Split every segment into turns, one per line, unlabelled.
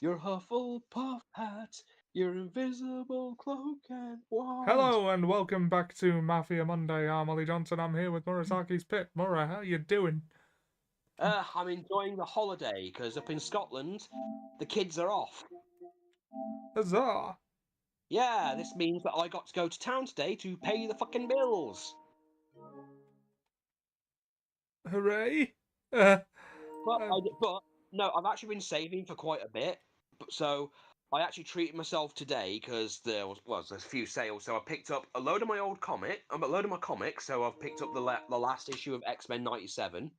Your Hufflepuff hat, your invisible cloak and wand.
Hello and welcome back to Mafia Monday. I'm Ollie Johnson. I'm here with Murasaki's Pip. Mura, how you doing?
I'm enjoying the holiday because up in Scotland, the kids are off.
Huzzah!
Yeah, this means that I got to go to town today to pay the fucking bills.
Hooray!
But
Um,
no, I've actually been saving for quite a bit. So I actually treated myself today because there's a few sales. So I picked up a load of my comics. So I've picked up the last issue of X-Men '97.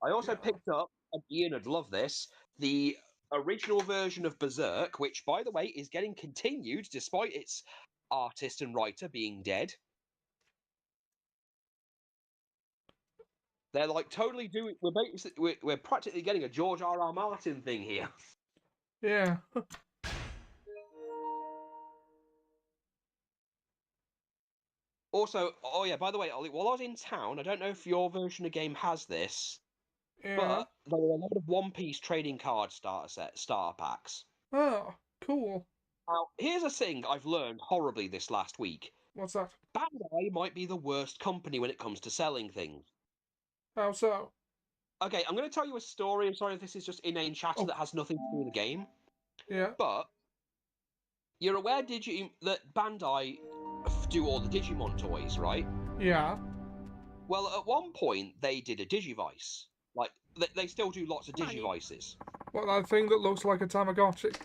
I also
yeah.
picked up, and Ian would love this, the original version of Berserk, which, by the way, is getting continued despite its artist and writer being dead. They're like totally doing. We're practically getting a George R.R. Martin thing here.
Yeah.
Also, oh yeah, by the way, Ollie, while I was in town, I don't know if your version of the game has this,
Yeah.
but there were a lot of One Piece trading card starter packs.
Oh, cool.
Now, here's a thing I've learned horribly this last week.
What's that?
Bandai might be the worst company when it comes to selling things.
How so?
Okay, I'm going to tell you a story. I'm sorry if this is just inane chatter
Oh,
that has nothing to do with the game,
yeah.
but you're aware that Bandai do all the Digimon toys, right?
Yeah.
Well, at one point they did a Digivice. Like they still do lots of Digivices.
What, that thing that looks like a Tamagotchi?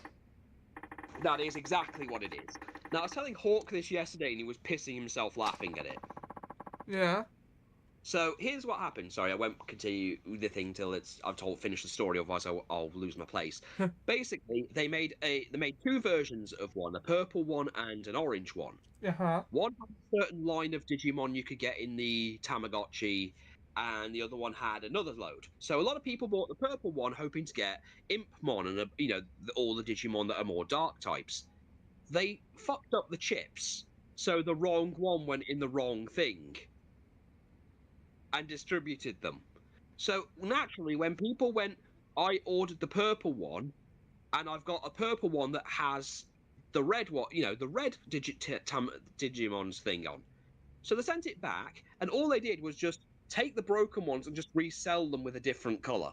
That is exactly what it is. Now I was telling Hawk this yesterday, and he was pissing himself laughing at it.
Yeah.
So here's what happened. Sorry, I won't continue the thing till finished the story, otherwise I'll lose my place. Basically, they made two versions of one, a purple one and an orange one.
Yeah.
One had a certain line of Digimon you could get in the Tamagotchi, and the other one had another load. So a lot of people bought the purple one, hoping to get Impmon and all the Digimon that are more dark types. They fucked up the chips, so the wrong one went in the wrong thing and distributed them. So naturally, when people went, I ordered the purple one, and I've got a purple one that has the red one, the red Digimon's thing on. So they sent it back, and all they did was just take the broken ones and just resell them with a different color.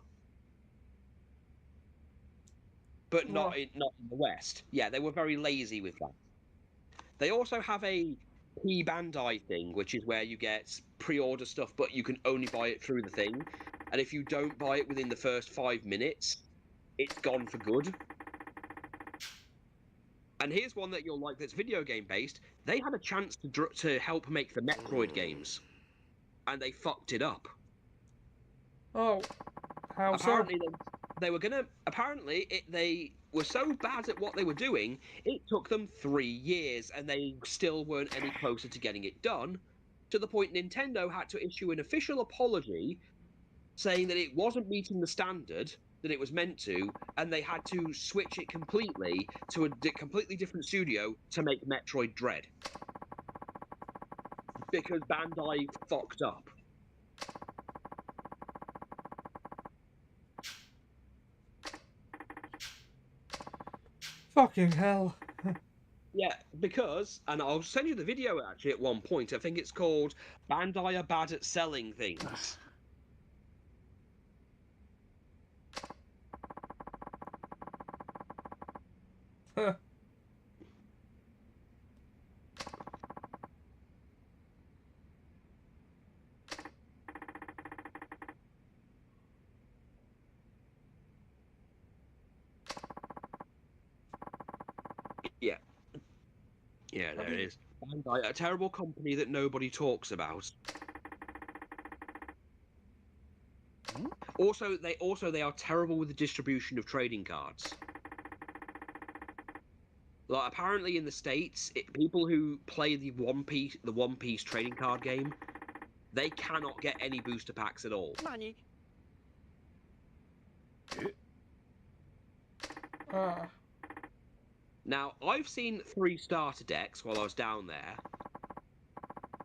But
Right.
not in the West. Yeah, they were very lazy with that. They also have a Bandai thing, which is where you get pre-order stuff, but you can only buy it through the thing. And if you don't buy it within the first 5 minutes, it's gone for good. And here's one that you'll like that's video game based. They had a chance to help make the Metroid games, and they fucked it up.
Oh, how so?
Apparently, they were gonna. They were so bad at what they were doing, it took them 3 years, and they still weren't any closer to getting it done. To the point Nintendo had to issue an official apology, saying that it wasn't meeting the standard that it was meant to, and they had to switch it completely to a completely different studio to make Metroid Dread because Bandai fucked up.
Fucking hell.
Yeah, because, and I'll send you the video actually at one point. I think it's called Bandai Are Bad at Selling Things. Yeah. Yeah, there it is. Bandai, a terrible company that nobody talks about. Also, they are terrible with the distribution of trading cards. Like apparently in the States, people who play the One Piece trading card game, they cannot get any booster packs at all. Now, I've seen 3 starter decks while I was down there.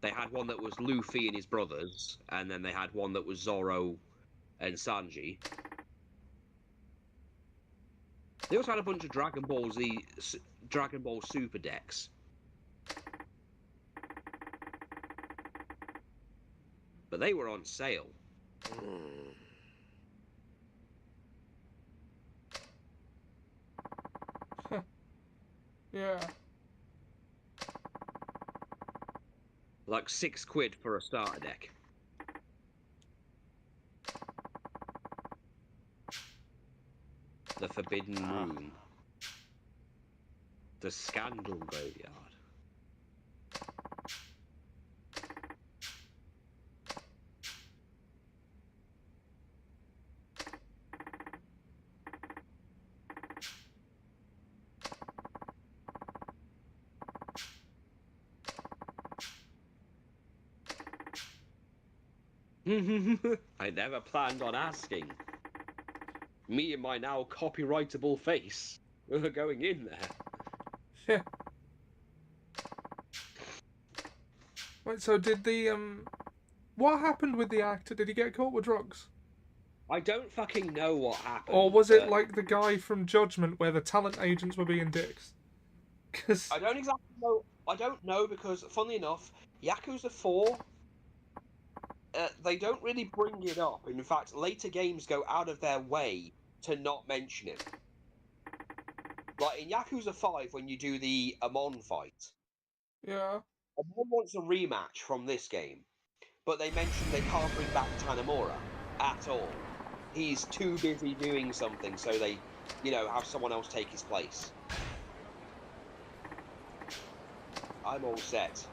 They had one that was Luffy and his brothers, and then they had one that was Zoro and Sanji. They also had a bunch of Dragon Ball Super decks. But they were on sale.
Yeah.
Like £6 for a starter deck. The Forbidden Room. The Scandal Graveyard. I never planned on asking. Me and my now copyrightable face were going in there.
Yeah. Wait, so did the what happened with the actor? Did he get caught with drugs?
I don't fucking know what happened.
Or was it like the guy from Judgment where the talent agents were being dicks? Cause
I don't exactly know. I don't know because, funnily enough, Yakuza 4, they don't really bring it up. In fact, later games go out of their way to not mention it. Like in Yakuza 5, when you do the Amon fight,
yeah.
Amon wants a rematch from this game, but they mention they can't bring back Tanemura at all. He's too busy doing something, so they, have someone else take his place. I'm all set.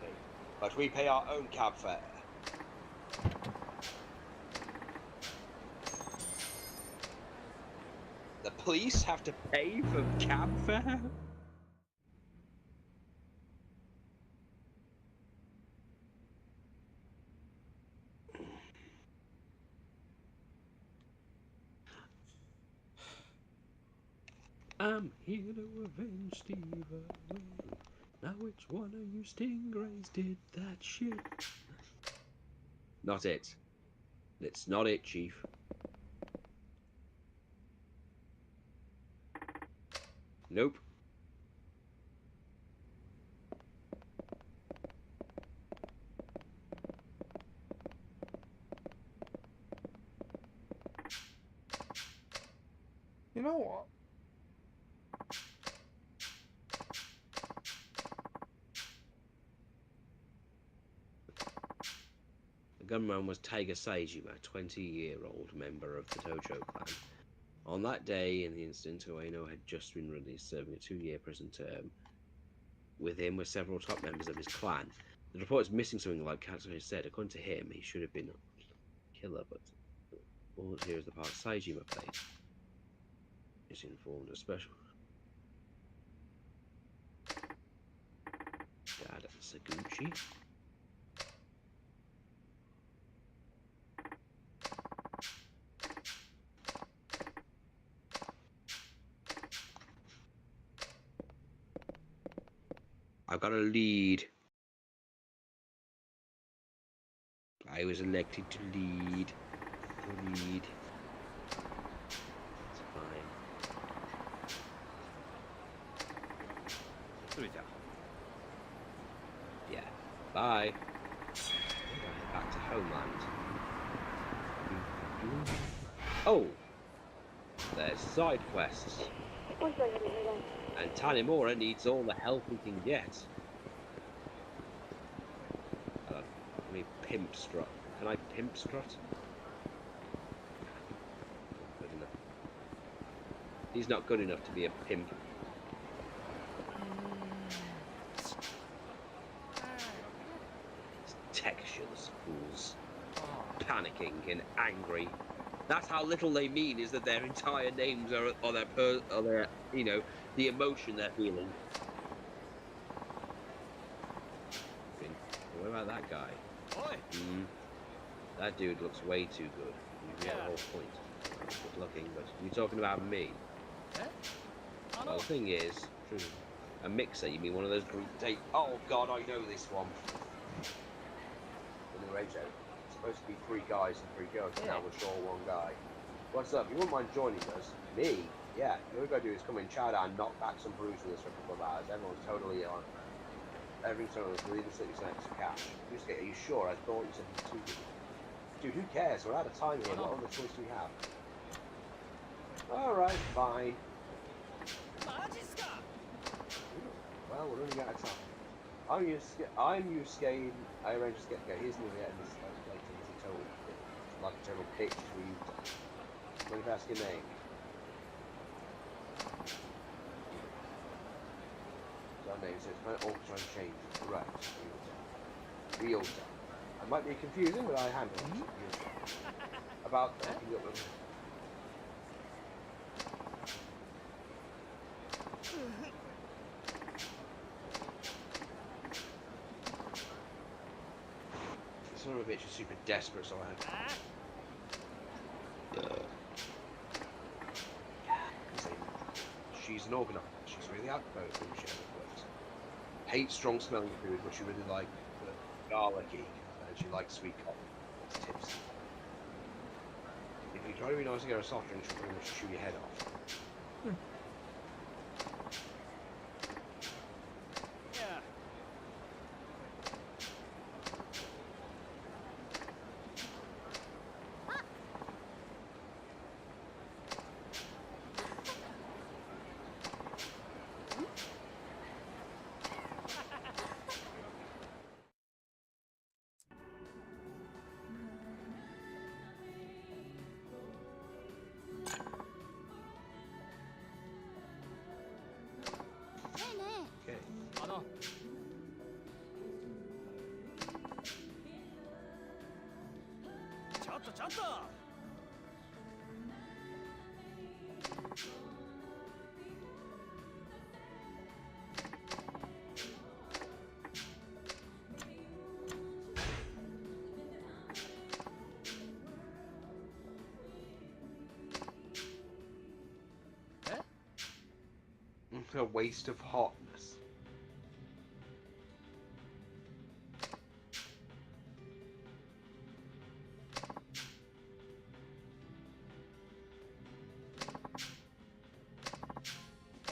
Okay. But we pay our own cab fare. The police have to pay for cab fare? I'm here to avenge Steve. Now which one of you stingrays did that shit? Not it. It's not it, Chief. Nope.
You know what?
The gunman was Taiga Seijima, a 20-year-old member of the Tojo clan. On that day, in the incident, Ueno had just been released, serving a 2-year prison term. With him were several top members of his clan. The report is missing something like Katsuhiro said. According to him, he should have been a killer, but all here is the part Seijima played. He's informed a special Dad Saguchi. I've got a lead. I was elected to lead. It's fine. Yeah. Bye. Back to homeland. Oh! There's side quests. And Tanemura needs all the help he can get. Let me pimp strut. Can I pimp strut? Good enough. He's not good enough to be a pimp. Textures, fools. Panicking and angry. That's how little they mean, is that their entire names are their the emotion they're feeling. What about that guy? That dude looks way too good. You get the whole point. Good looking, but you're talking about me. Well, the thing is, a mixer, you mean one of those Greek tape? Oh god, I know this one. In the radio. It's supposed to be 3 guys and 3 girls, and now we're short one guy. What's up? You wouldn't mind joining us? Me? Yeah, all we gotta do is come in, chow down, knock back some bruises for a couple of hours. Everyone's totally on. Everything's totally leaving city next to cash. You just get, are you sure? I thought you said it was too good. Dude, who cares? We're out of time here. What other choice do we have? Alright, fine. Well, we're running out of time. I'm Yusuke. I arranged to get here's me getting this later. This is total like a terrible pitch to you. When you ask your name. So our name says my orchestra change. Right. Ryota. I might be confusing, but I handle it. About picking up with son of a bitch is super desperate, so I have. She's an organizer. She's really outgoing. She works. Hates strong smelling food, but she really likes garlicky, and she likes sweet coffee. That's tips. If you try to be nice and get her a soft drink, she'll pretty much chew your head off. A waste of hotness.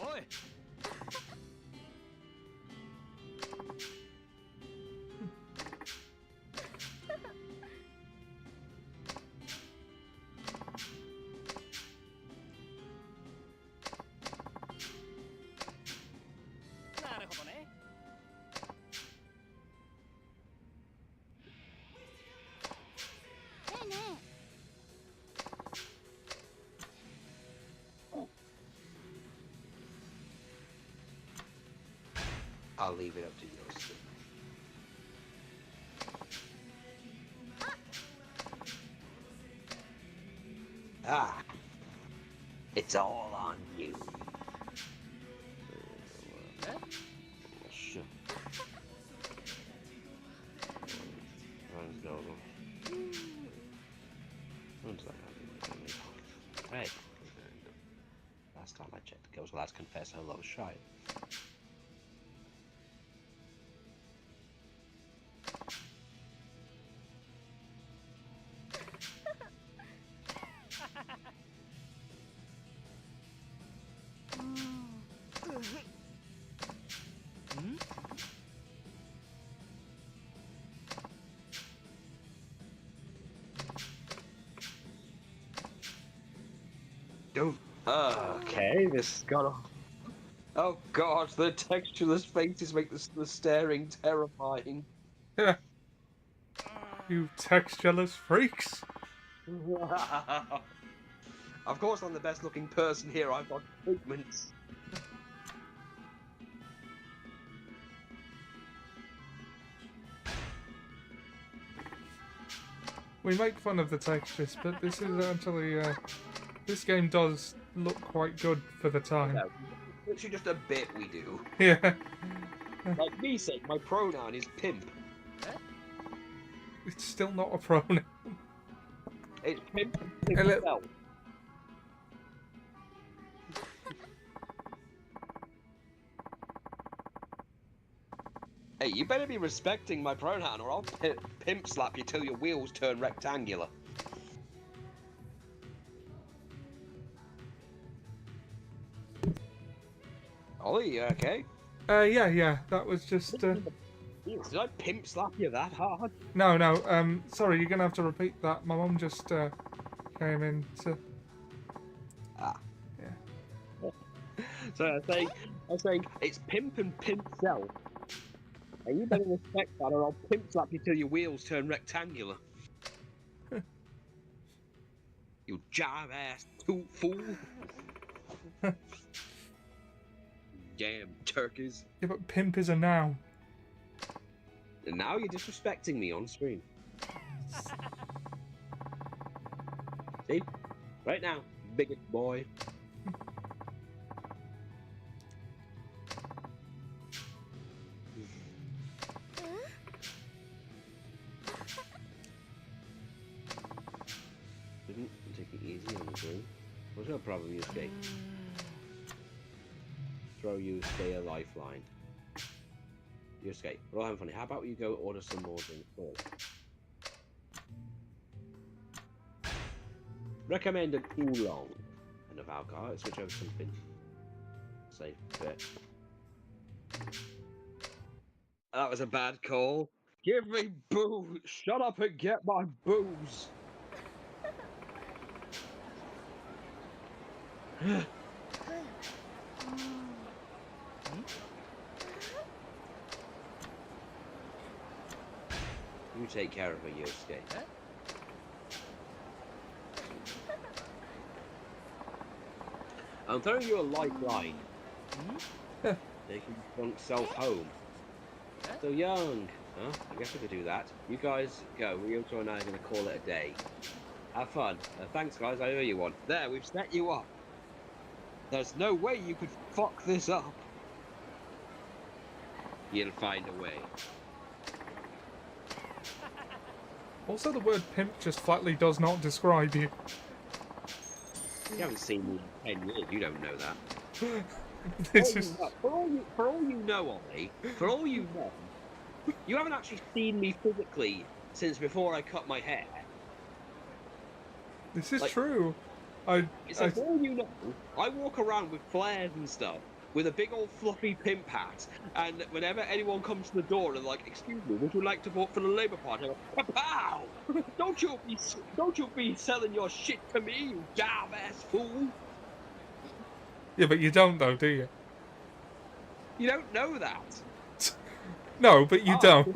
Oi!
I'll leave it up to yours. Ah, it's all on you. Sure. Let's go. Right. Last time I checked, the girl's allowed to confess her love is shy. Okay, this got off. Oh god, the textureless faces make the staring terrifying.
Yeah. You textureless freaks.
Of course I'm the best looking person here, I've got pigments.
We make fun of the textures, but this is actually, this game does look quite good for the time.
No, literally just a bit we do.
Yeah.
Like me saying my pronoun is pimp.
It's still not a pronoun.
It's pimp
Hello.
itself. Hey, you better be respecting my pronoun or I'll pimp slap you till your wheels turn rectangular. Ollie, you okay?
Yeah, that was just...
Did I pimp slap you that hard?
No, sorry, you're gonna have to repeat that. My mum just came in to...
Ah.
Yeah.
So I was saying, it's pimp and pimp self. And you better respect that or I'll pimp slap you till your wheels turn rectangular. You jive ass fool. Damn turkeys.
Yeah, but pimp is a noun.
And now you're disrespecting me on screen. See? Right now, bigot boy. Didn't take it easy on the screen. What's your problem, you escape? Throw you, stay a lifeline. You escape. We're all having funny. How about you go order some more drinks first? Recommended oolong. Enough alcohol. Switch over something. Safe bit. That was a bad call. Give me booze. Shut up and get my booze. You take care of her, Yosuke. I'm throwing you a lifeline. Taking drunk self home. Still young. Huh? I guess we could do that. You guys go. Ryoto and I are going to call it a day. Have fun. Thanks, guys. I owe you one. There, we've set you up. There's no way you could fuck this up. You'll find a way.
Also, the word pimp just flatly does not describe you.
You haven't seen me in 10 years. You don't know that.
This is...
For all you know, Ollie, for all you know, you haven't actually seen me physically since before I cut my hair.
This is
Like,
true.
So for all you know, I walk around with flares and stuff, with a big old fluffy pimp hat, and whenever anyone comes to the door and like, "Excuse me, would you like to vote for the Labour Party?" I'm like, "Pow! Don't you be selling your shit to me, you damn ass fool!"
Yeah, but you don't though, do you?
You don't know that.
No, but you don't.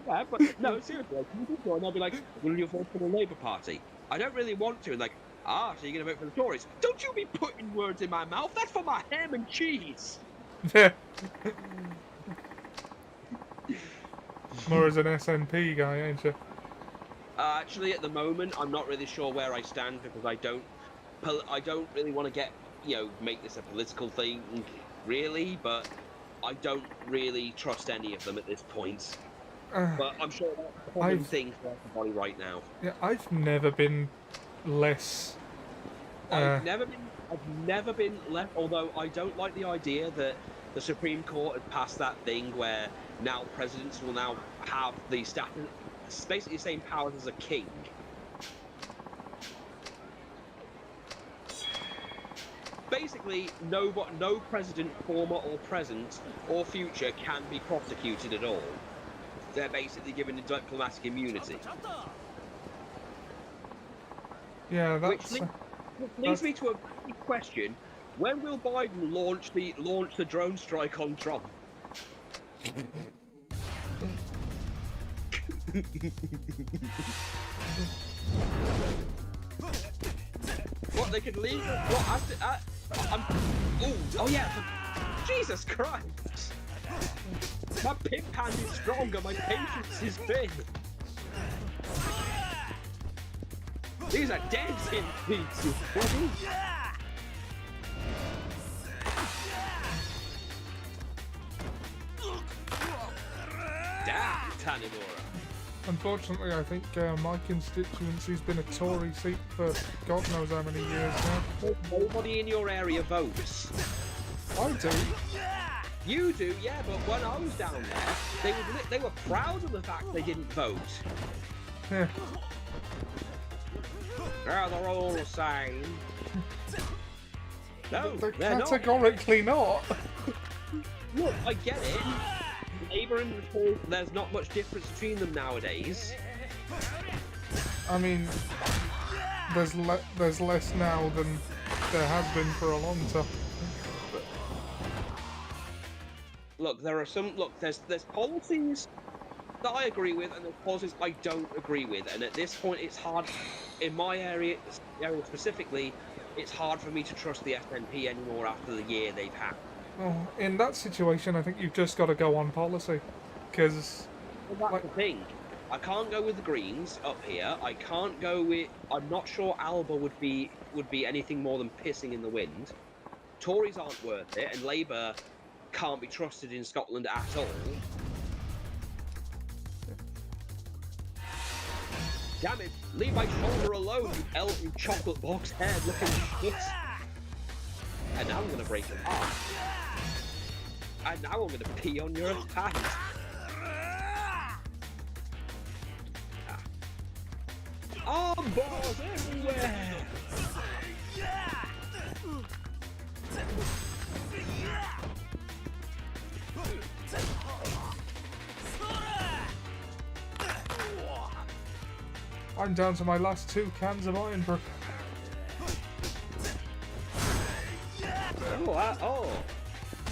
Yeah, but no, seriously, like, you do go and they'll be like, "Will you vote for the Labour Party?" I don't really want to, and like, so you're gonna vote for the Tories? Don't you be putting words in my mouth. That's for my ham and cheese.
More as an SNP guy, ain't you?
Actually, at the moment, I'm not really sure where I stand because I don't really want to make this a political thing, really. But I don't really trust any of them at this point. But I'm sure that's a common thing for everybody right now.
Yeah, I've never been less.
I've never been left. Although I don't like the idea that the Supreme Court had passed that thing where now presidents will now have the status, basically the same powers as a king. Basically, no president, former or present or future, can be prosecuted at all. They're basically given diplomatic immunity.
Yeah, that's...
Which leads me to a big question. When will Biden launch the drone strike on Trump? What, they could leave? What, oh yeah, Jesus Christ! My pimp hand is stronger, my patience is thin. These are dancing feet, you fool. Damn, Tanimura.
Unfortunately, I think my constituency's been a Tory seat for God knows how many years now.
Nobody in your area votes.
I do.
You do, yeah, but when I was down there, they were proud of the fact they didn't vote.
Yeah.
Yeah, they're all the same. No,
They're
they're not.
categorically not.
Look, I get it. Labour and Paul, there's not much difference between them nowadays.
I mean, there's less now than there has been for a long time.
Look, there are some. Look, there's policies that I agree with, and there's policies I don't agree with. And at this point, it's hard. In my area specifically, it's hard for me to trust the SNP anymore after the year they've had.
Well, in that situation, I think you've just got to go on policy, because
That's the thing. I can't go with the Greens up here. I can't go with. I'm not sure Alba would be anything more than pissing in the wind. Tories aren't worth it, and Labour can't be trusted in Scotland at all. Damn it! Leave my shoulder alone, you elven chocolate box head looking shit. And now I'm gonna break your arm. And now I'm gonna pee on your hand. Arm balls everywhere!
I'm down to my last 2 cans of Ironbrook.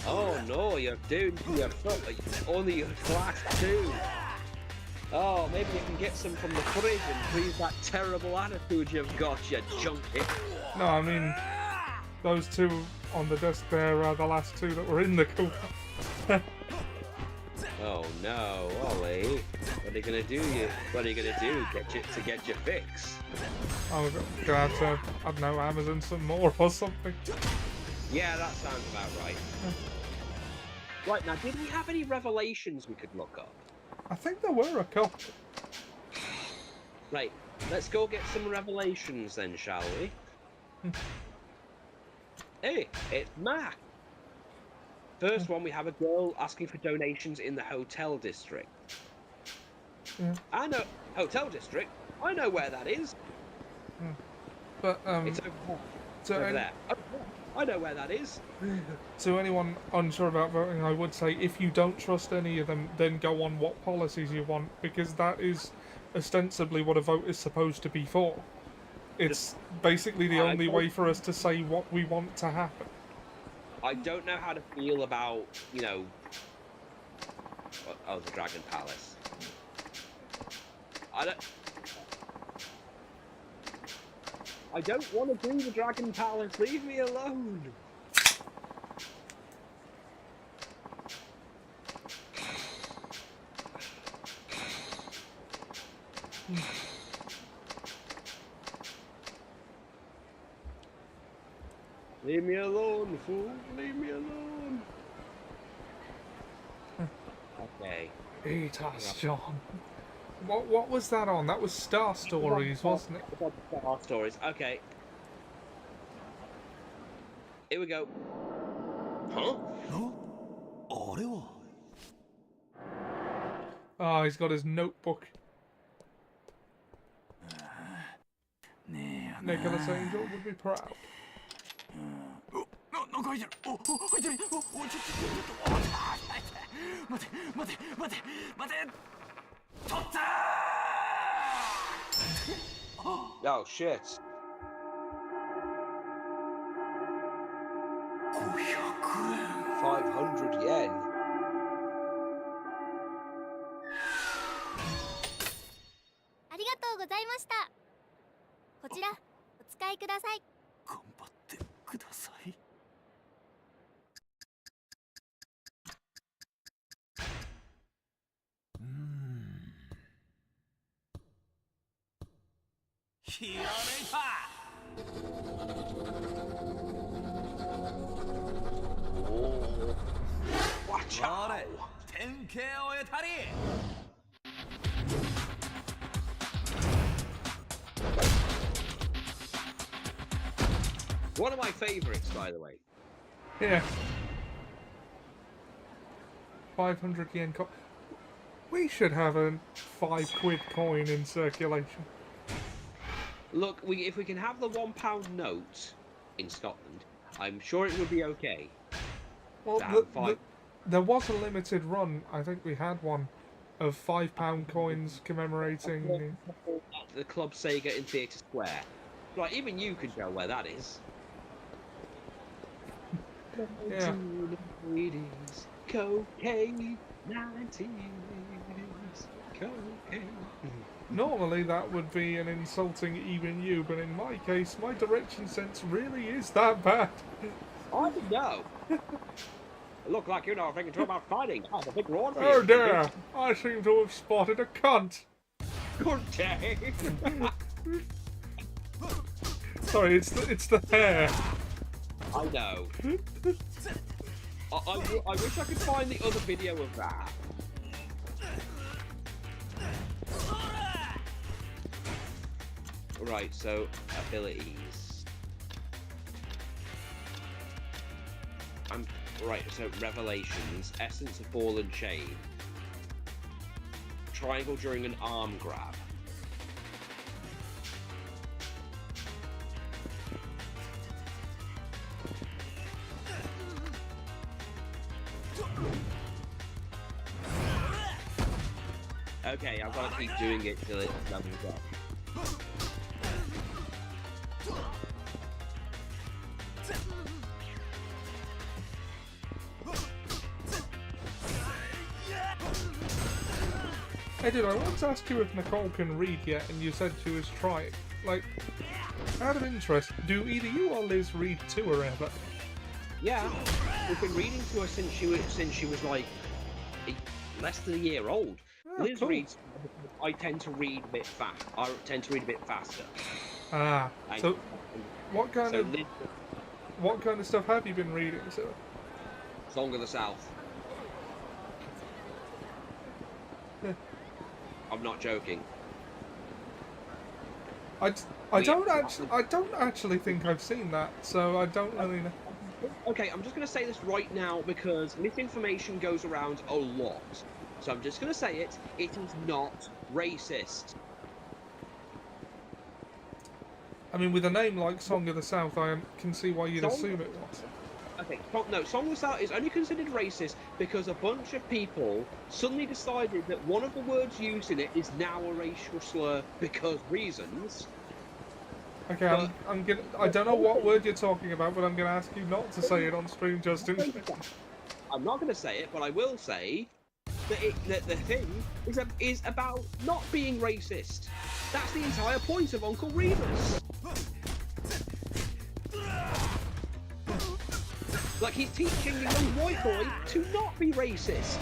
Oh no, you're down to your foot, only your last 2. Oh, maybe you can get some from the fridge and freeze that terrible attitude you've got, you junkie.
No, I mean, those 2 on the desk there are the last 2 that were in the cooler.
Oh no, Ollie. What are you gonna do? What are you gonna do? Get your fix?
I'm gonna have to, I don't know, Amazon some more or something.
Yeah, that sounds about right. Right, now, did we have any revelations we could look up?
I think there were a couple.
Right, let's go get some revelations then, shall we? Hey, it's Mac. First one, we have a girl asking for donations in the hotel district.
Yeah.
I know, hotel district? I know where that is.
But,
It's over there. Oh, I know where that is.
to anyone unsure about voting, I would say if you don't trust any of them, then go on what policies you want, because that is ostensibly what a vote is supposed to be for. It's basically the only way for us to say what we want to happen.
I don't know how to feel about, you know... Oh, the Dragon Palace. I don't want to do the Dragon Palace. Leave me alone. Leave me alone, fool. Leave me alone. Okay.
Eat us, John. What was that on? That was Star Stories, wasn't it?
Star Stories. Okay. Here we go. Huh?
Oh, he's got his notebook. Nicholas Angel would be proud.
Oh, shit. 500 yen. Watch out! One of my favourites, by the way.
Yeah. 500 yen coin. We should have a 5 quid coin in circulation.
Look, if we can have the £1 note in Scotland, I'm sure it would be okay.
Well,
To have five.
there was a limited run. I think we had one of £5 coins commemorating.
At the Club Sega in Theatre Square. Right, even you can tell where that is.
Yeah.
1980s, cocaine, 90s, cocaine.
Normally that would be an insulting even you, but in my case, my direction sense really is that bad.
I don't know. Look like you know a thing or two about fighting. I have a big reward for you.
Oh dear, I seem to have spotted a cunt.
Good day.
Sorry, it's the hair.
I know. I wish I could find the other video of that. Right, so abilities. Right, so revelations, essence of ball and chain, triangle during an arm grab. Okay, I've got to keep doing it till it levels up.
Hey dude, I once asked you if Nicole can read yet, and you said she was trying. Like, out of interest, do either you or Liz read to her ever?
Yeah, we've been reading to her since she was like less than a year old.
Oh,
Liz
cool.
reads. I tend to read a bit fast. I tend to read a bit faster.
Ah, so what kind of
Liz,
what kind of stuff have you been reading? So,
Song of the South.
Yeah.
I'm not joking.
I don't actually think I've seen that, so I don't really know.
Okay, I'm just going to say this right now because misinformation goes around a lot. So I'm just going to say it. It is not racist.
I mean, with a name like Song of the South, I can see why you'd assume it was.
Okay, no, Song of the South is only considered racist because a bunch of people suddenly decided that one of the words used in it is now a racial slur because reasons.
Okay, I don't know what word you're talking about, but I'm gonna ask you not to say it on stream, Justin.
I'm not going to say it, but I will say that the thing is about not being racist. That's the entire point of Uncle Remus. Like, he's teaching the young white boy to not be racist.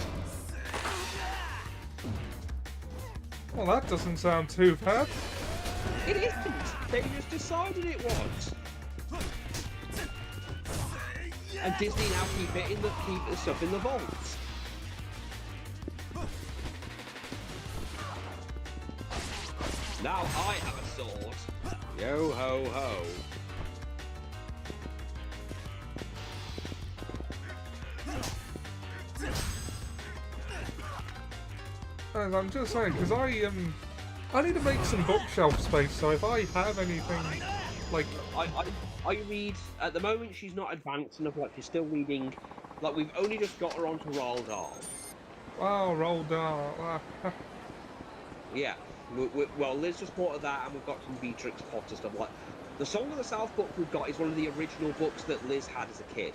Well, that doesn't sound too bad.
It isn't. They just decided it was. And Disney now keep the stuff in the vaults. Now I have a sword. Yo ho ho.
As I'm just saying, because I need to make some bookshelf space. So if I have anything, like
I read at the moment. She's not advanced enough. Like, she's still reading. Like, we've only just got her onto Roald Dahl.
wow, Roald Dahl.
Yeah. Well, Liz just bought her that, and we've got some Beatrix Potter stuff. Like, the Song of the South book we've got is one of the original books that Liz had as a kid.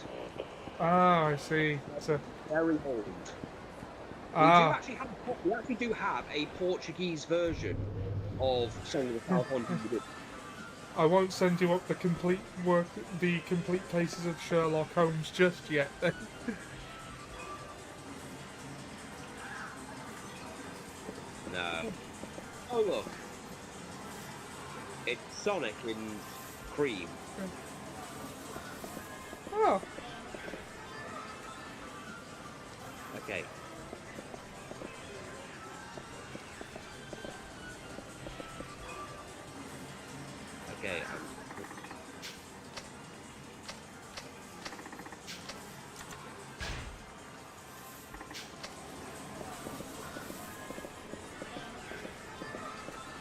Ah, I see. So
Very old. We actually do have a Portuguese version of Song of the South on DVD.
I won't send you up the complete cases of Sherlock Holmes just yet. Then.
No. Oh look, it's Sonic in cream.
Oh.
Okay. Okay.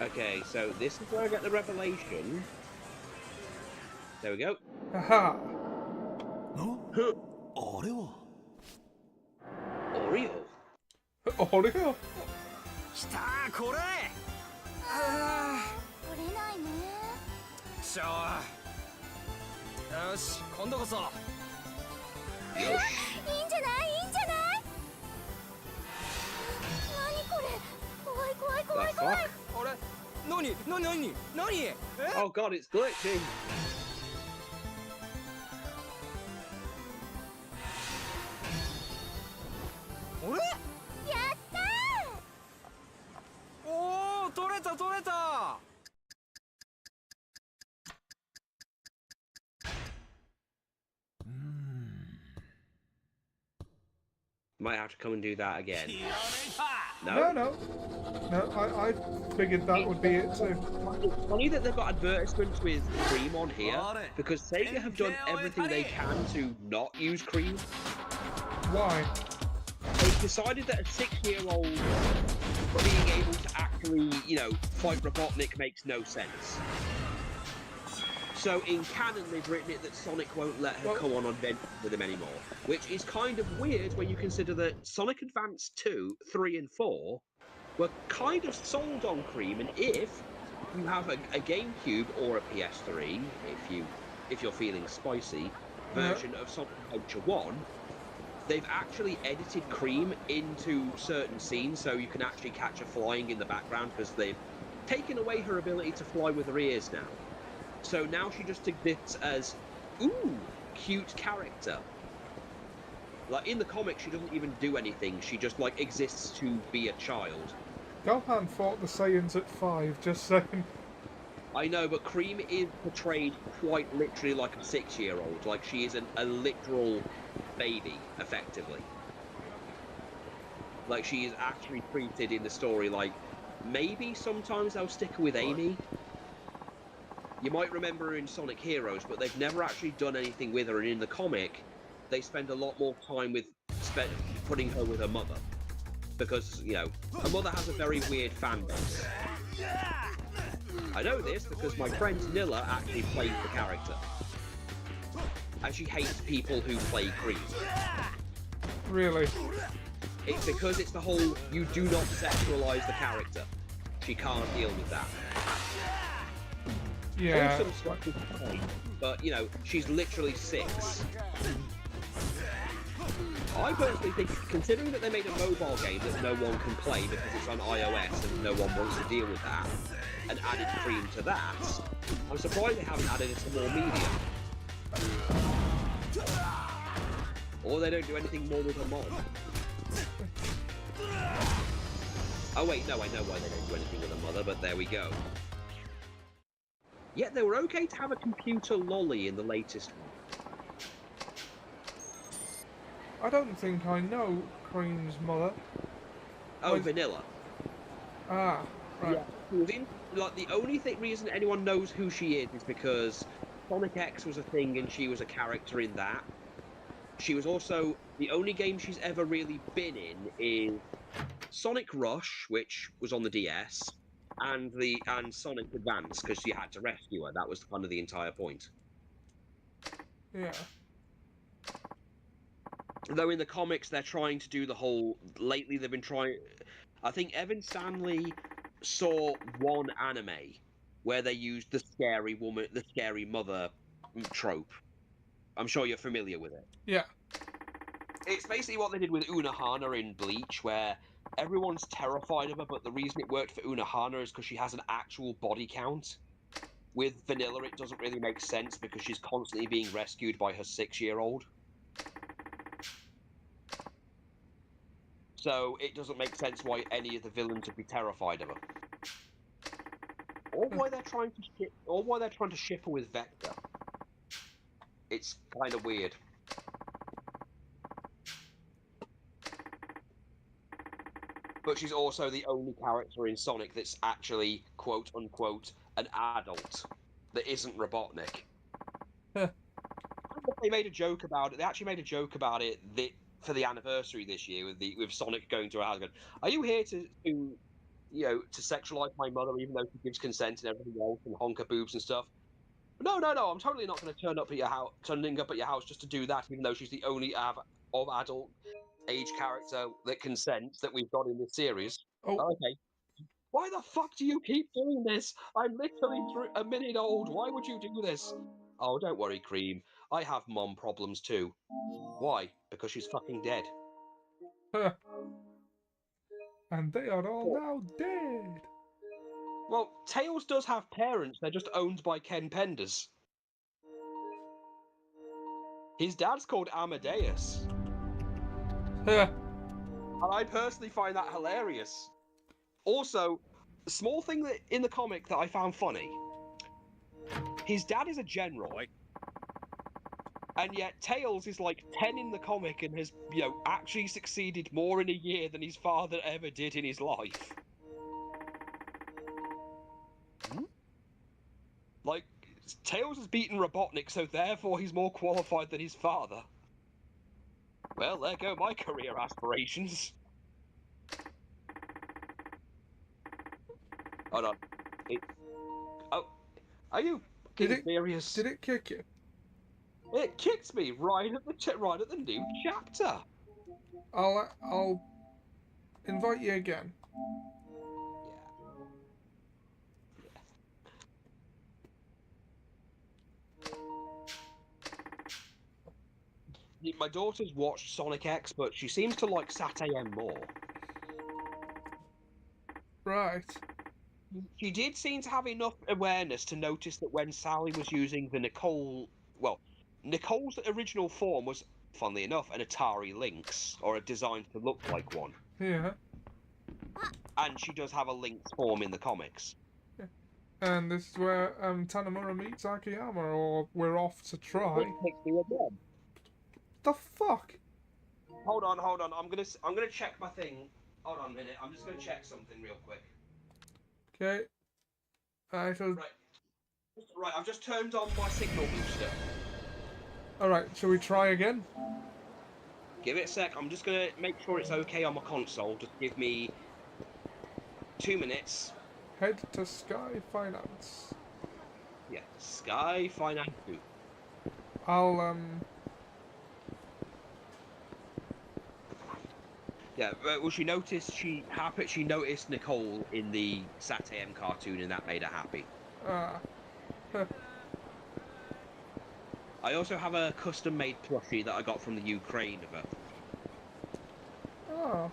Okay, so this is where I get the revelation. There we go.
Aha.
Oreo.
Oreo?
きたーこれ。
取れないね。
しょー。よし、今度こそ。
いいんじゃないいいんじゃない。何これ。怖い怖い怖い怖い。
あれ、何？え
Oh god, it's glitching.
あれ？
やったー。
おお、取れた。
Might have to come and do that again.
No. I figured that would be it too.
It's funny that they've got advertisements with cream on here, because Sega have done everything they can to not use cream.
Why?
They've decided that a 6-year-old being able to actually, fight Robotnik makes no sense. So in canon, they've written it that Sonic won't let her come on adventures with him anymore, which is kind of weird when you consider that Sonic Advance 2, 3, and 4 were kind of sold on cream, and if you have a GameCube or a PS3, if you're feeling spicy, version of Sonic Adventure 1, they've actually edited cream into certain scenes so you can actually catch her flying in the background, because they've taken away her ability to fly with her ears now. So now she just exists as, cute character. Like, in the comics, she doesn't even do anything. She just, exists to be a child.
Gohan fought the Saiyans at 5, just saying.
I know, but Cream is portrayed quite literally like a 6-year-old. Like, she is a literal baby, effectively. Like, she is actually treated in the story like, maybe sometimes they'll stick her with Amy. You might remember her in Sonic Heroes, but they've never actually done anything with her, and in the comic, they spend a lot more time with putting her with her mother. Because, her mother has a very weird fan base. I know this because my friend Nilla actually plays the character. And she hates people who play Cream.
Really?
It's because it's the whole, you do not sexualize the character. She can't deal with that.
Yeah.
Awesome stuff is fine, but, she's literally 6. I personally think, considering that they made a mobile game that no one can play because it's on iOS and no one wants to deal with that, and added Cream to that, I'm surprised they haven't added it to more media. Or they don't do anything more with her mom. Oh wait, no, I know why they don't do anything with her mother, but there we go. Yet they were okay to have a computer lolly in the latest one.
I don't think I know Cream's mother.
Oh, Vanilla.
Ah, right.
Yeah. The only reason anyone knows who she is because Sonic X was a thing and she was a character in that. She was also, the only game she's ever really been in is Sonic Rush, which was on the DS, and Sonic Advance, because you had to rescue her. That was kind of the entire point.
Yeah.
Though in the comics, they're trying to do the whole... Lately, they've been trying... I think Evan Stanley saw one anime where they used the scary woman, the scary mother trope. I'm sure you're familiar with it.
Yeah.
It's basically what they did with Unohana in Bleach, where everyone's terrified of her, but the reason it worked for Unohana is because she has an actual body count. With Vanilla, it doesn't really make sense because she's constantly being rescued by her 6-year-old. So it doesn't make sense why any of the villains would be terrified of her. Or why they're trying to ship her with Vector. It's kind of weird. But she's also the only character in Sonic that's actually, quote unquote, an adult that isn't Robotnik. They made a joke about it. They actually made a joke about it for the anniversary this year with Sonic going to her house going, "Are you here to sexualize my mother even though she gives consent and everything else and honk her boobs and stuff?" No, I'm totally not going to turning up at your house just to do that, even though she's the only of adult age character that consents that we've got in this series.
Oh,
Okay. Why the fuck do you keep doing this? I'm literally a minute old. Why would you do this? Oh, don't worry, Cream. I have mom problems too. Why? Because she's fucking dead.
and they are all now dead.
Well, Tails does have parents. They're just owned by Ken Penders. His dad's called Amadeus. And I personally find that hilarious. Also, a small thing that in the comic that I found funny. His dad is a general. And yet Tails is like 10 in the comic and has, actually succeeded more in a year than his father ever did in his life. Like, Tails has beaten Robotnik, so therefore he's more qualified than his father. Well, there go my career aspirations. Hold on. Oh, are you serious?
Did it kick you?
It kicked me right at the new chapter.
I'll invite you again. My daughter's watched Sonic X, but she seems to like Sat AM more. Right.
She did seem to have enough awareness to notice that when Sally was using the Nicole's original form was, funnily enough, an Atari Lynx, or a designed to look like one.
Yeah.
And she does have a Lynx form in the comics.
Yeah. And this is where Tanamura meets Akiyama, or we're off to try.
It takes me again.
The fuck?
Hold on. I'm gonna check my thing. Hold on a minute. I'm just gonna check something real quick.
Okay.
Right. I've just turned on my signal booster.
Alright, shall we try again?
Give it a sec. I'm just gonna make sure it's okay on my console. Just give me 2 minutes.
Head to Sky Finance.
Yeah, Sky Finance.
I'll
Yeah, well, she noticed Nicole in the Sat AM cartoon, and that made her happy. I also have a custom-made plushie that I got from the Ukraine of her.
Oh.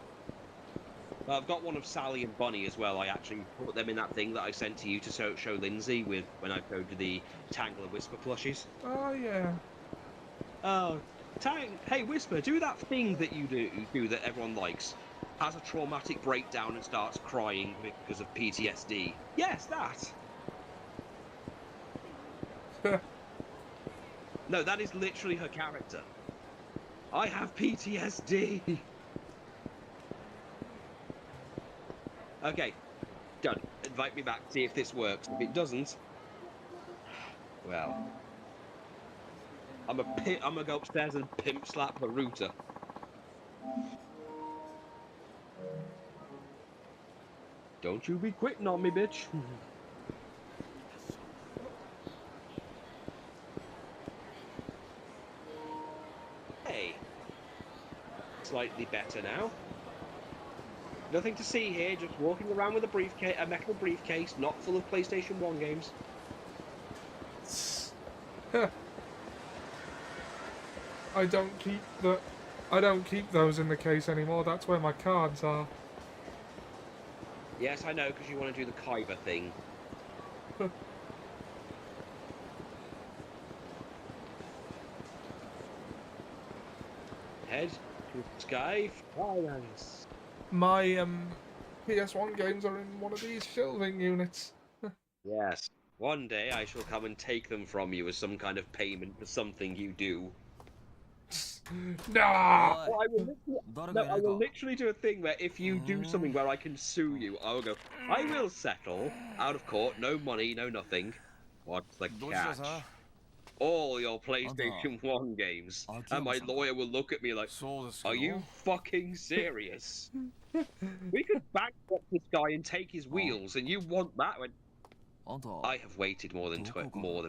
I've got one of Sally and Bonnie as well. I actually put them in that thing that I sent to you to show Lindsay with when I showed you the Tangle and Whisper plushies.
Oh yeah.
Oh, hey Whisper, do that thing that you do that everyone likes. Has a traumatic breakdown and starts crying because of PTSD. Yes, that. No, that is literally her character. I have PTSD. Okay, done. Invite me back, see if this works. If it doesn't, well, I'm gonna go upstairs and pimp slap the router. Don't you be quitting on me, bitch. Hey, slightly better now. Nothing to see here, just walking around with a metal briefcase, not full of PlayStation 1 games.
I don't keep those in the case anymore. That's where my cards are.
Yes, I know, because you want to do the Kyber thing. Head to Sky Finance.
My PS1 games are in one of these shelving units.
Yes. One day I shall come and take them from you as some kind of payment for something you do.
Nah!
Well, I will literally do a thing where if you do something where I can sue you, I will go, I will settle, out of court, no money, no nothing. What's the catch? All your PlayStation 1 games. And my lawyer will look at me like, are you fucking serious? We could bankrupt this guy and take his wheels, and you want that? I have waited more than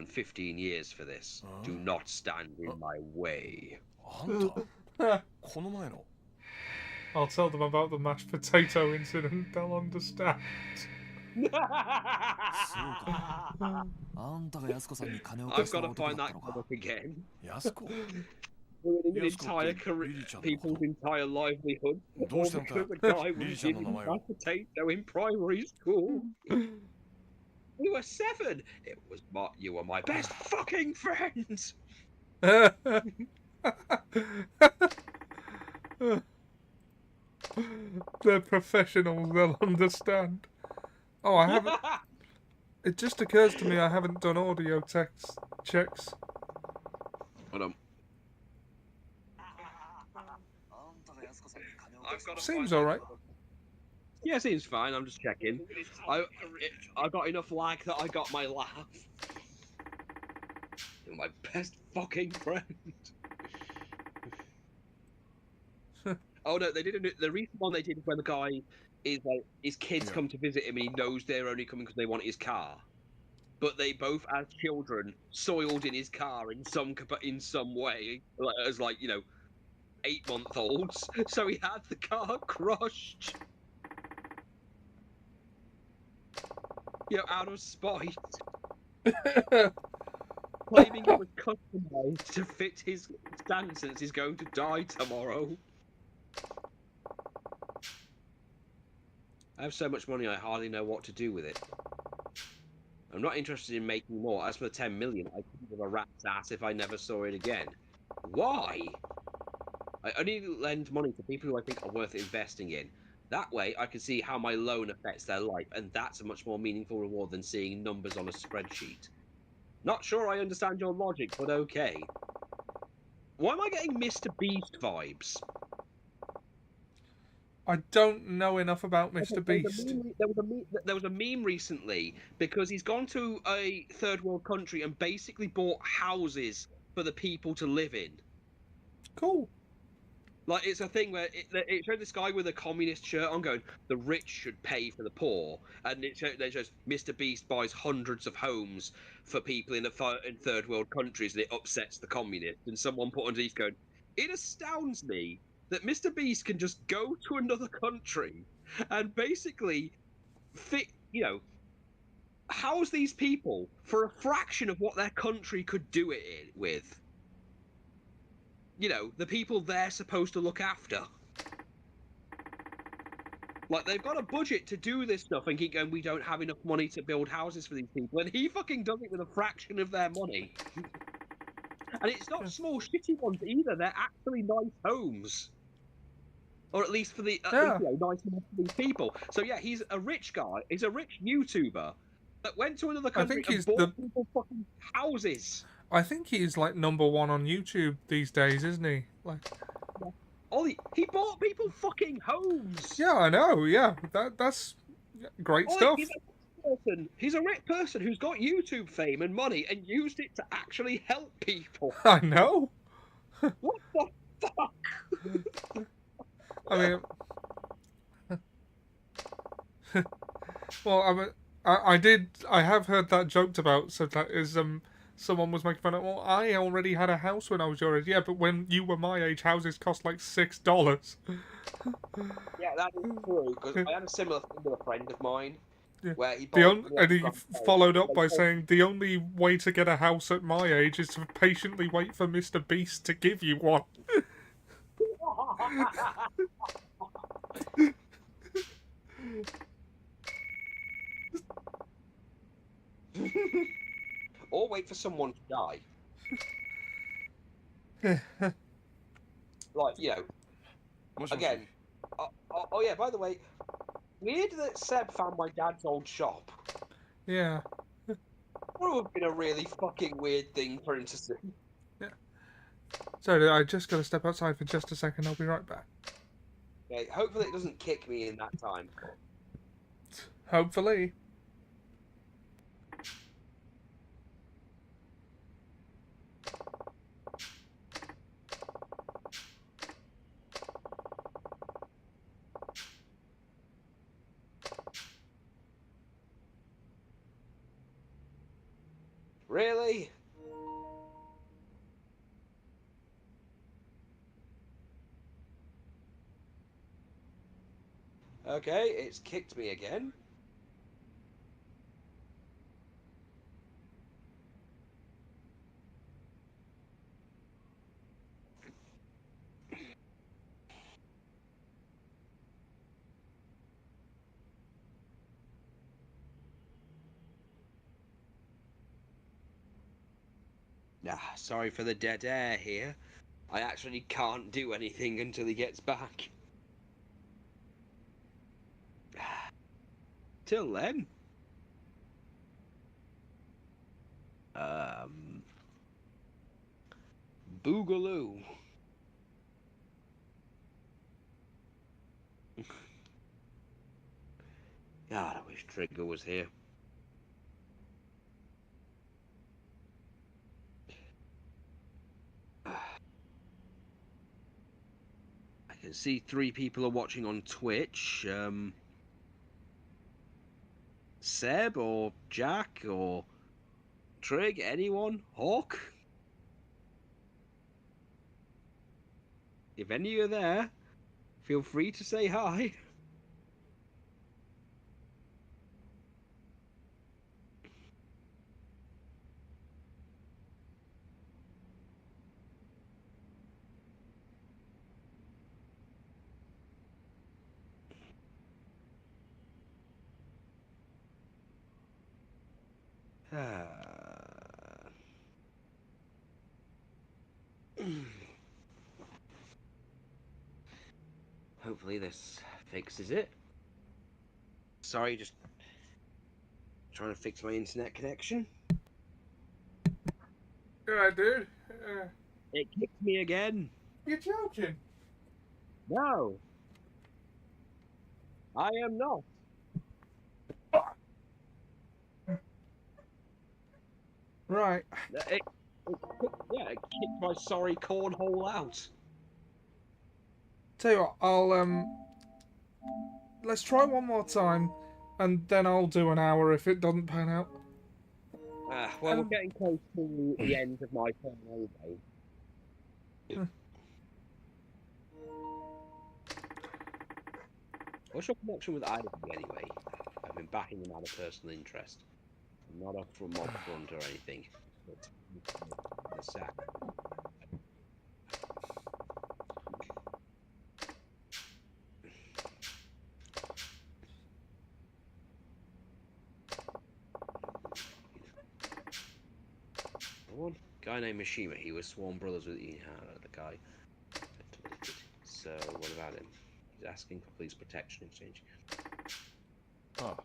15 years for this. Do not stand in my way.
あんたこの前の
I'll tell them about the mashed potato incident. They'll understand.
そうかあんたが安子さんに金を貸
I've
した
got to
男だ
find
った
that
の
comic
か
again.
安子
Ruining an
Yes,
entire
Captain.
career,
Lily-chan no
people's
koto.
entire livelihood, all
どうしてあんた
because a guy was
Lily-chan の
giving
名前を
mashed potato in primary school. We were 7. It was you were my best fucking friends.
They're professionals, they'll understand. Oh, I haven't. It just occurs to me I haven't done audio text checks.
Hold on.
Seems alright.
Yeah, seems fine. I'm just checking. I got enough lag that I got my laugh. You're my best fucking friend. Oh no, they did the recent one they did when the guy is like his kids come to visit him and he knows they're only coming because they want his car. But they both, as children, soiled in his car in some way, as 8-month-olds. So he had the car crushed. Out of spite. Claiming it was customized to fit his stance since he's going to die tomorrow. I have so much money I hardly know what to do with it. I'm not interested in making more. As for the 10 million, I couldn't give a rat's ass if I never saw it again. Why? I only lend money to people who I think are worth investing in. That way, I can see how my loan affects their life, and that's a much more meaningful reward than seeing numbers on a spreadsheet. Not sure I understand your logic, but okay. Why am I getting Mr. Beast vibes?
I don't know enough about Mr. Beast.
There was a meme recently because he's gone to a third world country and basically bought houses for the people to live in.
Cool.
Like, it's a thing where it showed this guy with a communist shirt on going, the rich should pay for the poor. And it shows Mr. Beast buys hundreds of homes for people in third world countries and it upsets the communists. And someone put underneath going, it astounds me that Mr. Beast can just go to another country and basically house these people for a fraction of what their country could do it with. The people they're supposed to look after. Like, they've got a budget to do this stuff and keep going, we don't have enough money to build houses for these people. And he fucking does it with a fraction of their money. And it's not small, shitty ones either. They're actually nice homes. Or at least for the nice enough for these people. So, yeah, he's a rich guy. He's a rich YouTuber that went to another country and bought people fucking houses.
I think he's like #1 on YouTube these days, isn't he? Like,
Ollie, he bought people fucking homes.
yeah, I know. Yeah, that's great stuff.
He's a rich person who's got YouTube fame and money and used it to actually help people.
I know.
What the fuck?
I mean, well, I have heard that joked about. So that is someone was making fun of. Well, I already had a house when I was your age. Yeah, but when you were my age, houses cost like $6.
Yeah, that is true. Because I had a similar thing with a friend of mine.
Yeah.
Where he
and he followed up by saying the only way to get a house at my age is to patiently wait for Mr. Beast to give you one.
Or wait for someone to die. Like, again. Oh yeah, by the way, weird that Seb found my dad's old shop.
Yeah.
That would have been a really fucking weird thing for him to see.
Yeah. Sorry, I just got to step outside for just a second. I'll be right back.
Okay, hopefully it doesn't kick me in that time.
Hopefully.
Really? Okay, it's kicked me again. Sorry for the dead air here. I actually can't do anything until he gets back. Till then. Boogaloo. God, I wish Trigger was here. I can see 3 people are watching on Twitch. Seb or Jack or Trig, anyone? Hawk? If any of you are there, feel free to say hi. Hopefully this fixes it. Sorry, just trying to fix my internet connection.
Alright, dude.
It kicked me again.
You're joking.
No. I am not.
Right.
It kicked my sorry cornhole out.
Tell you what, I'll let's try one more time, and then I'll do an hour if it doesn't pan out.
Well, we're getting close to the end of my turn anyway. What's your connection with Ivy anyway? I've been backing them out of personal interest. I'm not up for a mob front or anything. But the sack. One guy named Mishima, he was sworn brothers with the guy. So what about him? He's asking for police protection exchange.
Oh.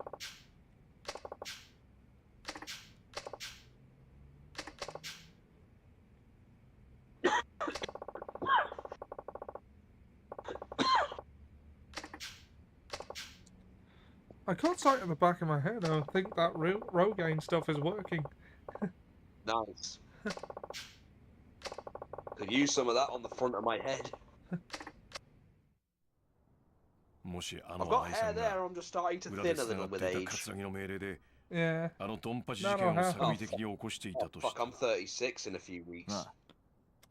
I can't sight at the back of my head. I think that Rogaine stuff is working.
Nice. Could use some of that on the front of my head. I've got hair there, I'm just starting to thin a little with age.
Yeah.
Oh, fuck, I'm 36 in a few weeks.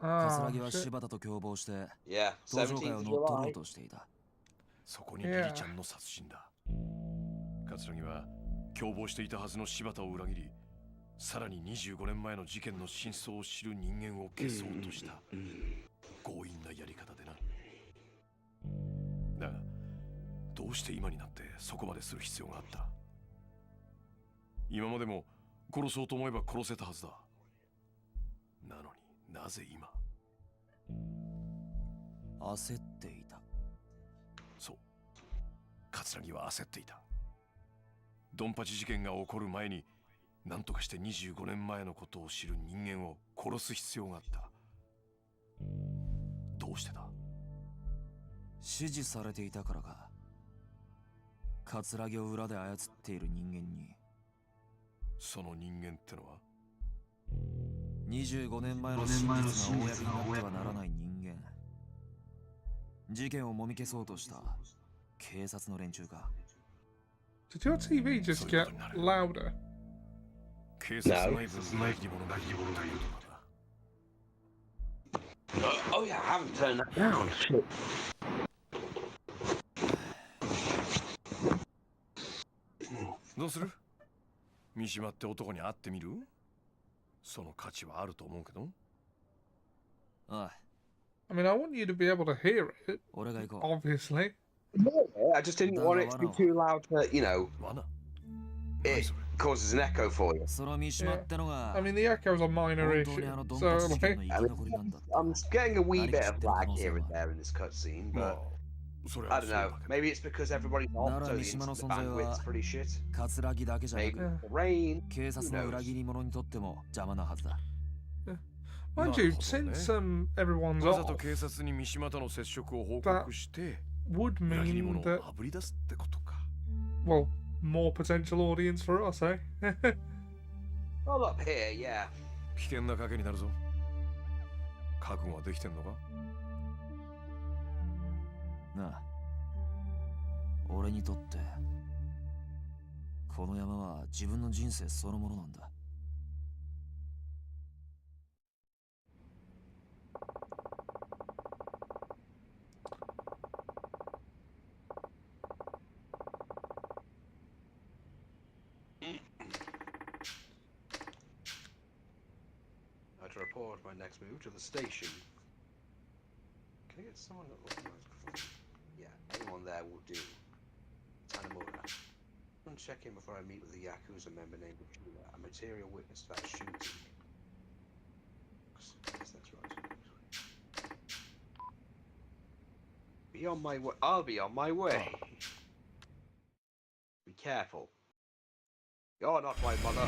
Oh,
shit. Yeah, 17th of July.
そこにギリちゃんの殺人だ。桂木は共謀していたはずの柴田を裏切り、さらに25年前の事件の真相を知る人間を消そうとした。強引なやり方でな。だが、どうして今になってそこまでする必要があった？今までも殺そうと思えば殺せたはずだ。なのになぜ今？
焦っていた。
そう。桂木は焦っていた。ドンパチ事件が起こる前に何とかして25年前のことを知る人間を殺す必要があった。どうしてだ？
指示されていたからか。桂木を裏で操っている人間に。
その人間ってのは
25年前の真実が公になってはならない人間。事件をもみ消そうとした警察の連中か。
Did your TV just get louder?
警察内部の裏切り者がいるというのだ。
Oh yeah, I haven't turned that down. Shit.
どうする？三島って男に会ってみる？その価値はあると思うけど。
おい、
I mean, I want you to be able to hear it,
俺が行こ
obviously.
I just didn't want it to be too loud that, you know,
罠？
it causes an echo for you.
う。その三島ってのが
I mean, the echo's a minor
本当
issue,
にあのドン
so
パチ事件
like,
の生き残りなんだって。
I'm getting a wee bit of lag here and there in this cutscene,
まあ
but
それは
I
そう
don't
だ
know.
けど。
Maybe it's because everybody's off,
なら
so the
三島の
internet
存在は
bandwidth's pretty shit.
葛城だけじゃな
Maybe
く
the rain.
警察の裏切り者にとっても邪魔なはずだ。
mind you, since everyone's
わざと
off,
警察に三島との接触を報告して
would
裏切り
mean
者を
that,
あぶり出すってことか。
well, more potential audience for us, eh?
All up here, yeah.
危険な賭けになるぞ。覚悟はできてんのか？
なあ、俺にとってこの山は自分の人生そのものなんだ。
To report my next move to the station. Can I get someone that looks like... Yeah, anyone there will do. Tanamura. I'm gonna check in before I meet with a Yakuza member named Akira, a material witness to that shooting. Yes, that's right. Be on my way. I'll be on my way. Be careful. You're not my mother.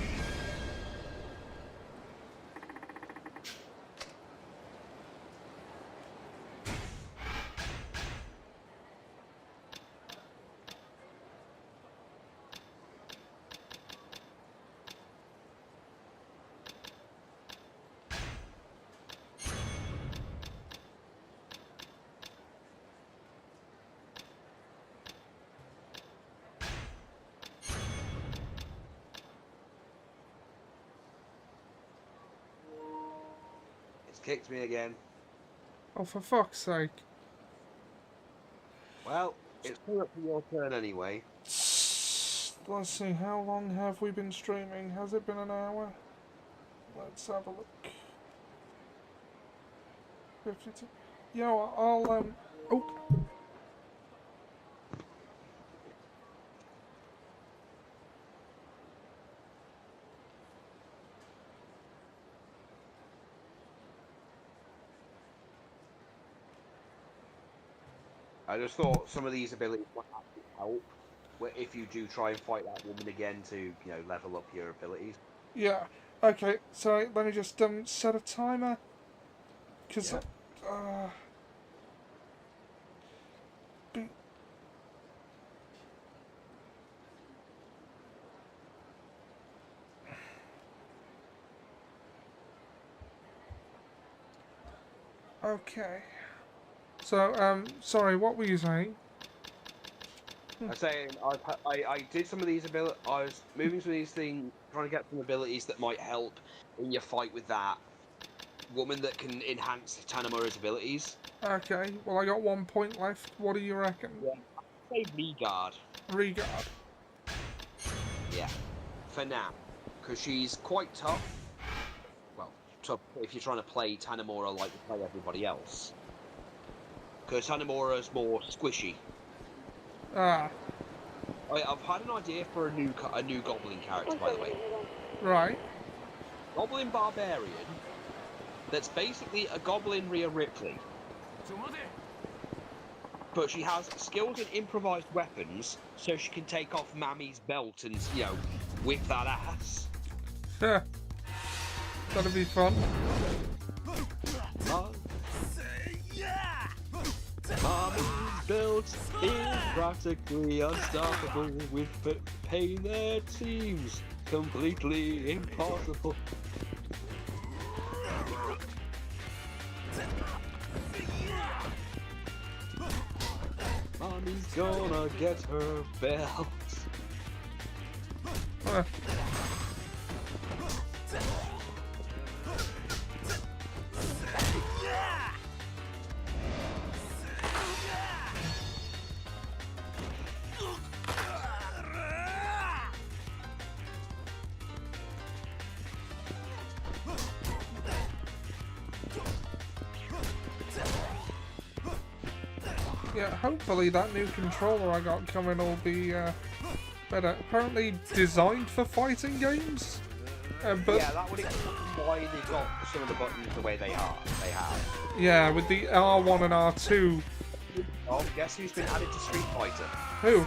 Kicked me again.
Oh, for fuck's sake.
Well, it's coming up to your turn anyway.
Let's see, how long have we been streaming? Has it been an hour? Let's have a look. 52. You know what, I'll, oh!
I just thought some of these abilities might actually help if you do try and fight that woman again to, you know, level up your abilities.
Yeah, okay, so let me just set a timer. Because, okay. So, sorry, what were you saying?
I'm saying I did some of these abilities. I was moving some of these things, trying to get some abilities that might help in your fight with that woman that can enhance Tanamura's abilities.
Okay, well I got 1 point left. What do you reckon?
Yeah. Say Regard.
Regard.
Yeah. For now, because she's quite tough. Well, tough if you're trying to play Tanamura like you play everybody else. Because Tanamura's more squishy.
Ah.
I've had an idea for a new Goblin character, by the way.
Right.
Goblin Barbarian. That's basically a Goblin Rhea Ripley. But she has skills in improvised weapons, so she can take off Mammy's belt and, you know, whip that ass.
That'll be fun.
Mammy's belt is practically unstoppable with pain that seems completely impossible. Mommy's gonna get her belt.
Yeah, hopefully that new controller I got coming will be better. Apparently designed for fighting games, but
Yeah, that would explain why they got some of the buttons the way they are. They have.
yeah, with the R1 and R2.
Oh, guess who's been added to Street Fighter?
Who?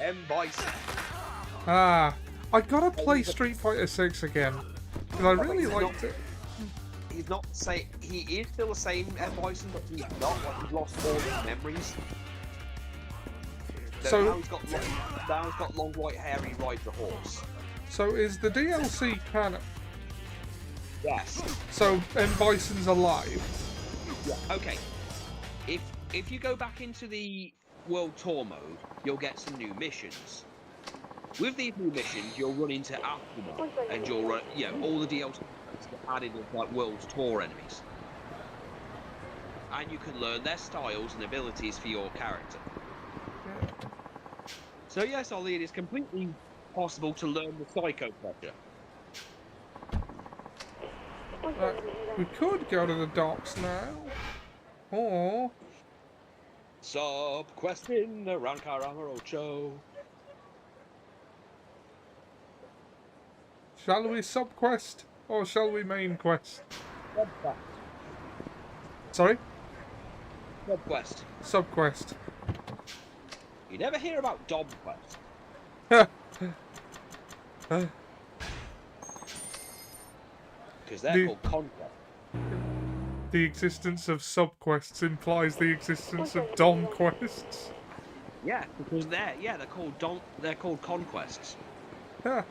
M. Bison.
Ah, I gotta play Street Fighter 6 again because I really liked it.
He's not he is still the same M. Bison, but he's not. Like, he's lost all his memories.
So
now he's got long white hair. He rides a horse.
So is the DLC canon?
Yes.
So M. Bison's alive.
Yeah. Okay. If you go back into the World Tour mode, you'll get some new missions. With these new missions, you'll run into Aftermath, and you'll run, all the DLC get added as like World Tour enemies, and you can learn their styles and abilities for your character. So yes, Ollie, it is completely possible to learn the Psycho Pressure.
We could go to the docks now, or
Sub-questing around Karamorocho.
shall we sub-quest or shall we main quest?
Sub-quest.
Sorry?
Sub-quest.
Sub-quest.
You never hear about Dom Quest. Because they're called Conquest.
The existence of sub-quests implies the existence of Dom quests.
Yeah, because they're called conquests.
Huh.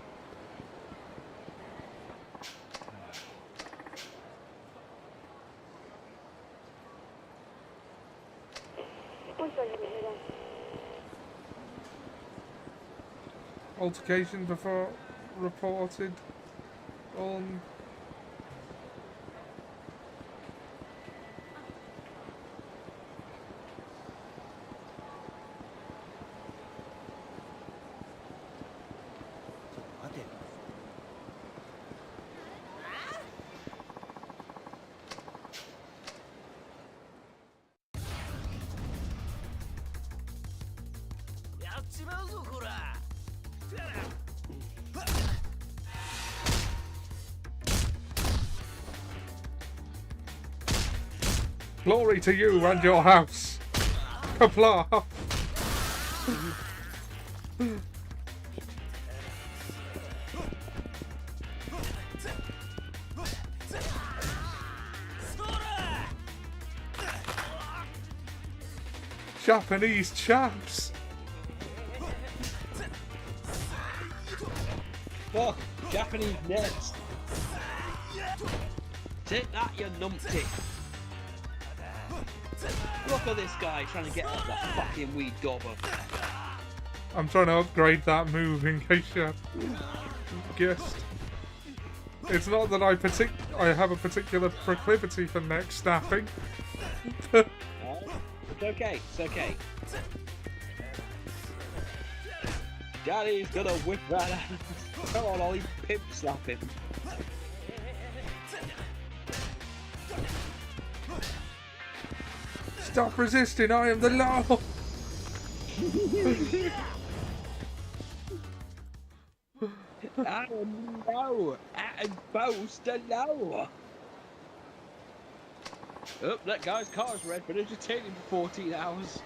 Altercation before reported on glory to you and your house. Kapla. Japanese champs.
Fuck, Japanese nets. Take that, you numpty. Look at this guy trying to get off the fucking weed gobber.
I'm trying to upgrade that move in case you guessed. It's not that I have a particular proclivity for neck snapping.
It's okay, it's okay. Daddy's gonna whip that ass. Come on, Ollie, pimp slap him.
Stop resisting, I am the law!
Adam, no! Adam boast, no! Oh, that guy's car's red, but it's just taking him for 14 hours.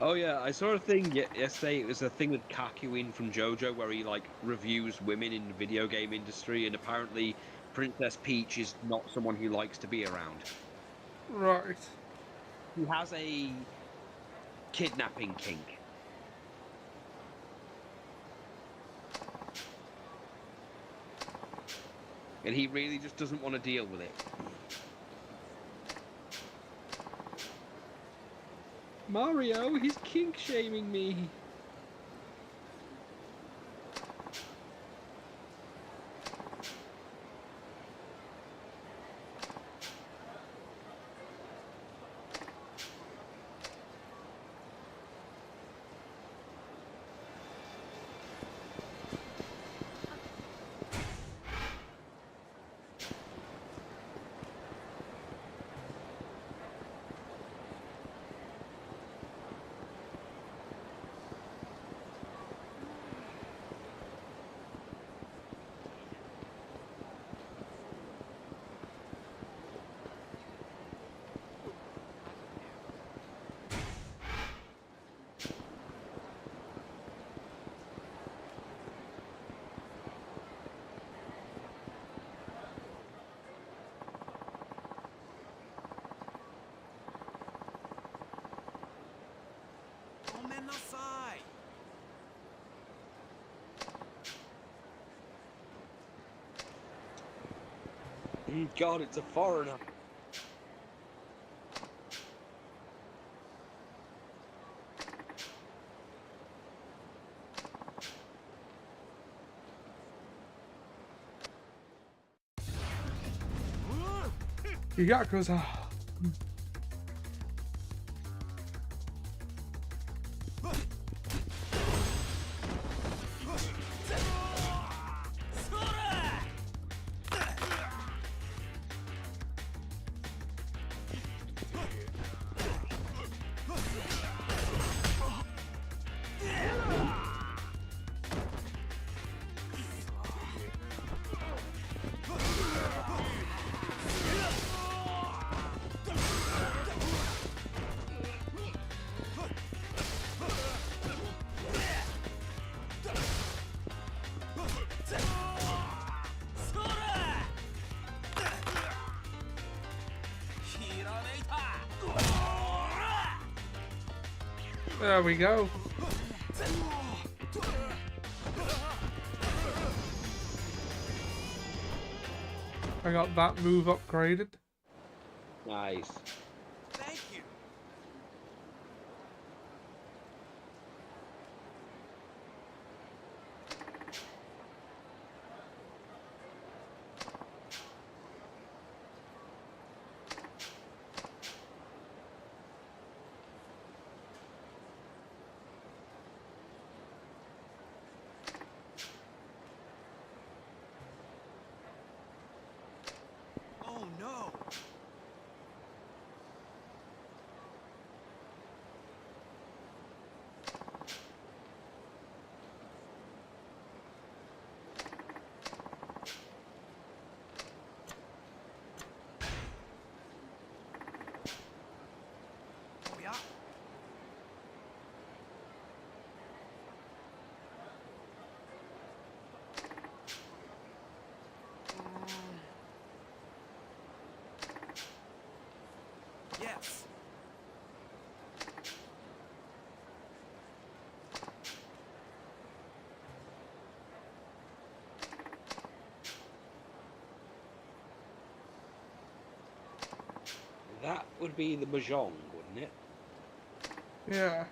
Oh yeah, I saw a thing yesterday. It was a thing with Kakuin from JoJo, where he like reviews women in the video game industry, and apparently Princess Peach is not someone he likes to be around.
Right.
He has a kidnapping kink. And he really just doesn't want to deal with it. Mario, he's kink shaming me. God, it's a foreigner.
Yakuza. There we go. I got that move upgraded.
Nice.
Thank you. Oh no. Oh yeah. Yes.
That would be the Mahjong, wouldn't it?
Yeah.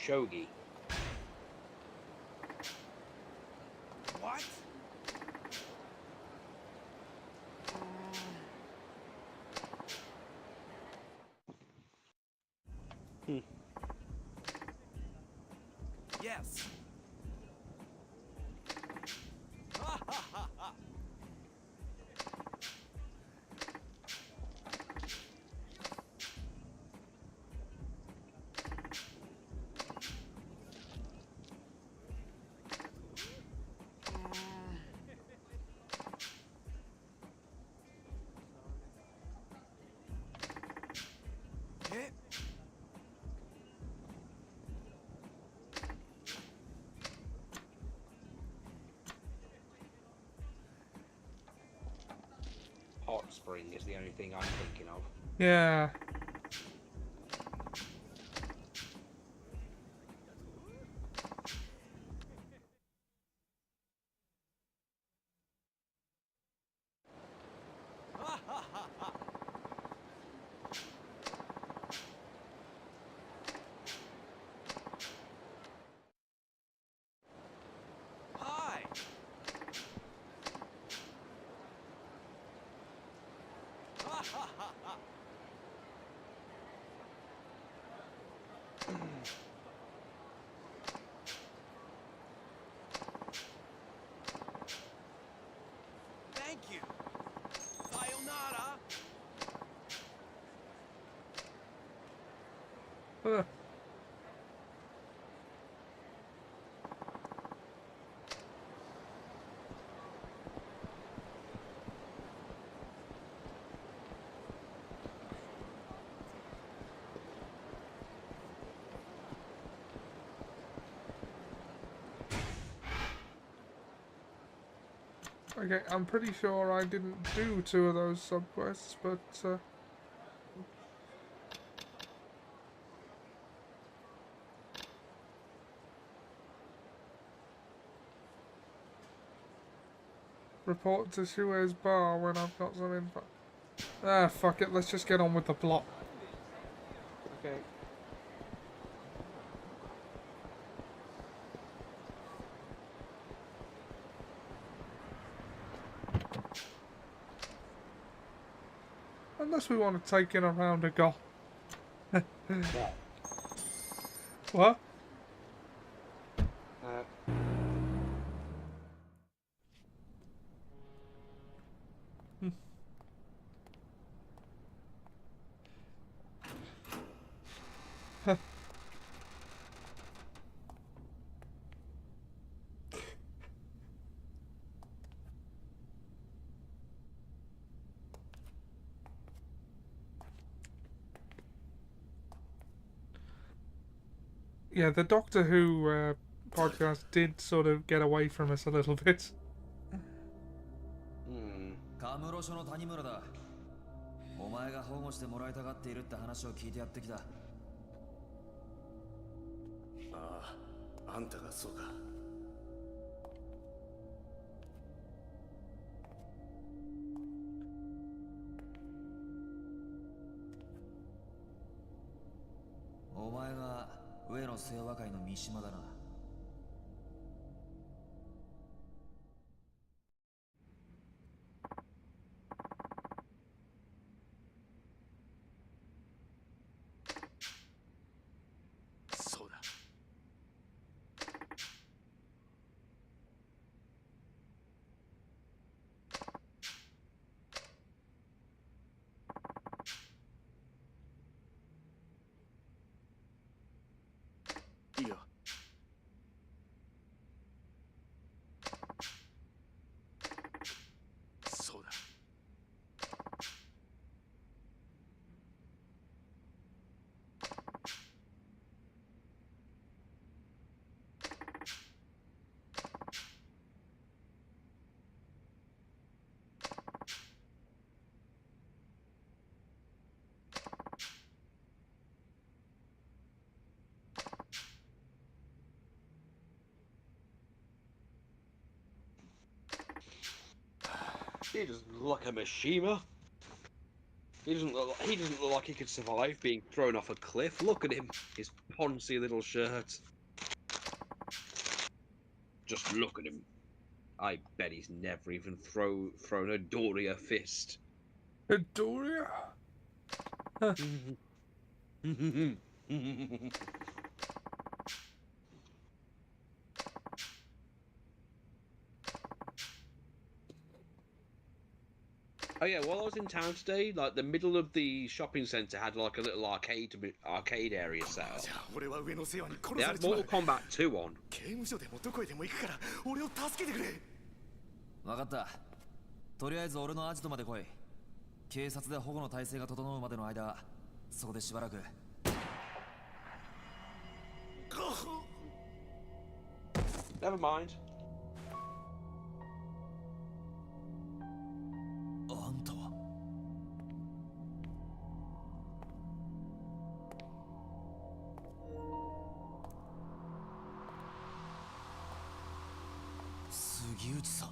Shogi.
What? Yes. Eh?
Hot spring is the only thing I'm thinking of.
Yeah. Uh, okay, I'm pretty sure I didn't do 2 of those subquests, but report to Suez Bar when I've got some info. Ah, fuck it, let's just get on with the plot.
Okay.
Unless we want to take in a round of golf.
Yeah.
What? Yeah, the Doctor Who podcast did sort of get away from us a little bit.
カムロ署の谷村だ。お前が保護してもらいたがっているって話を聞いてやってきた。
ああ、あんたがそうか。
お前が上野清和会の三島だな。
そうだ。いいよ。そうだ。
He doesn't look like a Mishima. He doesn't look like he could survive being thrown off a cliff. Look at him, his poncy little shirt. Just look at him. I bet he's never even thrown a Doria fist.
Doria?
Oh yeah, while I was in town today, like the middle of the shopping centre had like a little arcade area set up.
じゃあ俺は上の世話に殺
They
され
had
ちまう
Mortal。Kombat 2 on.
刑務所でもどこへでも行くから俺を助けてくれ。
わかった。とりあえず俺のアジトまで来い。警察で保護の体制が整うまでの間、そこでしばらく。
Never mind.
あんたは杉内さん。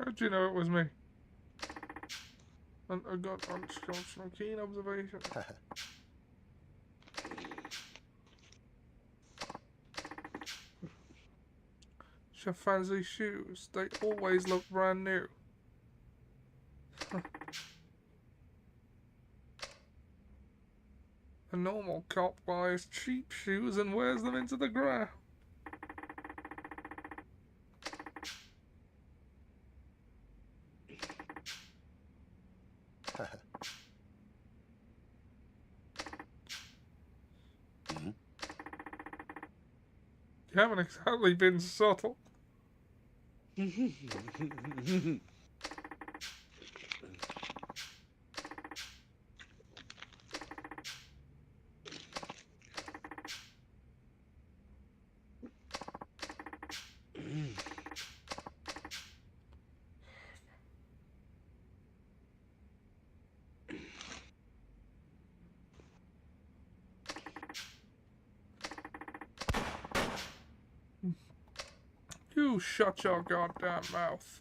How'd you know it was me? I got unconscionable keen observation. She fancy shoes. They always look brand new. A normal cop buys cheap shoes and wears them into the ground. You haven't exactly been subtle. You shut your goddamn mouth.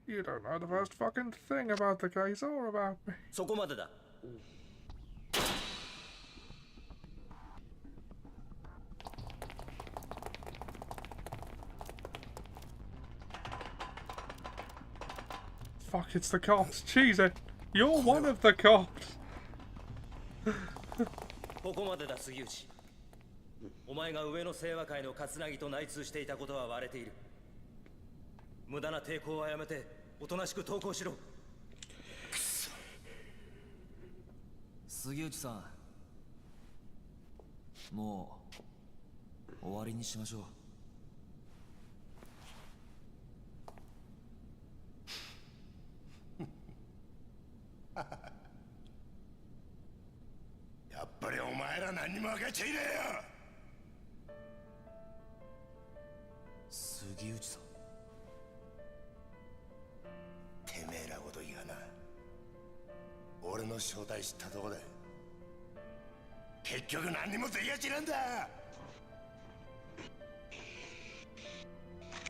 You don't know the first fucking thing about the case or about me.
そこまでだ。
Fuck, it's the cops. Cheese it. You're one of the cops.
ここまでだ杉内。お前が上の清和会の勝凪と内通していたことは割れている。無駄な抵抗はやめておとなしく投降しろ。
杉内さん、もう終わりにしましょう。
やっぱりお前ら何も分かっちゃいねえよ。
杉内さん、
てめえらごときがな、俺の正体知ったとこで結局何にもできやしなんだ。じ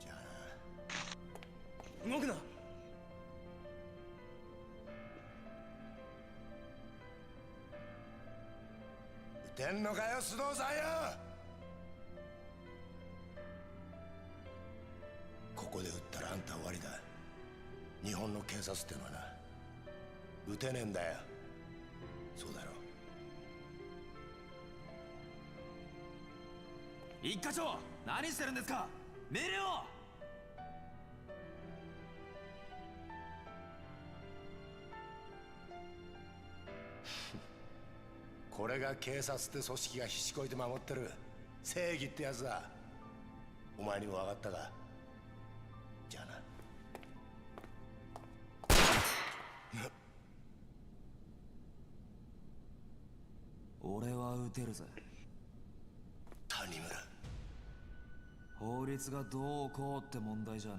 ゃあな。
動くな。
撃てんのかよ須藤さんよ。ここで撃ったらあんた終わりだ。日本の警察ってのはな、撃てねえんだよ。そうだろ。
一課長、何してるんですか。命令を。
これが警察って組織がひしこいて守ってる正義ってやつだ。お前にも分かったか。じゃあな。
俺は撃てるぜ。
谷村。
法律がどうこうって問題じゃね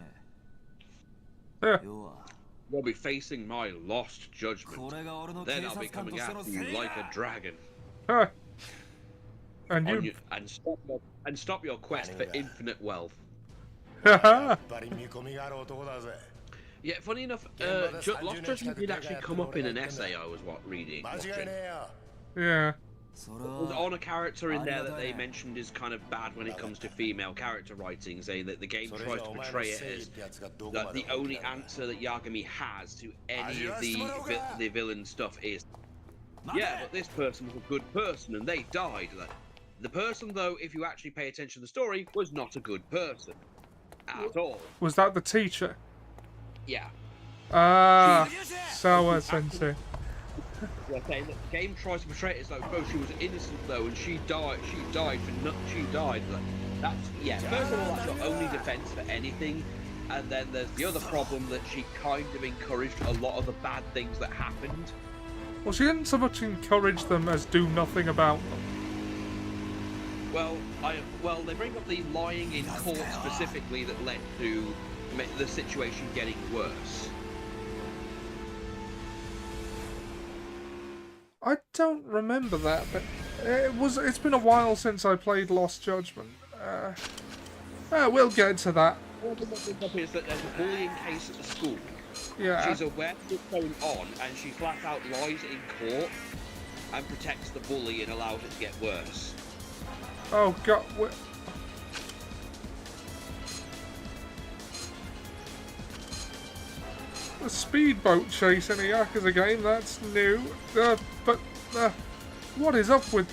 え。
要は
You'll be facing my lost judgment.
これが俺の
Then
警
I'll
察
be
官と
coming
しての
after you
正義
like a
だ。
dragon.
Huh. And
On
you.
you, and stop your quest for infinite wealth.
やっぱり見込みがある男だぜ。
Yeah, funny enough, Lost Judgment did actually come up in an essay I was reading.
間違い
Watching.
ねえよ。
Yeah.
それ
There's
は
on a character in there that they mentioned is kind of bad when it comes to female character writing, saying that the game
それ
tries
じゃ
to
お前の
portray
正
it
義
as
ってやつがどこ
that
まで
the
本
only
気なんだ。
answer that Yagami has to any of the villain stuff is, yeah, but this person was a good person and they died. The person, though, if you actually pay attention to the story, was not a good person at all.
Was that the teacher?
Yeah.
Ah, Sawa Sensei.
They're saying that the game tries to portray it as though, oh, she was innocent though, and she died. She died for she died. That's yeah. First of all, that's your only defense for anything, and then there's the other problem that she kind of encouraged a lot of the bad things that happened.
Well, she didn't so much encourage them as do nothing about them.
Well, they bring up the lying in court specifically that led to the situation getting worse.
I don't remember that, but it's been a while since I played Lost Judgment. We'll get to that
all the modelling up is that there's a bullying case at the school.
Yeah.
She's aware of what's going on, and she flat out lies in court and protects the bully and allows it to get worse.
Oh god. A speedboat chase in a Yakuza game, that's new. But what is up with...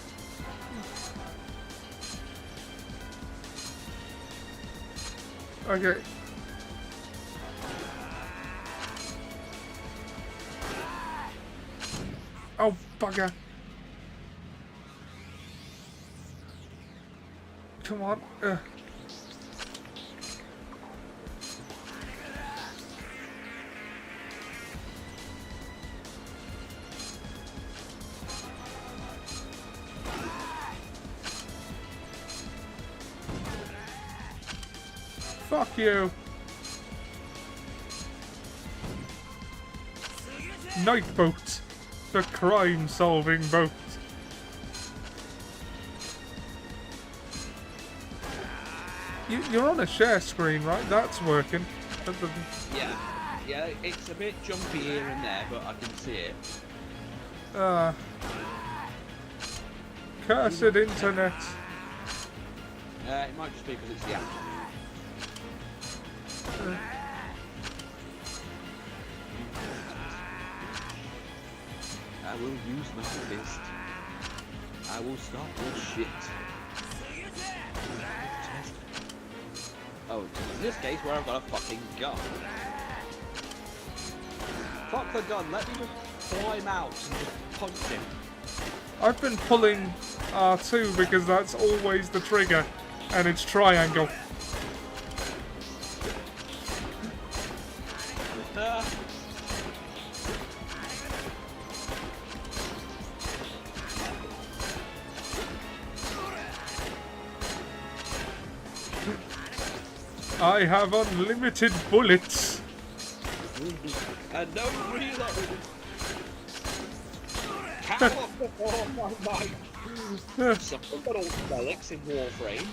Okay. Oh, bugger. Come on. Fuck you. Night boat. The crime-solving boat. You're on a share screen, right? That's working.
Yeah, it's a bit jumpy here and there, but I can see it.
Cursed internet.
It might just be because it's the app. I will use my fist. I will stop this shit. Oh, in this case where I've got a fucking gun. Fuck the gun, let me just climb out and just punch him.
I've been pulling R2 because that's always the trigger, and it's triangle. I have unlimited bullets.
And no reload. Cow off before my mic. Someone got all relics in Warframe.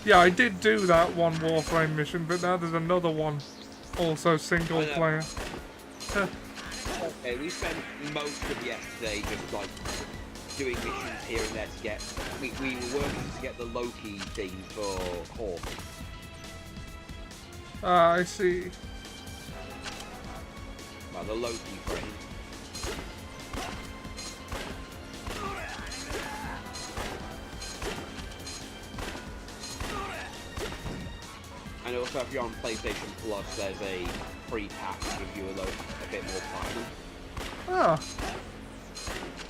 Yeah, I did do that one Warframe mission, but now there's another one, also single player.
Okay, we spent most of yesterday just like doing missions here and there to get. We were working to get the Loki thing for Hawk.
Ah, I see.
Well, the Loki frame. And also, if you're on PlayStation Plus, there's a free pack to give you a bit more platinum.
Ah.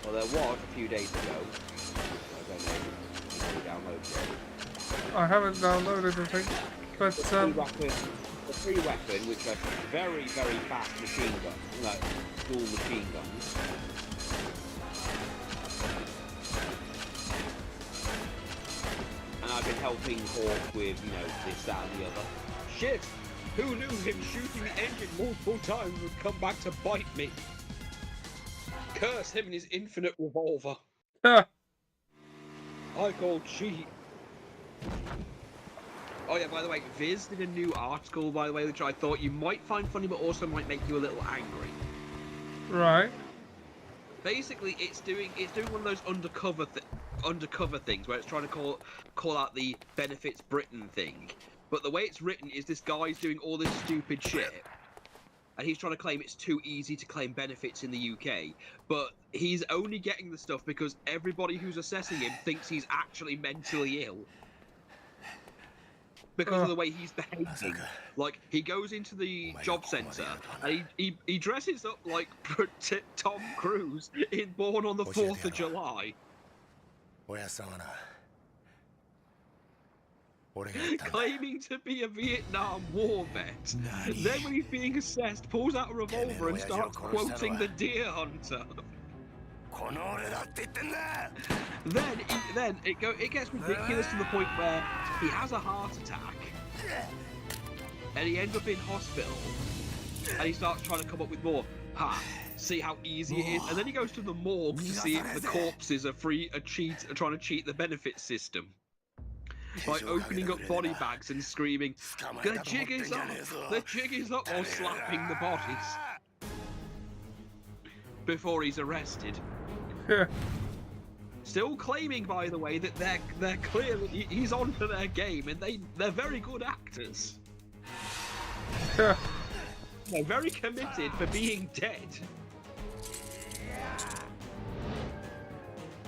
Well, there was a few days ago. I don't know if you downloaded it.
I haven't downloaded the thing, but
The free weapon, which has very, very fast machine guns, like dual machine guns. And I've been helping Hawk with, this, that, and the other. Shit! Who knew him shooting the engine multiple times would come back to bite me? Curse him and his infinite revolver. I call cheat. Oh yeah, by the way, Viz did a new article, by the way, which I thought you might find funny, but also might make you a little angry.
right.
Basically, it's doing one of those undercover things where it's trying to call out the benefits Britain thing. But the way it's written is this guy's doing all this stupid shit, and he's trying to claim it's too easy to claim benefits in the UK. But he's only getting the stuff because everybody who's assessing him thinks he's actually mentally ill. Because of the way he's behaving. Like, he goes into the job centre and he dresses up like Tom Cruise in Born on the 4th of July. Claiming to be a Vietnam War vet. Then when he's being assessed, pulls out a revolver and starts quoting the Deer Hunter. Then it gets ridiculous to the point where he has a heart attack, and he ends up in hospital, and he starts trying to come up with more. See how easy it is, and then he goes to the morgue to see if the corpses are trying to cheat the benefit system by opening up body bags and screaming, "The jig is up! The jig is up!" while slapping the bodies before he's arrested. Still claiming, by the way, that they're clearly he's onto their game, and they're very good actors. They're very committed for being dead.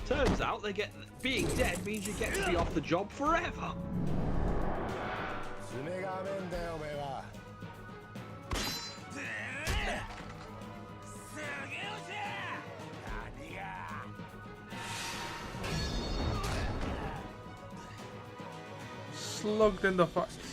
Turns out being dead means you get to be off the job forever.
Slugged in the face.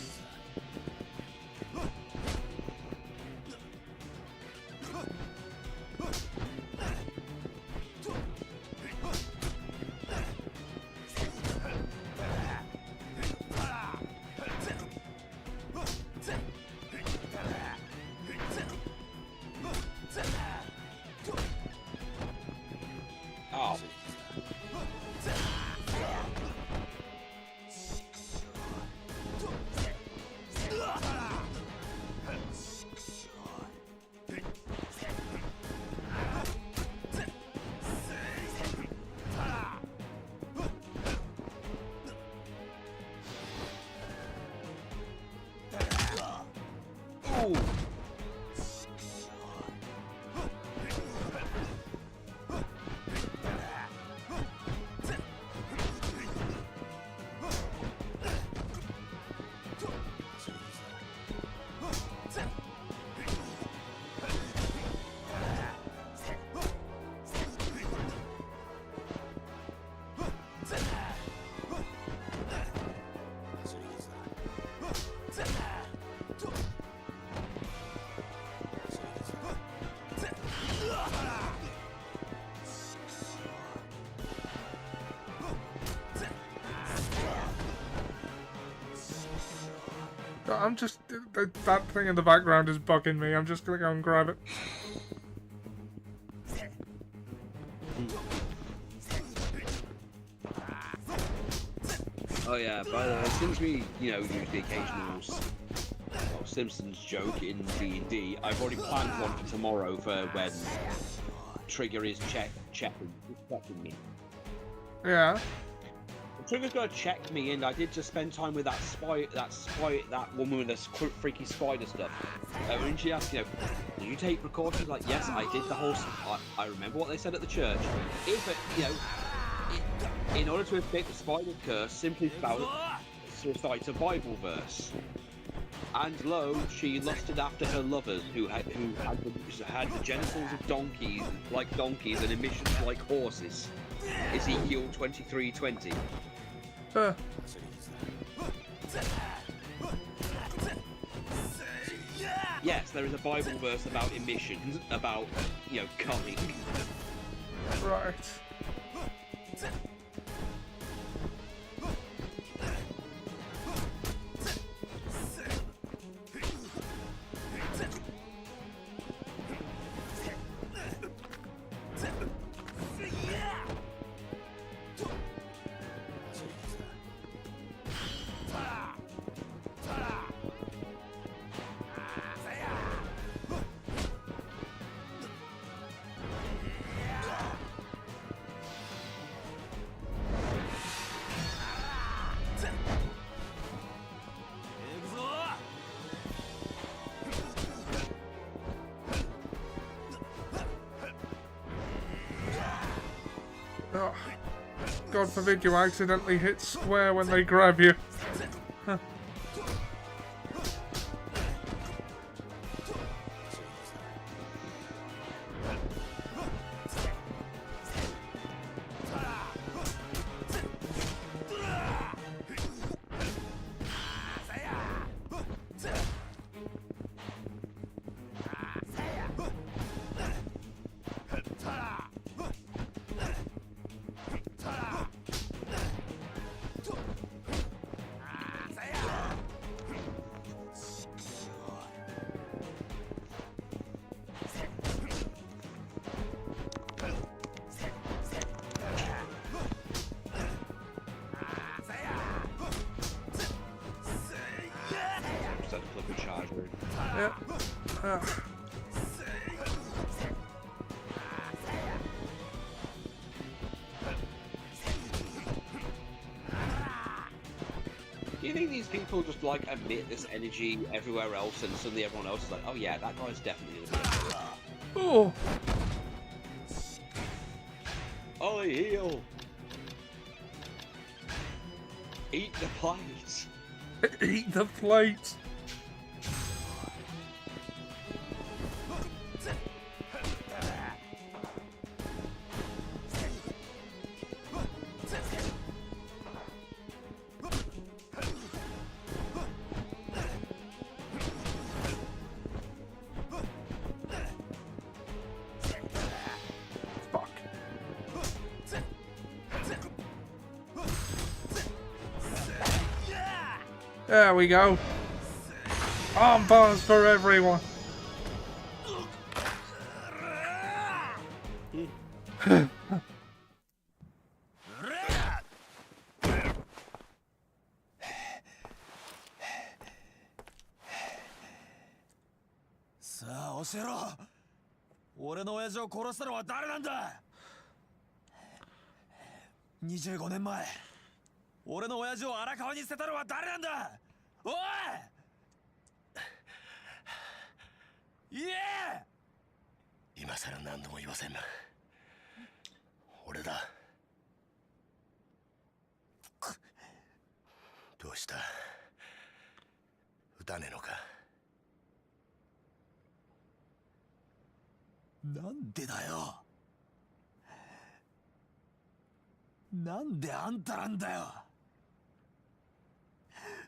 Oh. Ooh.
I'm just... that thing in the background is bugging me. I'm just gonna go and grab it.
Oh yeah, by the way, since we, use the occasional Simpsons joke in D&D, I've already planned one for tomorrow for when Trigger is checking me.
Yeah.
Trigger's gonna check me, and I did just spend time with that woman with the freaky spider stuff. When she asked, did you take precautions? Like, yes, I did the whole. I remember what they said at the church. In order to escape the spider curse, simply recite a Bible verse. And lo, she lusted after her lovers, who had the genitals of donkeys, like donkeys, and emissions like horses. Ezekiel 23:20. Yes, there is a Bible verse about emissions, about, coming.
Right. Oh, God forbid you accidentally hit square when they grab you. Huh.
Do you think these people just like emit this energy everywhere else, and suddenly everyone else is like, "Oh yeah, that guy's definitely gonna be a killer."
Oh,
Ollie, heal! Eat the plate!
eat the plate. Fuck. There we go. Arm bars for everyone.
さあ教えろ。俺の親父を殺したのは誰なんだ。25年前俺の親父を荒川に捨てたのは誰なんだ。おい言え。今さら何度も言わせんな。俺だ。どうした。撃たねえのか。なんでだよ。なんであんたなんだよ。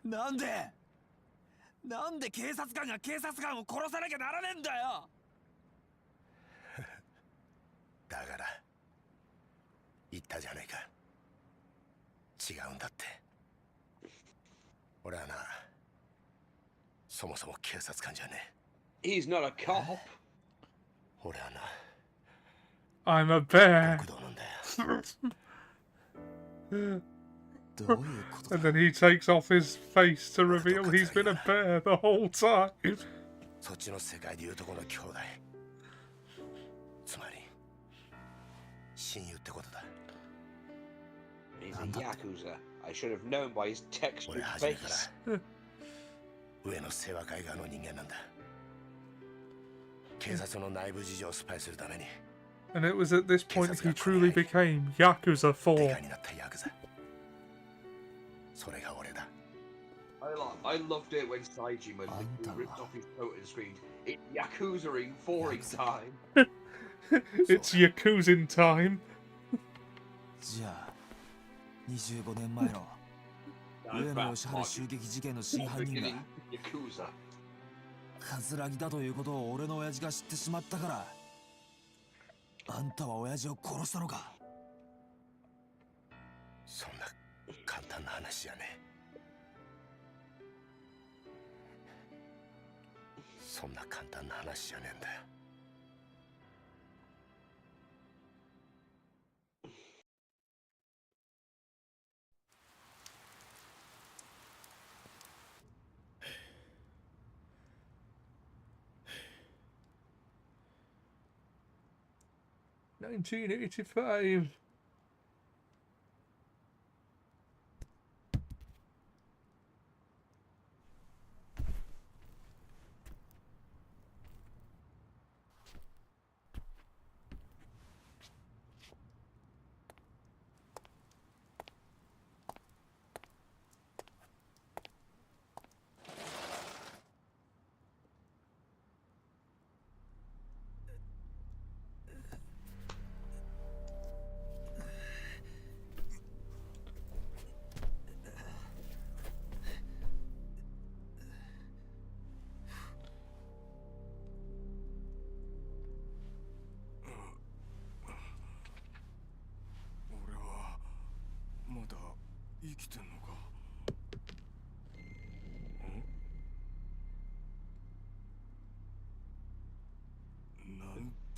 なんで警察官が警察官を殺さなきゃならねえんだよ。だから言ったじゃないか。違うんだって。俺はな、そもそも警察官じゃね
え。He's not a cop.
俺はな、
I'm a bear.
極道なんだよ。どういうことだ。
And then he takes off his face to reveal he's been a bear the whole time.
そっちの世界でいうとこの兄弟。つまり親友ってことだ。
He's a Yakuza. I should have known by his textured
俺初めか
face.
ら上の清和会側の人間なんだ。警察の内部事情をスパイするために
And it was at this point he truly became Yakuza
デカ
4.
になったヤクザ。それが俺だ。
I loved it when Saijima ripped off his coat and screamed, "It's Yakuza-ing 4-ing time."
It's Yakuzin time.
じゃあ25年前の上野義晴襲撃事件の真犯人が
Yakuza.
桂木だということを俺の親父が知ってしまったから、あんたは親父を殺したのか。そんな簡単な話じゃねえ。そんな簡単な話じゃねえんだよ。
1985.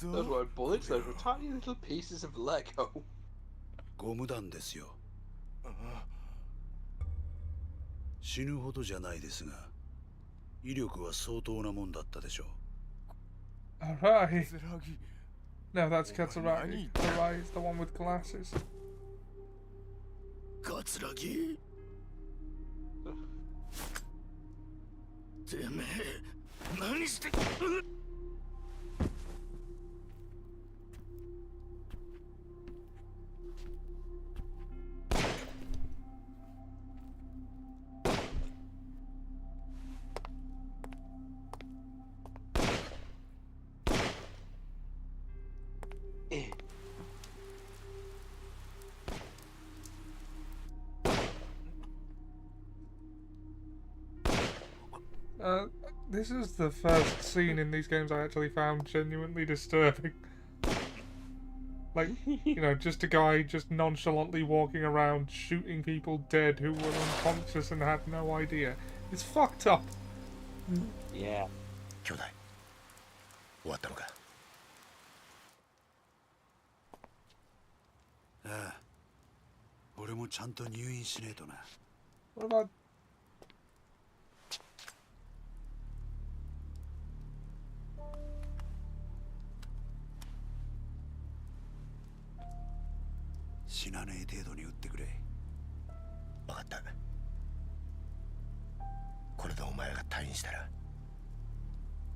Those weren't bullets, those were tiny little pieces of Lego.
ゴム弾ですよ。死ぬほどじゃないですが、威力は相当なもんだったでしょ
Arai.
ゼラギ
No, that's
お前
Katsuragi.
何
Arai is the one with glasses.
カツラギてめえ何して
This is the first scene in these games I actually found genuinely disturbing. Like, you know, just a guy just nonchalantly walking around shooting people dead who were unconscious and had no idea. It's fucked up.
Yeah.
兄弟終わったのかああ俺もちゃんと入院しねえとな
What about...
死なねえ程度に撃ってくれ分かったこれでお前が退院したら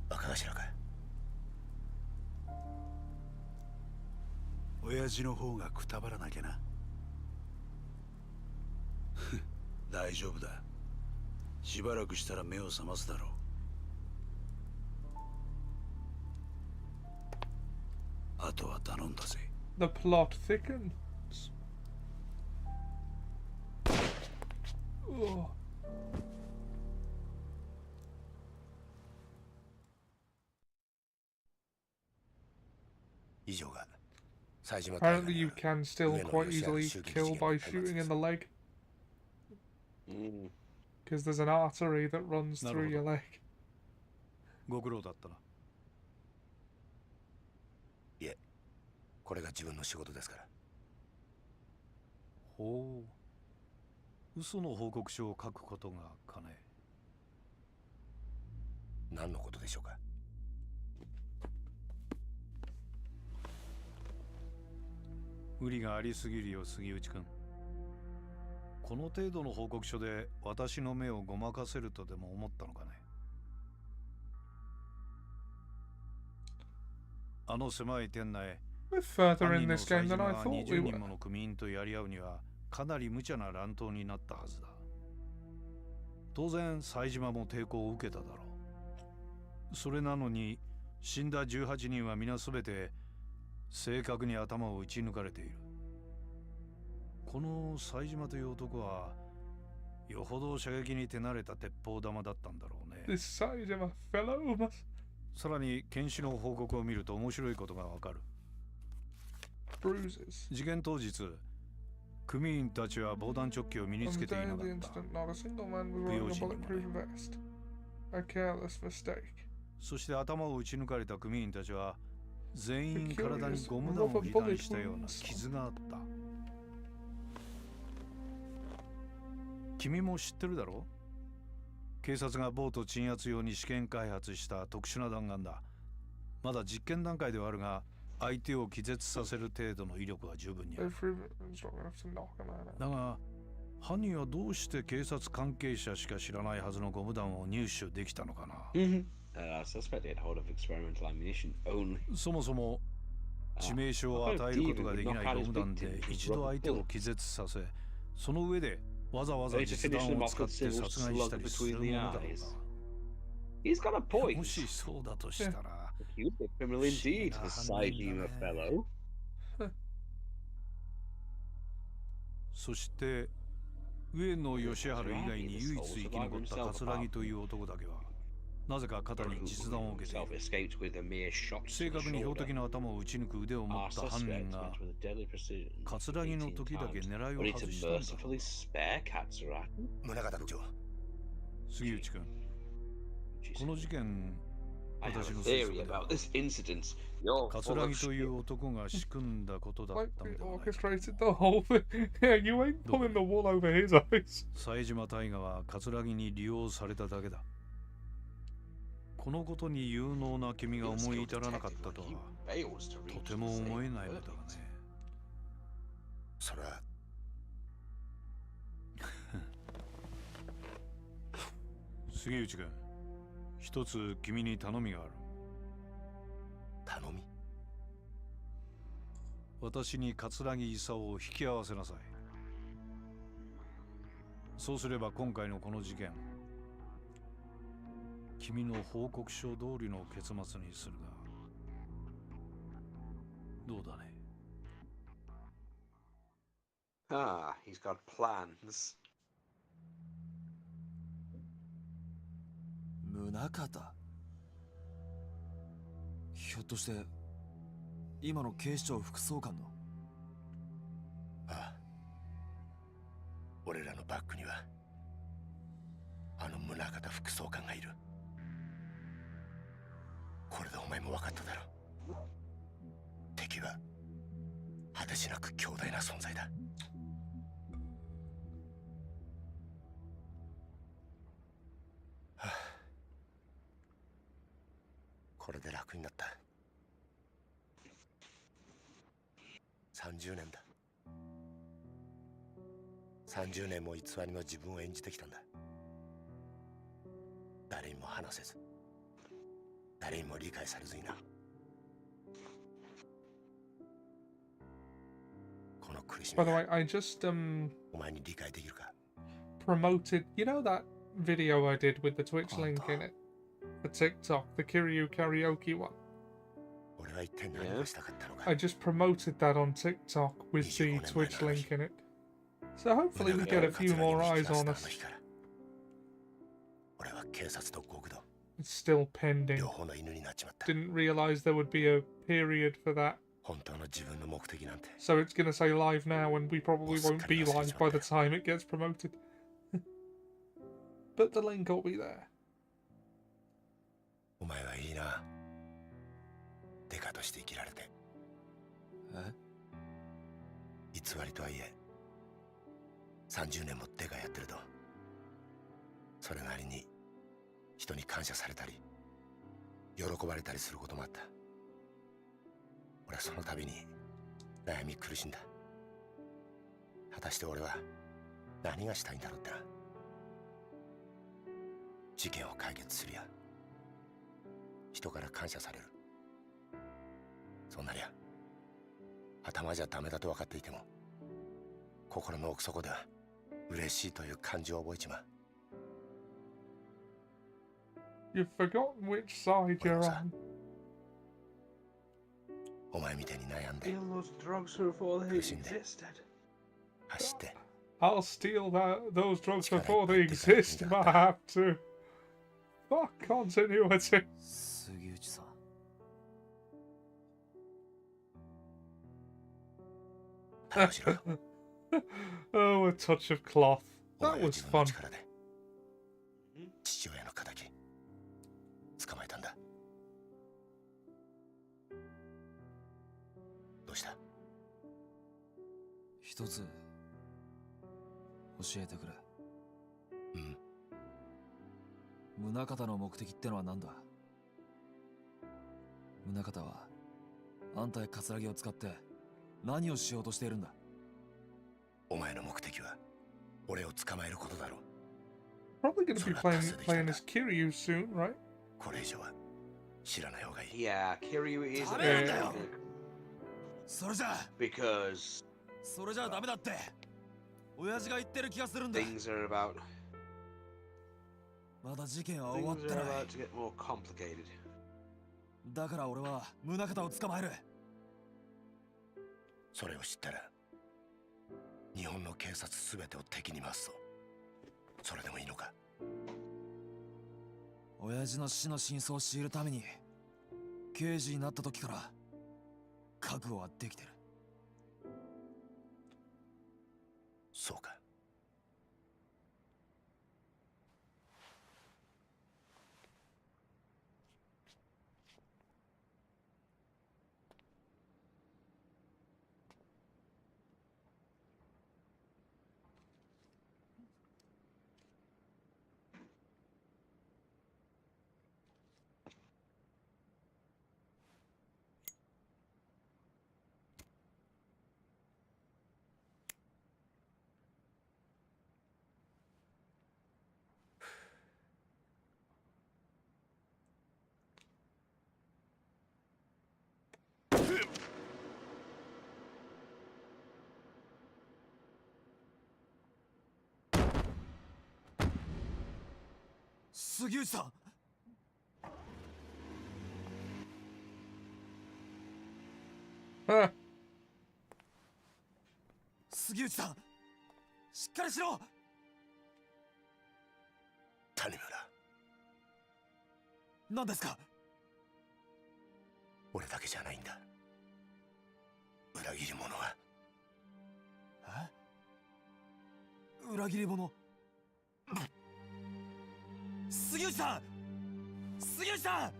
若頭か親父の方がくたばらなきゃな大丈夫だしばらくしたら目を覚ますだろうあとは頼んだぜ
The plot thickens. Ugh.
以上が冴島
Apparently you can still quite easily kill by shooting in the leg. Because there's an artery that runs through your leg.
ご苦労だったな。
いえこれが自分の仕事ですから
ほう。嘘の報告書を書くことがかね。
何のことでしょうか
無理がありすぎるよ杉内君。この程度の報告書で私の目をごまかせるとでも思ったのかね。あの狭い店内、
We're further in this game than I thought we
20
were.
人もの組員とやり合うにはかなり無茶な乱闘になったはずだ。当然冴島も抵抗を受けただろう。それなのに死んだ18人は皆すべて正確に頭を撃ち抜かれている。この冴島という男はよほど射撃に手慣れた鉄砲玉だったんだろうね。
This Saijima fellow must...
さらに検視の報告を見ると面白いことがわかる。
bruises.
事件当日、組員たちは防弾チョッキを身に
On
つ
the
けてい
day
な
of
か
the
った。
incident, not a single man was wearing a bulletproof vest. A careless mistake.
そして頭を撃ち抜かれた組員たちは全員体にゴム弾を被弾したような傷があった。君も知ってるだろう？警察がボート鎮圧用に試験開発した特殊な弾丸だ。まだ実験段階ではあるが、相手を気絶させる程度の威力は十分にあ
They've
る。
proven it's not enough to knock a man out.
だが、犯人はどうして警察関係者しか知らないはずのゴム弾を入手できたのかな。
I suspect they had hold of experimental ammunition only.
そもそも致命傷を与えることができないゴム弾で一度相手を気絶させ、その上でわざわざ
They
実
just finish
弾
them
を
off
使っ
with
て
single
殺害した
slug
りする
between
も
the
のだろう
eyes.
な。
He's got a
も
point.
しそうだとしたら、
He was a criminal indeed, the Saijima fellow.
そして上野義治以外に唯一生き残った桂木という男だけはなぜか肩に実弾を受けている。
escaped with a mere shot.
正確に標的の頭を撃ち抜く腕を持
Our
った犯
suspect
人が
went with a deadly precision.
桂木の時だけ狙いを
Only to
外したんだ。
mercifully spare Katsuragi.
宗像部長
杉内君、この事件、
I have
私
a
の推
theory
測では
about this incident. You're full
桂
of
木とい
shit.
う男が仕組んだことだっ
Like
たの
we
ではないか。
orchestrated the whole thing. Yeah, you ain't pulling the wool over his eyes.
冴島大河は桂木に利用されただけだ。
このことに有能な君が思い至らなかったとはとても思えないのだがね。
それは
杉内君、一つ君に頼みがある。
頼み？
私に桂木勲を引き合わせなさい。そうすれば今回のこの事件、君の報告書通りの結末にするがどうだね。
Ah, he's got plans.
宗方、ひょっとして今の警視庁副総監の？
ああ、俺らのバックにはあの宗方副総監がいる。これでお前も分かっただろう。敵は果てしなく強大な存在だ。はあ、これで楽になった。30年だ。30年も偽りの自分を演じてきたんだ。誰にも話せず、誰にも理解されずにな。この苦しみ
By the
が
way, I just
お前に理解できるか？
promoted. You know that video I did with the Twitch link in it, the TikTok, the Kiryu karaoke one.
俺は一体何がしたかったのか。
I just promoted that on TikTok with the Twitch link in it. So hopefully we get a few more eyes on us.
俺は警察と極道
It's still pending.
両方の犬になっちまった。
Didn't realize there would be a period for that.
本当の自分の目的なんて。
So it's gonna say live now, and we probably won't be live by the time it gets promoted. But the link will be there.
お前はいいな。デカとして生きられて。
え？
偽りとはいえ、30年もデカやってると、それなりに人に感謝されたり、喜ばれたりすることもあった。俺はその度に悩み苦しんだ。果たして俺は何がしたいんだろうってな。事件を解決するや、人から感謝される。そんなにゃ頭じゃダメだと分かっていても、心の奥底では嬉しいという感情を覚えちまう。
You've forgotten which side you're on.
お前みたいに悩んで
Steal those drugs before they
苦しんで
existed.
走って
I'll steal those drugs before they exist if I have to. Fuck continuity.
杉内さん。
逮捕しろよ。
Oh, a touch of cloth.
お
That
前は
was
自分の
fun.
力で父親の敵捕まえたんだ。どうした？
一つ教えてくれ。
うん。
宗方の目的ってのは何だ？宗方はあんたや桂木を使って何をしようとしているんだ？
お前の目的は俺を捕まえることだろう。
Probably going to be playing as Kiryu soon, right?
これ以上は知らない方がいい。
Yeah, Kiryu is
ダメなんだよ。
a
それじゃ
because
それじゃダメだって親父が言ってる気がするんだ。
things are about
まだ事件は終わっ
things
て
are
ない。
about to get more complicated.
だから俺は宗方を捕まえる。
それを知ったら日本の警察すべてを敵に回すぞ。それでもいいのか？
親父の死の真相を知るために刑事になった時から覚悟はできてる。
そうか。
杉内さん。杉内さん、しっかりしろ。
谷村、
何ですか。
俺だけじゃないんだ、裏切り者は。
裏切り者。杉内さん、杉内さん。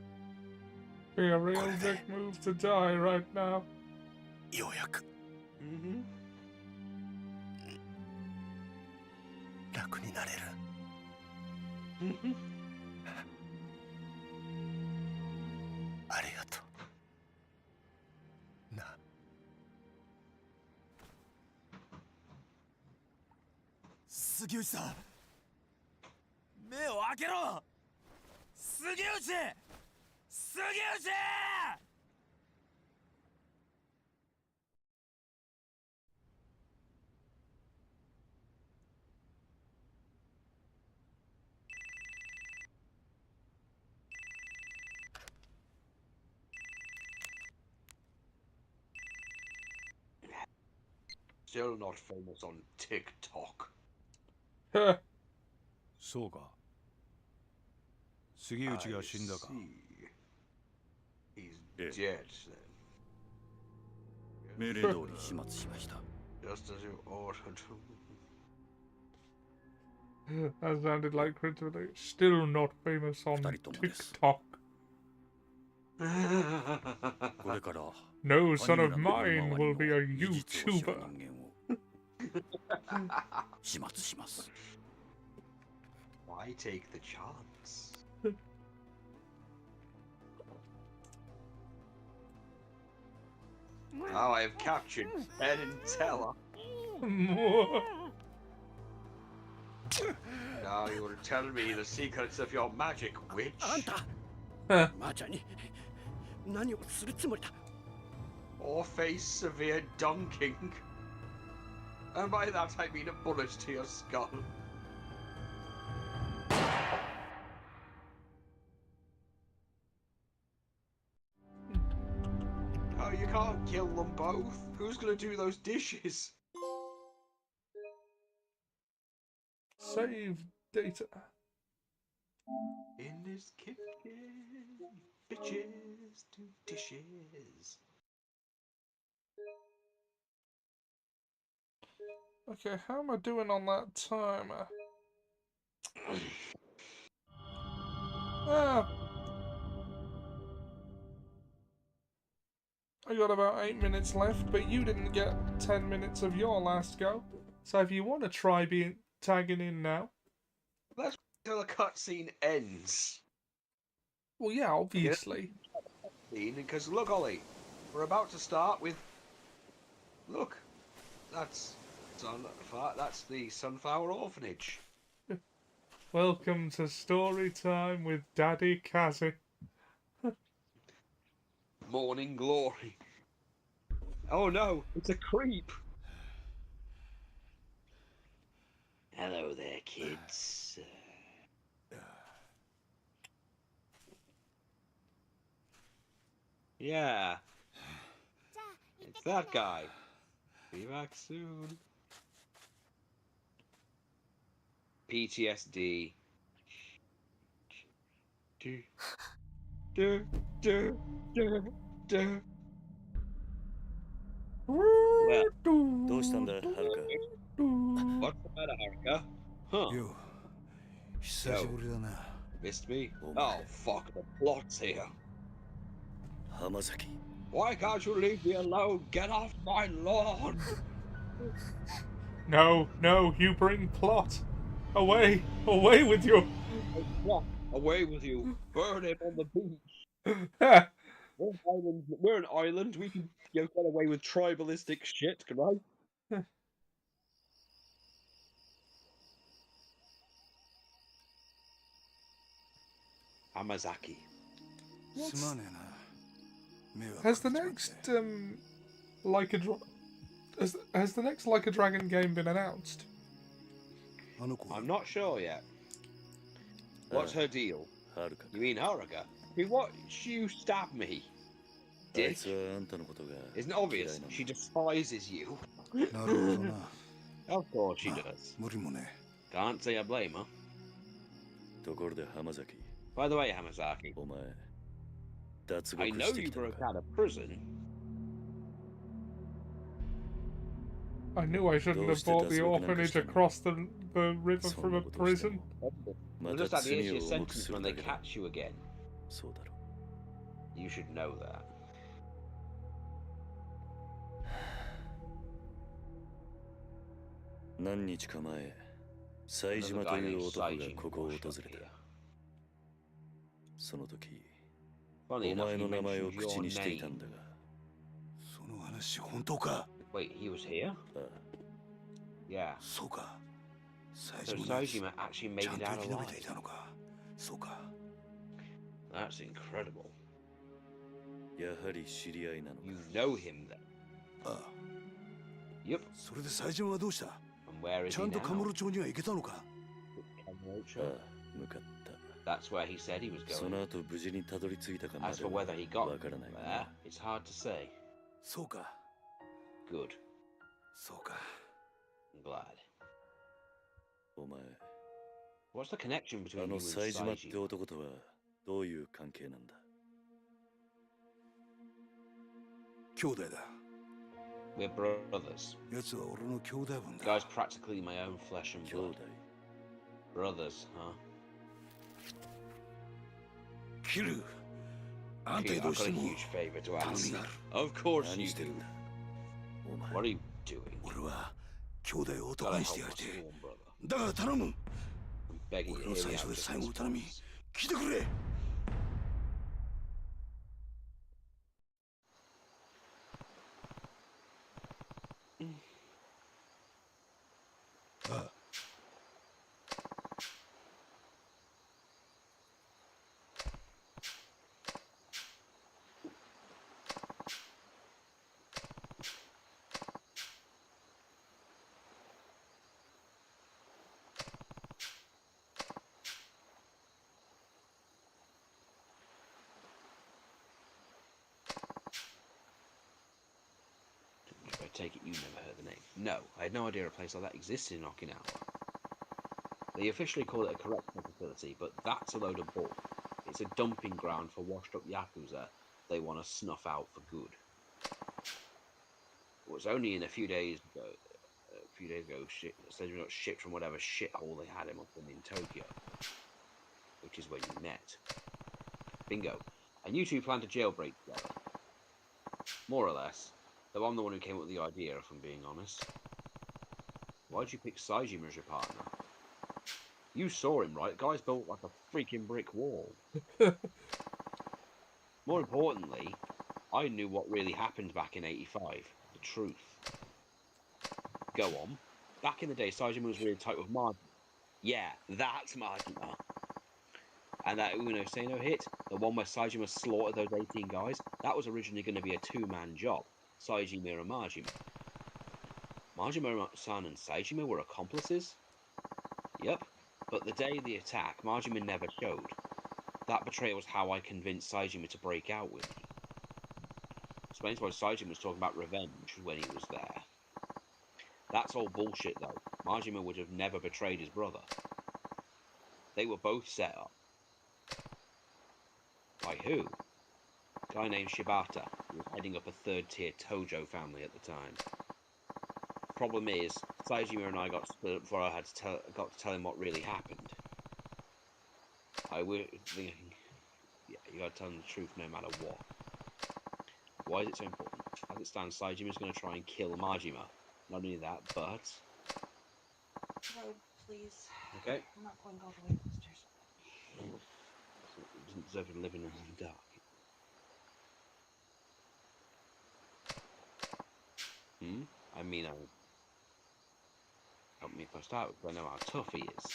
Be a real dick move to die right now.
ようやく楽になれる。ありがとうな。
杉内さん、目を開けろ。杉内、杉内。
Still not famous on TikTok.
そうか。杉内が死んだか。
He's dead then.
命令通り始末しました。
Just as you ordered.
That sounded like critically. Still not famous on TikTok.
これから
No son of mine will be a YouTuber.
始末します。
Why take the chance? Oh, I have captured Penn and Teller. Now you are telling me the secrets of your magic, witch.
マーちゃんに何をするつもりだ。
Or face severe dunking. And by that I mean a bullet to your skull. Oh, you can't kill them both. Who's gonna do those dishes?
Save data.
In this kitchen, bitches do dishes.
Okay, how am I doing on that timer? I got about 8 minutes left, but you didn't get 10 minutes of your last go. So if you want to try tagging in now.
Let's wait till the cutscene ends.
Well, yeah, obviously.
Because look, Ollie, we're about to start with. Look, that's the Sunflower Orphanage.
Welcome to story time with Daddy Kazzy.
Morning glory. Oh no, it's a creep. Hello there, kids. Yeah, it's that guy. Be back soon. PTSD. Well,
どうしたんだ、はるか。
what's the matter, Haruka? Huh?
よ、久しぶりだな。
Missed me? Oh, fuck, the plot's here.
浜崎。
Why can't you leave me alone? Get off my lawn!
No, no, you bring plot. Away, away with you.
What? Away with you. Burn him on the beach. We're an island. We can get away with tribalistic shit, can I? Hamazaki.
Has the next Like a has the next Like a Dragon game been announced?
I'm not sure yet. What's her deal? You mean Haruka? Who watched you stab me? Dick. Isn't it obvious? She despises you. Of course she does. Can't say I blame her. By the way, Hamazaki, I know you broke out of prison.
I knew I shouldn't have bought the orphanage across the river from a prison.
You'll just have the issue sentence when they catch you again. You should know that. Another guy named Saijima washed up here. Funny enough, he mentioned your name. Wait, he was here? Yeah. So Saijima actually made it out alive. That's incredible. You know him then? Yep. And where is he now? That's where he said he was going. As for whether he got there, it's hard to say. Good. I'm glad. What's the connection between you and Saijima? We're brothers. Guy's practically my own flesh and blood. Brothers, huh? I've got a huge favor to ask. Of course you do. What are you doing? Gotta help my sworn brother. I'm begging you to hear me out just this once. I take it you never heard the name. No, I had no idea a place like that existed in Okinawa. They officially call it a correctional facility, but that's a load of bull. It's a dumping ground for washed up Yakuza they want to snuff out for good. It was only in a few days ago, Sejima got shipped from whatever shithole they had him up in Tokyo, which is where you met. Bingo. And you two planned a jailbreak together. More or less. Though I'm the one who came up with the idea, if I'm being honest. Why'd you pick Saijima as your partner? You saw him, right? The guy's built like a freaking brick wall. More importantly, I knew what really happened back in '85. The truth. Go on. Back in the day, Saijima was really tight with Majima. Yeah, that's Majima. And that Uno Seno hit, the one where Saijima slaughtered those 18 guys, that was originally going to be a two-man job. Saijima and Majima. Majima-san and Saijima were accomplices? Yep. But the day of the attack, Majima never showed. That betrayal was how I convinced Saijima to break out with me. Explains why Saijima was talking about revenge when he was there. That's all bullshit though. Majima would have never betrayed his brother. They were both set up. By who? A guy named Shibata, who was heading up a third-tier Tojo family at the time. Problem is, Saijima and I got split up before I got to tell him what really happened. I was thinking, yeah, you gotta tell him the truth no matter what. Why is it so important? As it stands, Saijima's gonna try and kill Majima. Not only that, but...
No, please.
Okay.
I'm not going all the way upstairs.
He doesn't deserve to live in the dark. I mean, helped me post out because I know how tough he is.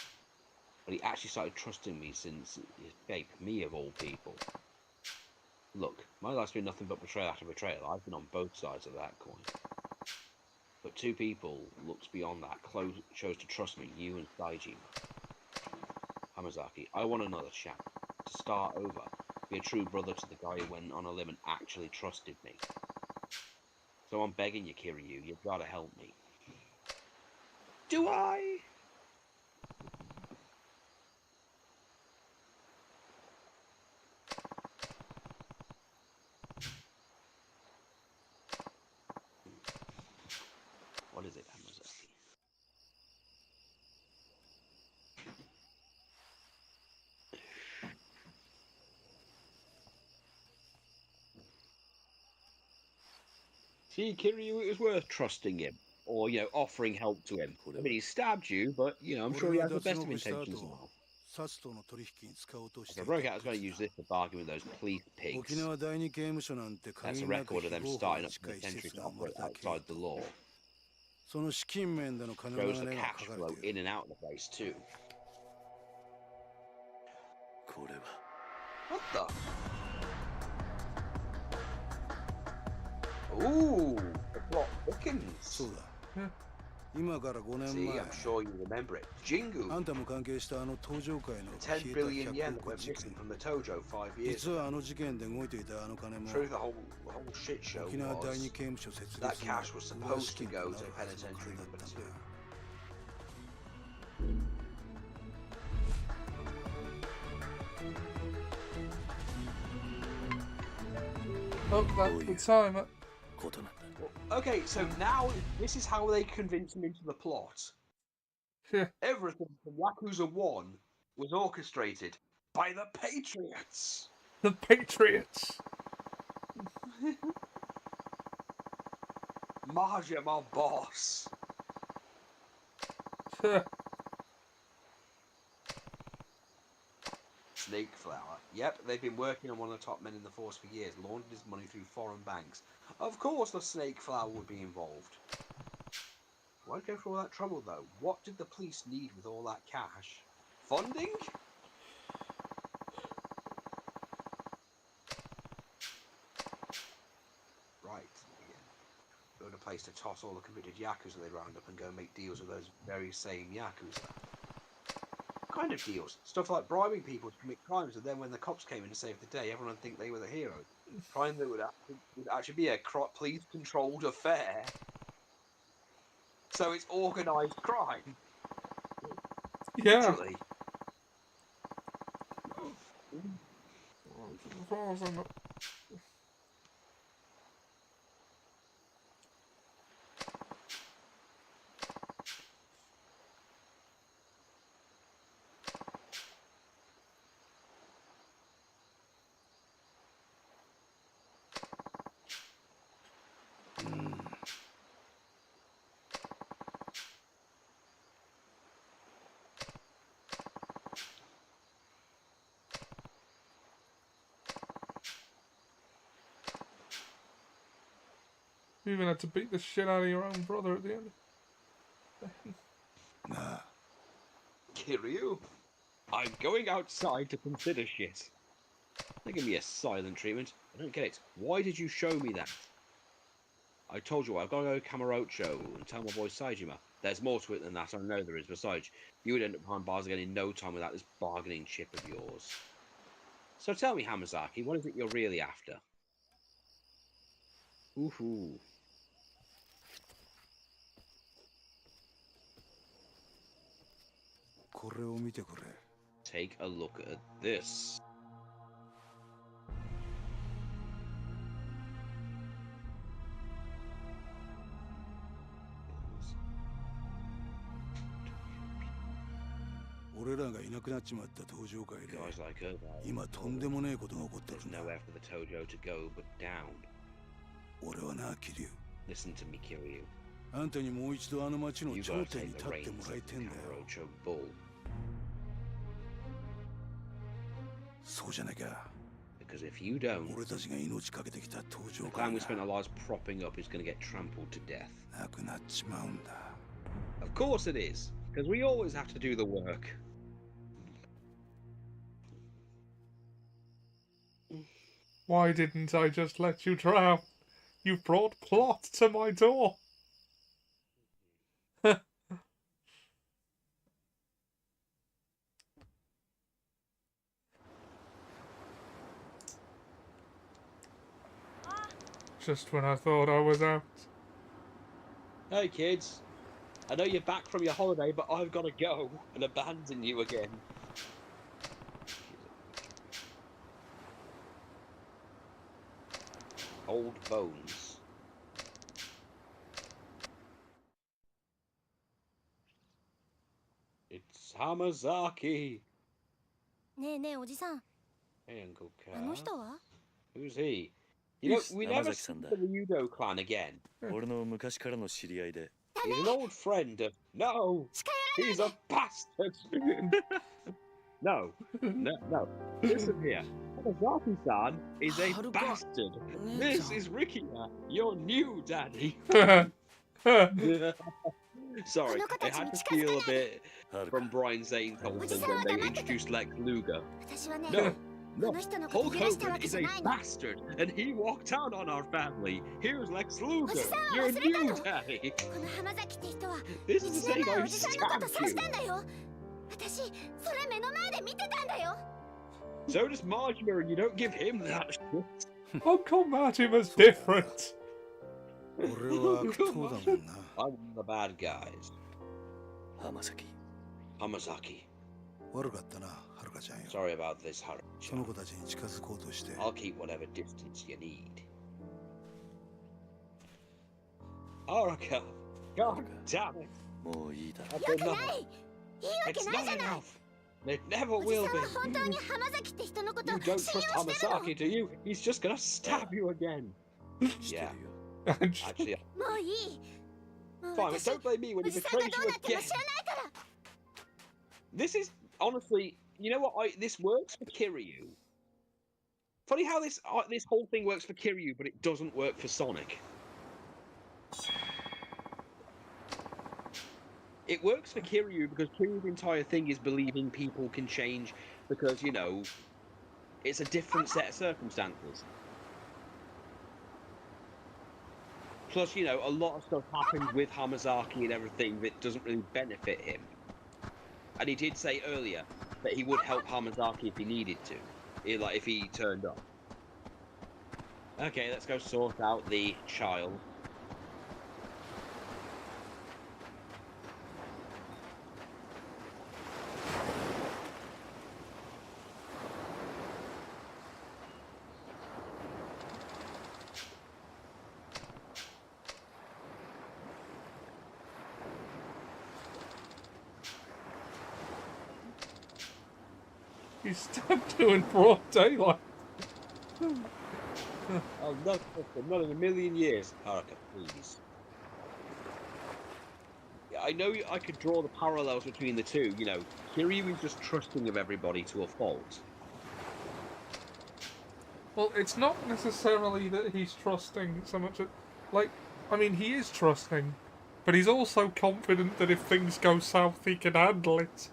But he actually started trusting me since he escaped me of all people. Look, my life's been nothing but betrayal after betrayal. I've been on both sides of that coin. But two people looked beyond that, chose to trust me, you and Saijima. Hamazaki, I want another chance to start over. Be a true brother to the guy who went on a limb and actually trusted me. So I'm begging you, Kiryu, you've got to help me. Do I? What is it, Hamazaki? See, Kiryu, it was worth trusting him. Or, offering help to him. I mean, he stabbed you, but, I'm sure he has the best of intentions and all. If I broke out, I was going to use this to bargain with those police pigs. That's a record of them starting up penitentiaries to operate outside the law. Shows the cash flow in and out of the place, too. What the? Ooh, the plot thickens. See, I'm sure you remember it. Jingu. 10 billion yen that went missing from the Tojo 5 years ago. True, the whole shit show was that cash was supposed to go to penitentiary number 2.
Oh, that's the time.
Okay, so now this is how they convince him into the plot.
Yeah.
Everything from Yakuza 1 was orchestrated by the Patriots.
The Patriots.
Marja, my boss. Snake Flower. Yep, they've been working on one of the top men in the force for years, laundered his money through foreign banks. Of course the Snake Flower would be involved. Why go through all that trouble, though? What did the police need with all that cash? Funding? Right. Build a place to toss all the convicted Yakuza they round up and go make deals with those very same Yakuza. What kind of deals? Stuff like bribing people to commit crimes, and then when the cops came in to save the day, everyone would think they were the heroes. Crime that would actually be a police-controlled affair. So it's organised crime.
Yeah.
Literally.
You even had to beat the shit out of your own brother at the end.
Kiryu, I'm going outside to consider shit. They give me a silent treatment. I don't get it. Why did you show me that? I told you I've got to go to Kamurocho and tell my boy Saejima. There's more to it than that, I know there is. Besides, you would end up behind bars again in no time without this bargaining chip of yours. So tell me, Hamazaki, what is it you're really after? Ooh. Take a look at this. Guys like her, there's nowhere for the Tojo to go but down. Listen to me, Kiryu. You gotta take the reins of the Kamurocho bull. Because if you don't, the clan we spent our lives propping up is going to get trampled to death. Of course it is, because we always have to do the work.
Why didn't I just let you drown? You've brought plot to my door. just when I thought I was out.
Hey kids, I know you're back from your holiday, but I've got to go and abandon you again. Old bones. It's Hamazaki.
ねえねえおじさん
Hey, Uncle
あの
Cat.
人は
Who's he? You know, we never see
Hamazaki-san
the Ryudo clan again.
俺の昔からの知り合いで
He's an old friend of... No! He's a bastard! No. No. Listen here. Hamazaki-san is a bastard. This is Ricky, your new daddy. Sorry, I had to feel a bit from Brian Zane Colton when they introduced Lex Luger.
私はね
No,
こ
no.
の人のこと
Hulk
許したわ
Hogan
け
is
じゃ
a
ないの
bastard, and he walked out on our family. Here's Lex Luger,
おじさん
your
忘れた
new
の
daddy.
この浜崎って人は
This
1
is
年
saying
前お
I've
じさんのこと
stabbed
刺
you.
したんだよ私それ目の前で見てたんだよ
So does Margimer, and you don't give him that shit.
Uncle Mortimer's different.
俺は悪党だもんな
I'm the bad guys.
浜崎
Hamazaki.
悪かったなはるかちゃんよ
Sorry about this,
その
Haruka.
子たちに近づこうとして
I'll keep whatever distance you need. Haruka. God damn it.
もういいだろ
I've been
な
nothing.
いいいわけ
It's
ない
not
じゃない
enough. It never
おじ
will
さん
be.
は本当に浜崎って人のこと
You
信用
don't
し
trust
てるの
Hamasaki, do you? He's just gonna stab you again.
してる
Yeah,
よ
actually,
もういいもう
fine, but
私
don't blame me
お
when he
じさんが
betrays
どう
you
なっても
again.
知らないから
This is honestly, you know what? This works for Kiryu. Funny how this whole thing works for Kiryu, but it doesn't work for Sonic. It works for Kiryu because Kiryu's entire thing is believing people can change because, you know, it's a different set of circumstances. Plus, you know, a lot of stuff happens with Hamazaki and everything that doesn't really benefit him. And he did say earlier that he would help Hamazaki if he needed to, if he turned up. Okay, let's go sort out the child.
He stabbed you in broad daylight.
Oh, no, not in a million years. Haruka, please. Yeah, I know I could draw the parallels between the two. You know, Kiryu is just trusting of everybody to a fault.
Well, it's not necessarily that he's trusting so much. Like, I mean, he is trusting, but he's also confident that if things go south, he can handle it.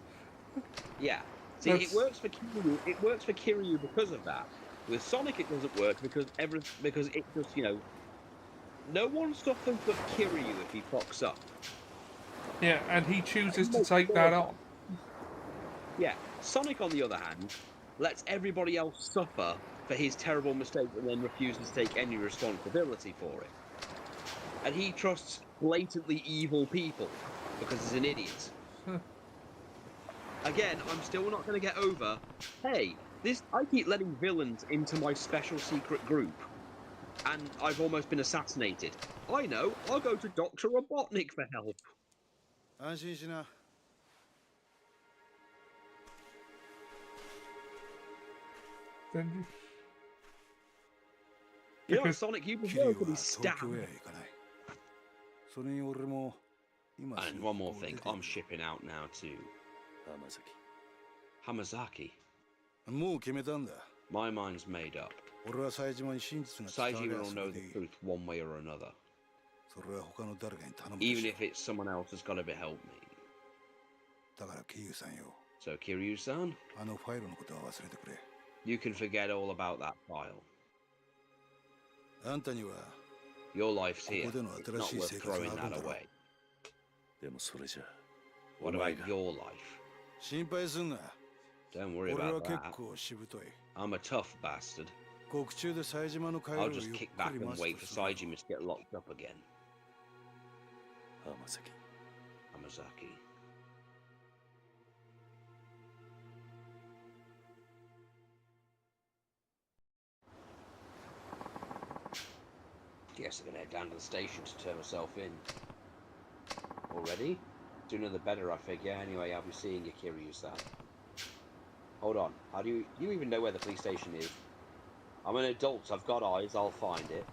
Yeah. See,
That's-
it works for Kiryu. It works for Kiryu because of that. With Sonic, it doesn't work because it just, you know, no one suffers but Kiryu if he fucks up.
Yeah, and he chooses to take that on.
Yeah, Sonic, on the other hand, lets everybody else suffer for his terrible mistake and then refuses to take any responsibility for it. And he trusts blatantly evil people because he's an idiot. Again, I'm still not going to get over, hey, I keep letting villains into my special secret group, and I've almost been assassinated. I know, I'll go to Dr. Robotnik for help.
安心しな
Then
You know,
Because-
Sonic, you
キリュ
deserve
ウ
to
は
be
東京へ
stabbed.
は行かないそれに俺も今す
And
ぐ
one more
ここを出
thing,
て
I'm shipping out now to
浜崎
Hamazaki.
もう決めたんだ
My mind's made up.
俺は冴島に真実が伝わり
Saiji
ゃ
will
そ
know
れで
the
いい
truth one way or another,
それは他の誰かに頼むで
even
しょ
if it's someone else that's got to be help me.
だからキリュウさんよ
So, Kiryu-san,
あのファイルのことは忘れてくれ
you can forget all about that file.
あんたには
Your life's here.
ここでの
It's not
新しい
worth
生活が
throwing
あるん
that
だろ
away.
でもそれじゃ
What
お前
about
が
your life?
心配すんな
Don't worry
俺は
about
結
that.
構しぶとい
I'm a tough bastard. I'll just kick back and wait for Saejima to get locked up again. Hamazaki. Guess I'm gonna head down to the station to turn myself in. Already? Sooner the better, I figure. Anyway, I'll be seeing you, Kiryu-san. Hold on. How do you even know where the police station is? I'm an adult. I've got eyes. I'll find it.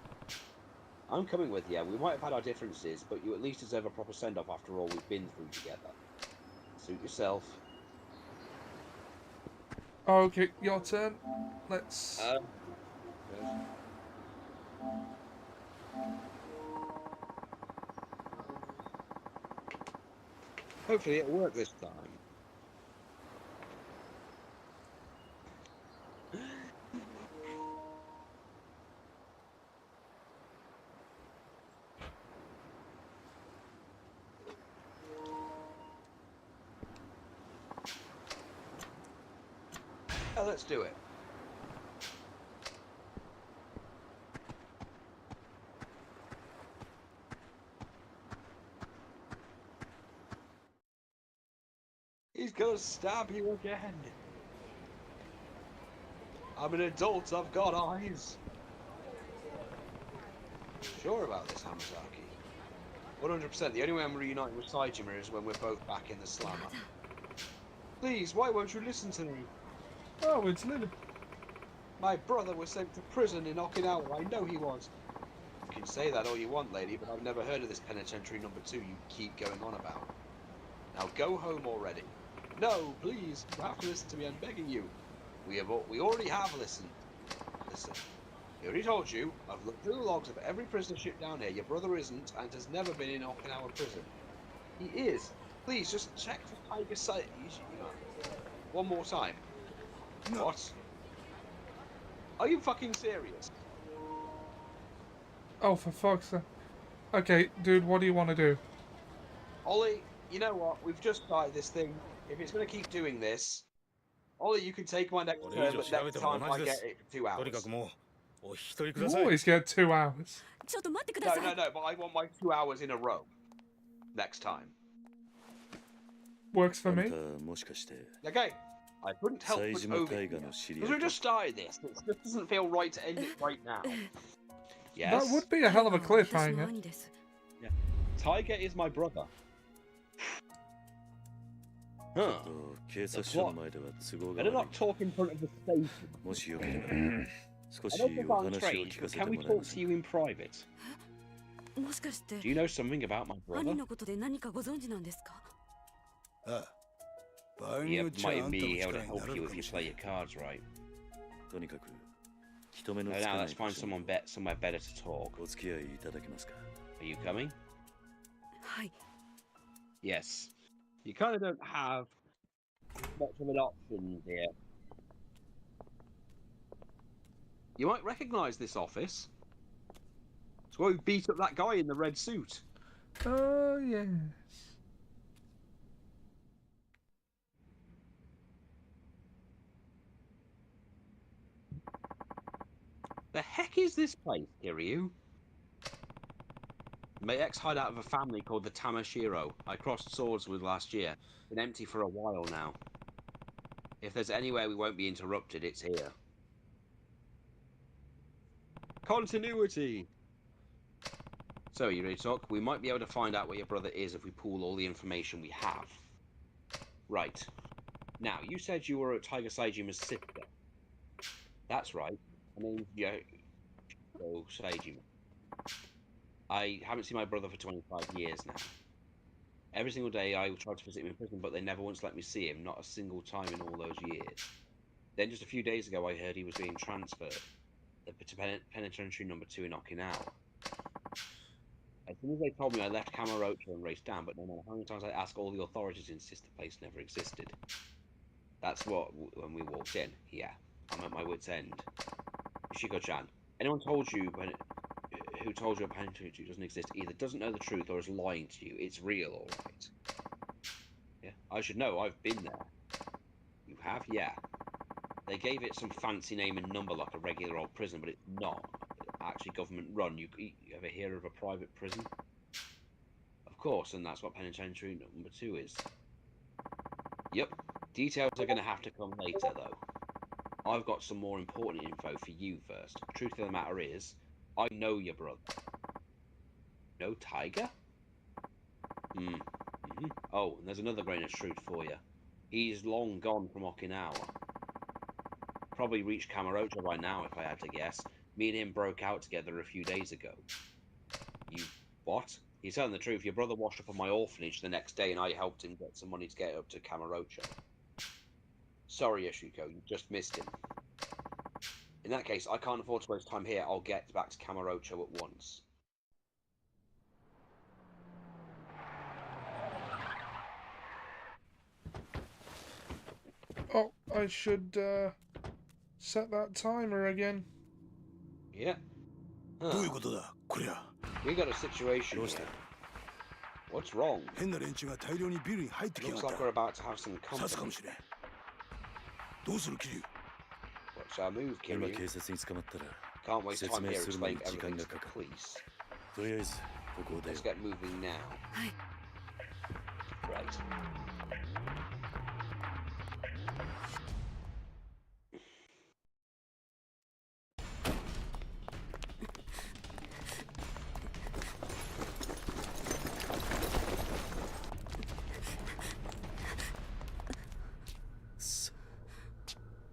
I'm coming with you. We might have had our differences, but you at least deserve a proper send-off after all we've been through together. Suit yourself.
Okay, your turn. Let's...
Hopefully it'll work this time. Let's do it. He's gonna stab you again. I'm an adult, I've got eyes. Sure about this, Hamazaki? 100%. The only way I'm reuniting with Saejima is when we're both back in the slammer. Please, why won't you listen to me?
Oh, it's Lily.
My brother was sent to prison in Okinawa. I know he was. You can say that all you want, lady, but I've never heard of this penitentiary number 2 you keep going on about. Now go home already. No, please, you have to listen to me. I'm begging you. We already have listened. Listen. I already told you. I've looked through the logs of every prisoner ship down here. Your brother isn't, and has never been in Okinawa prison. He is. Please, just check for Tiger Sight. One more time. No. What? Are you fucking serious?
Oh, for fuck's sake. Okay, dude, what do you want to do?
Ollie, you know what? We've just started this thing. If it's going to keep doing this, Ollie, you can take my next turn, but next time I get it for 2 hours.
You always get 2 hours.
No, but I want my 2 hours in a row. Next time.
Works for me.
Okay. I couldn't help but over because we just started this. It doesn't feel right to end it right now. Yes?
That would be a hell of a cliffhanger.
Yeah. Tiger is my brother. Huh. Better not talk in front of the station. I don't think I'm strange, but can we talk to you in private? Do you know something about my brother? Yeah, might be able to help you if you play your cards right. No, now let's find somewhere better to talk. Are you coming? Yes. You kind of don't have much of an option here. You might recognise this office. It's where we beat up that guy in the red suit.
Oh, yes.
The heck is this place, Kiryu? My ex-hideout of a family called the Tamashiro. I crossed swords with last year. Been empty for a while now. If there's anywhere we won't be interrupted, it's here. Continuity! So, you ready to talk? We might be able to find out where your brother is if we pool all the information we have. Right. Now, you said you were at Tiger Seijima's sister. That's right. I mean, yeah. So, Seijima. I haven't seen my brother for 25 years now. Every single day I tried to visit him in prison, but they never once let me see him, not a single time in all those years. Then just a few days ago I heard he was being transferred to penitentiary number 2 in Okinawa. As soon as they told me, I left Kamurocho and raced down, but no matter how many times I asked, all the authorities insist the place never existed. That's what, when we walked in, yeah, I'm at my wit's end. Ishiko-chan, anyone told you who told you a penitentiary doesn't exist either doesn't know the truth or is lying to you. It's real, alright. Yeah, I should know, I've been there. You have? Yeah. They gave it some fancy name and number like a regular old prison, but it's not actually government run. You ever hear of a private prison? Of course, and that's what penitentiary number 2 is. Yep. Details are going to have to come later, though. I've got some more important info for you first. Truth of the matter is, I know your brother. No Tiger? Oh, and there's another grain of truth for you. He's long gone from Okinawa. Probably reached Kamurocho by now, if I had to guess. Me and him broke out together a few days ago. You what? He's telling the truth. Your brother washed up on my orphanage the next day, and I helped him get some money to get up to Kamurocho. Sorry, Yoshiko, you just missed him. In that case, I can't afford to waste time here. I'll get back to Kamurocho at once.
Oh, I should set that timer again.
Yeah. Huh. We got a situation here. What's wrong? Looks like we're about to have some company. What's our move, Kiryu? Can't waste time here explaining everything to the police. Let's get moving now. Right.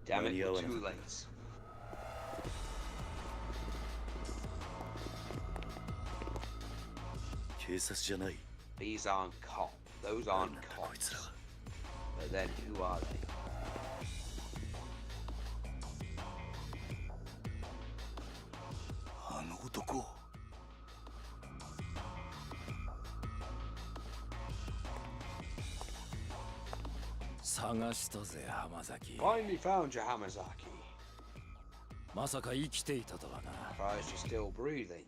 Damn it, we're too late. These aren't cops. Those aren't cops. But then who are they? Finally found you, Hamazaki. Surprised you're still breathing.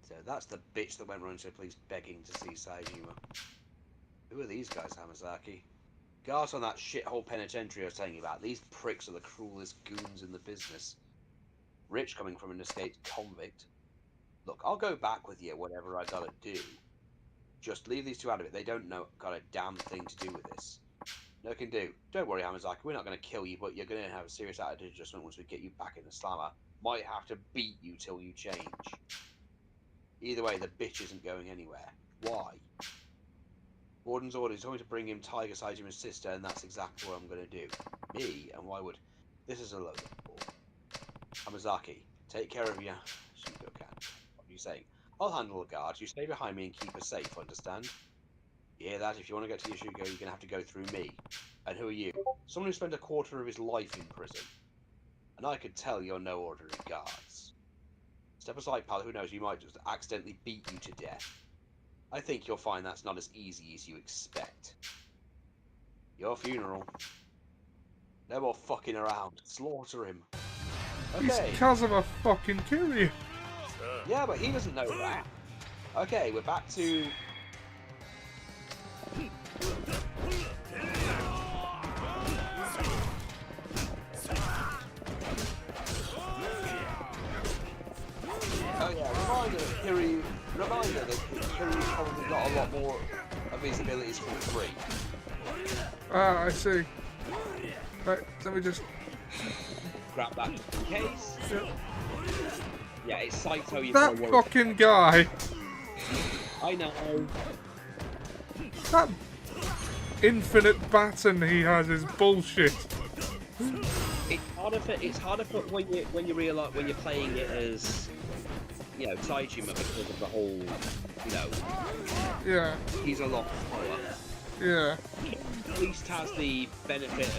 So that's the bitch that went running to the police begging to see Saejima. Who are these guys, Hamazaki? Guards on that shithole penitentiary I was telling you about. These pricks are the cruelest goons in the business. Rich coming from an escaped convict. Look, I'll go back with you, whatever I gotta do. Just leave these two out of it. They don't know got a damn thing to do with this. No can do. Don't worry, Hamazaki. We're not going to kill you, but you're going to have a serious attitude adjustment once we get you back in the slammer. Might have to beat you till you change. Either way, the bitch isn't going anywhere. Why? Warden's orders told me to bring him Tiger Saijima's sister, and that's exactly what I'm going to do. Me? And why would... This is a load of bull. Hamazaki, take care of your... Shudokan. What are you saying? I'll handle the guards. You stay behind me and keep her safe, understand? You hear that? If you want to get to Yashuko, you're going to have to go through me. And who are you? Someone who spent a quarter of his life in prison. And I could tell you're no ordinary guards. Step aside, pal. Who knows? You might just accidentally beat you to death. I think you'll find that's not as easy as you expect. Your funeral. No more fucking around. Slaughter him. Okay.
He's Kazuma fucking Kiryu.
Yeah, but he doesn't know that. Okay, we're back to... Oh yeah, reminder that Kiryu's probably got a lot more of his abilities for free.
Ah, I see. Right, let me just...
Grab that in case.
Yeah.
Yeah, it's Saito you
that fucking guy.
I know.
That infinite baton he has is bullshit.
It's harder for when you realize when you're playing it as Saejima because of the whole
Yeah.
He's a lot slower.
Yeah.
At least has the benefit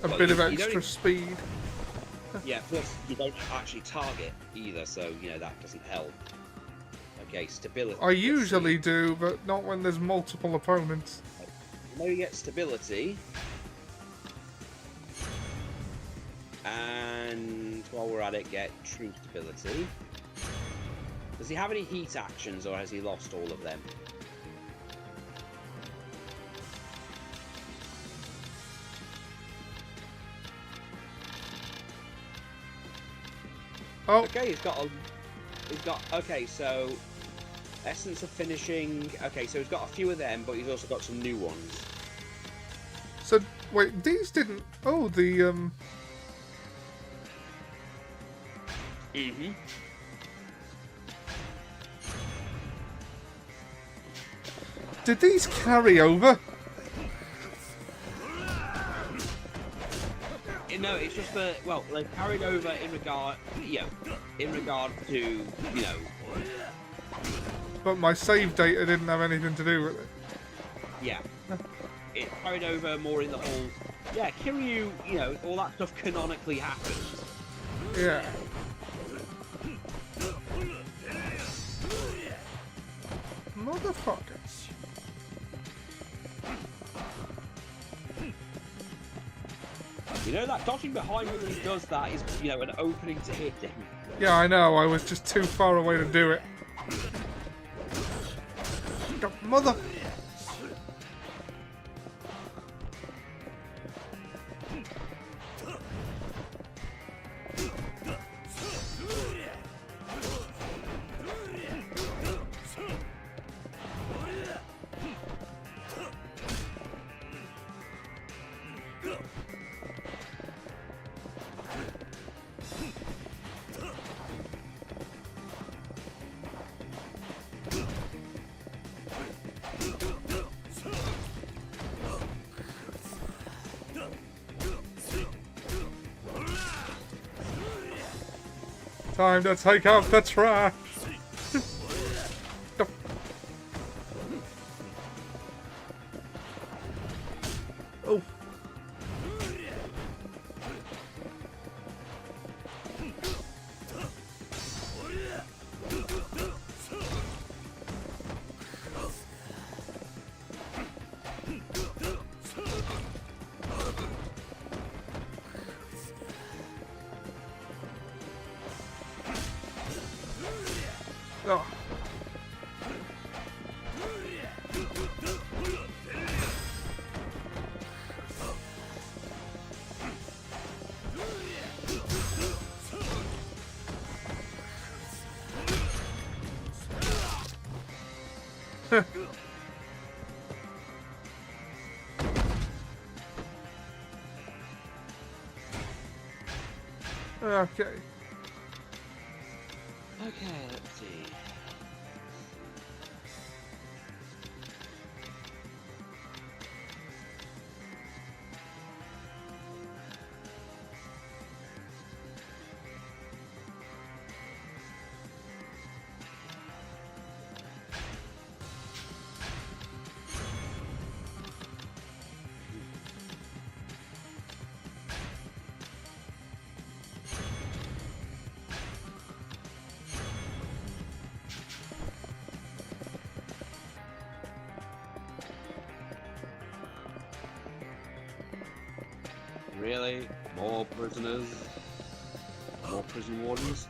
of
a bit of extra speed.
Yeah, plus you don't actually target either, so that doesn't help. Okay, stability.
I usually do, but not when there's multiple opponents.
Now you get stability. And while we're at it, get true stability. Does he have any heat actions, or has he lost all of them?
Oh.
Okay, he's got. Okay, so essence of finishing. Okay, so he's got a few of them, but he's also got some new ones.
So wait, these didn't. Oh, the
Mm-hmm.
Did these carry over?
No, it's just that. Well, they carried over in regard to
But my save data didn't have anything to do with it.
Yeah. It carried over more in the whole. Yeah, Kiryu, all that stuff canonically happens.
Yeah. Motherfuckers.
That dodging behind him when he does that is, an opening to hit him.
Yeah, I know. I was just too far away to do it. Mother. Time to take out the trash. Oh. Oh. Okay.
Okay, let's see. Really? More prisoners? More prison wardens?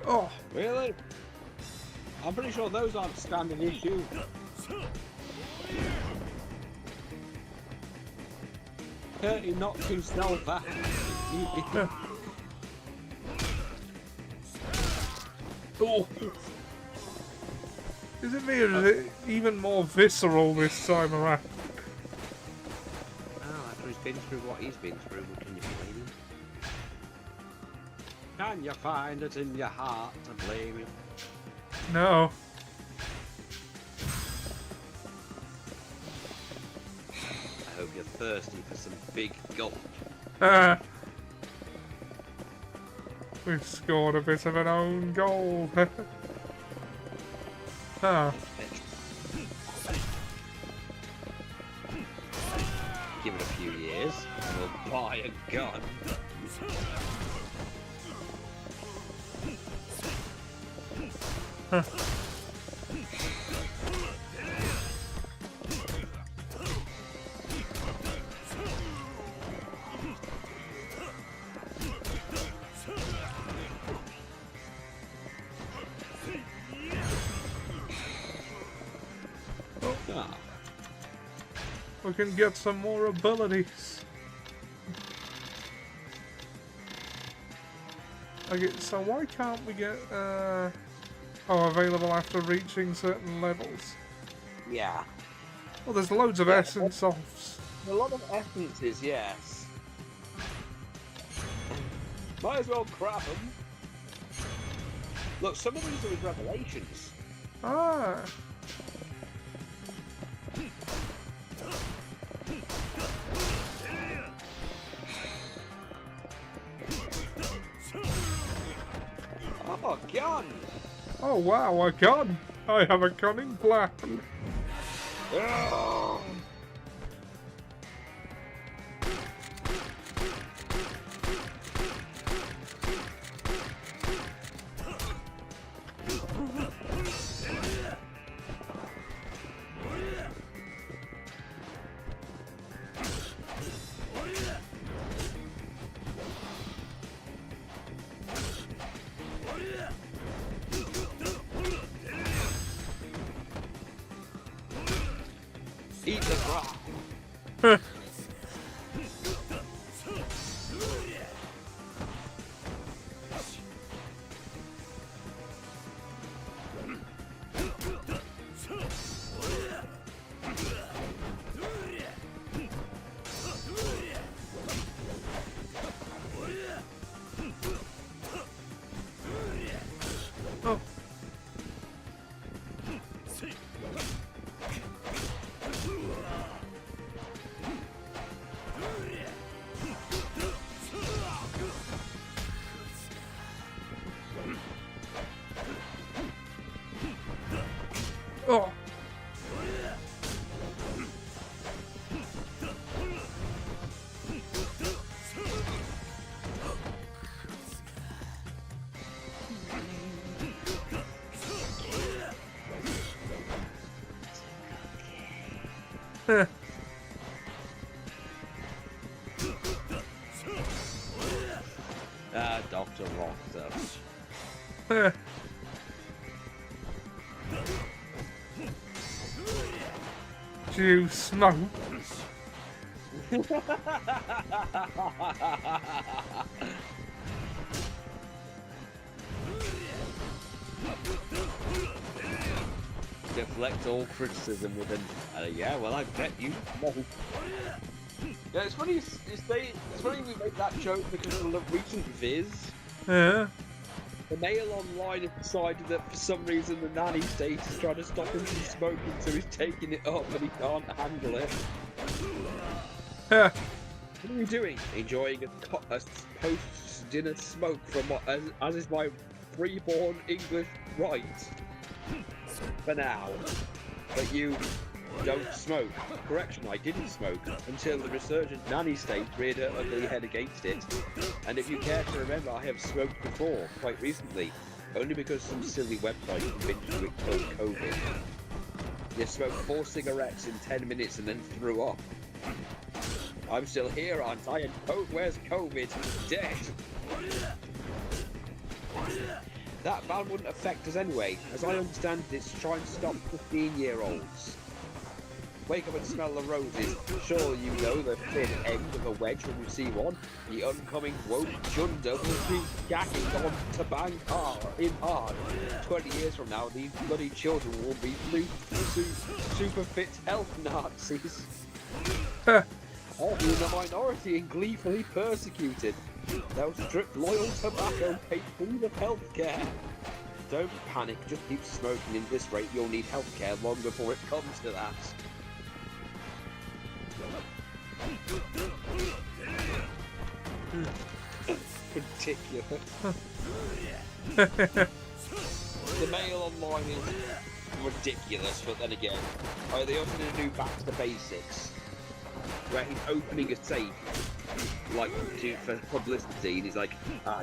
Oh.
Really? I'm pretty sure those aren't standing issue. Currently not too stealth that.
Oh. Is it me or is it even more visceral this time around?
Oh, after he's been through what he's been through, what can you blame him? Can you find it in your heart to blame him?
No.
I hope you're thirsty for some big gulp.
We've scored a bit of an own goal. Ah.
Give it a few years, and we'll buy a gun.
Huh.
Ah.
We can get some more abilities. Okay, so why can't we get available after reaching certain levels?
Yeah.
Well, there's loads of essence offs.
A lot of essences, yes. Might as well grab them. Look, some of these are with revelations.
Ah.
Oh, gun!
Oh wow, a gun! I have a cunning plan.
Oh. Eat the rock.
Oh. Oh. Heh.
Ah, Dr. Rock,
Heh. Do you smoke?
Deflect all criticism with an, yeah, well, I bet you smoke. Yeah, it's funny. It's funny we make that joke because of the recent Viz.
Yeah.
The male online has decided that for some reason the nanny state is trying to stop him from smoking, so he's taking it up and he can't handle it.
Heh.
What are you doing? Enjoying a post-dinner smoke from what, as is my freeborn English right. For now. But you don't smoke. Correction, I didn't smoke until the resurgent nanny state reared her ugly head against it. And if you care to remember, I have smoked before, quite recently. Only because some silly website convinced me it killed COVID. You smoked 4 cigarettes in 10 minutes and then threw up. I'm still here, aren't I? And where's COVID? Dead. That ban wouldn't affect us anyway. As I understand it, it's trying to stop 15-year-olds. Wake up and smell the roses. Sure, you know the thin end of a wedge when you see one. The oncoming woke chunder will be gacking on to bang hard, in hard. 20 years from now, these bloody children will be super fit health Nazis. I'll be in the minority and gleefully persecuted. They'll strip loyal tobacco patrons of healthcare. Don't panic, just keep smoking. At this rate, you'll need healthcare long before it comes to that. Ridiculous. The mail online is ridiculous, but then again, they also need to do back to the basics, where he's opening a safe, like for publicity, and he's like,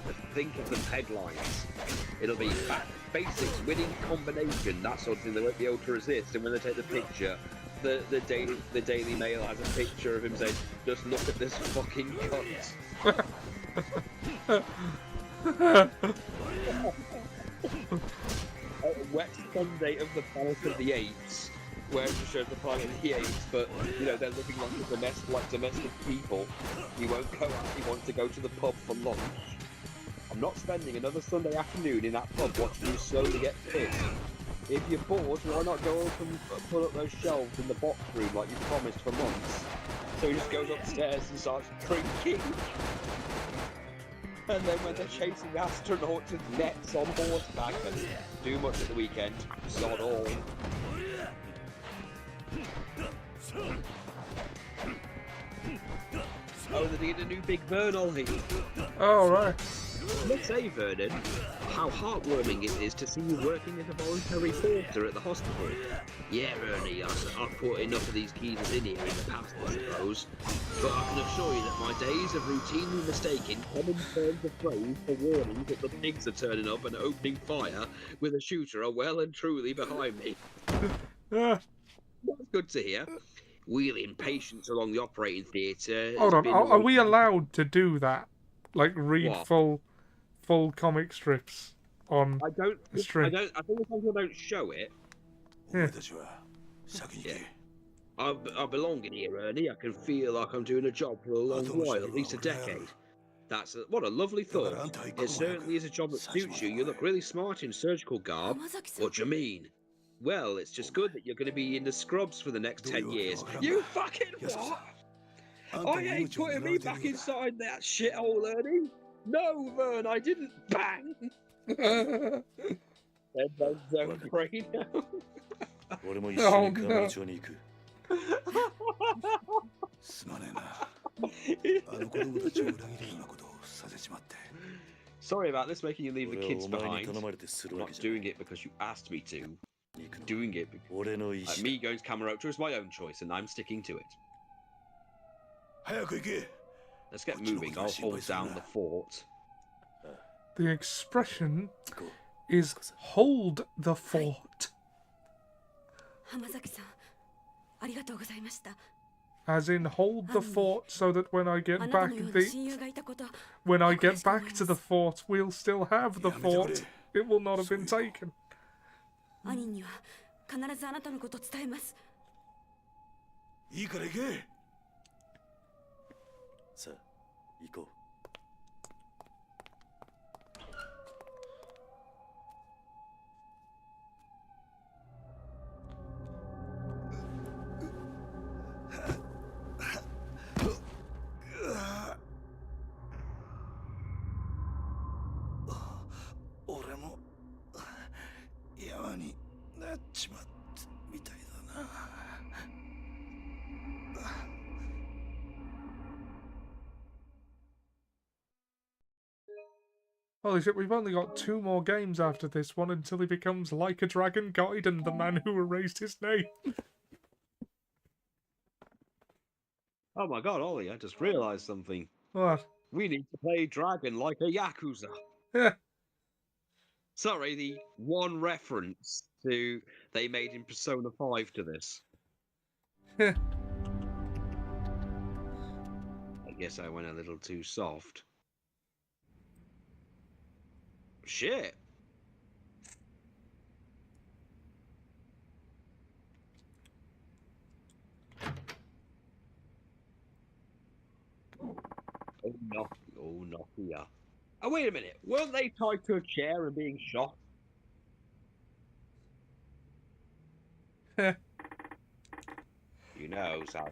just think of the headlines. It'll be back basics, winning combination, that sort of thing. They won't be able to resist, and when they take the picture, the Daily Mail has a picture of him saying, just look at this fucking cunt. A wet Sunday of the Planet of the Apes. where it just shows the private he hates, but you know they're living like domestic people. He won't go out. He wants to go to the pub for lunch. I'm not spending another Sunday afternoon in that pub watching you slowly get pissed. If you're bored, why not go up and put up those shelves in the box room like you promised for months? So he just goes upstairs and starts drinking. And then when they're chasing astronauts with nets on horseback and do much at the weekend, sod all. Oh, they did a new Big Burn Ollie.
Oh, right.
Let's say, Vernon, how heartwarming it is to see you working as a voluntary porter at the hospital. Yeah, Ernie, I've put enough of these geezers in here in the past, I suppose. But I can assure you that my days of routinely mistaking common terms of phrase for warnings that the pigs are turning up and opening fire with a shooter are well and truly behind me. That's good to hear. Wheeling patients along the operating theatre.
Hold on, are we allowed to do that? Like read
What?
full comic strips on stream?
I think as long as I don't show it.
Yeah.
I belong in here, Ernie. I can feel like I'm doing a job for a long while, at least a decade. What a lovely thought. It certainly is a job that suits you. You look really smart in surgical garb. What do you mean? Well, it's just good that you're going to be in the scrubs for the next 10 years. You fucking what? I ain't putting me back inside that shithole, Ernie. No, Vern, I didn't bang. Then don't brain out.
Oh no.
Sorry about this, making you leave the kids behind. I'm not doing it because you asked me to. I'm doing it because me going to Kamurocho is my own choice, and I'm sticking to it. Let's get moving. I'll hold down the fort.
The expression is "hold the fort," as in hold the fort, so that when I get back to the fort, we'll still have the fort. It will not have been taken. Holy shit, we've only got 2 more games after this one until he becomes Like a Dragon Gaiden, the man who erased his name.
Oh my god, Ollie, I just realised something.
What?
We need to play Dragon like a Yakuza.
Yeah.
Sorry, the one reference they made in Persona 5 to this.
Yeah.
I guess I went a little too soft. Shit. Oh, Nokia. Oh, wait a minute. Weren't they tied to a chair and being shot? You know, Sal.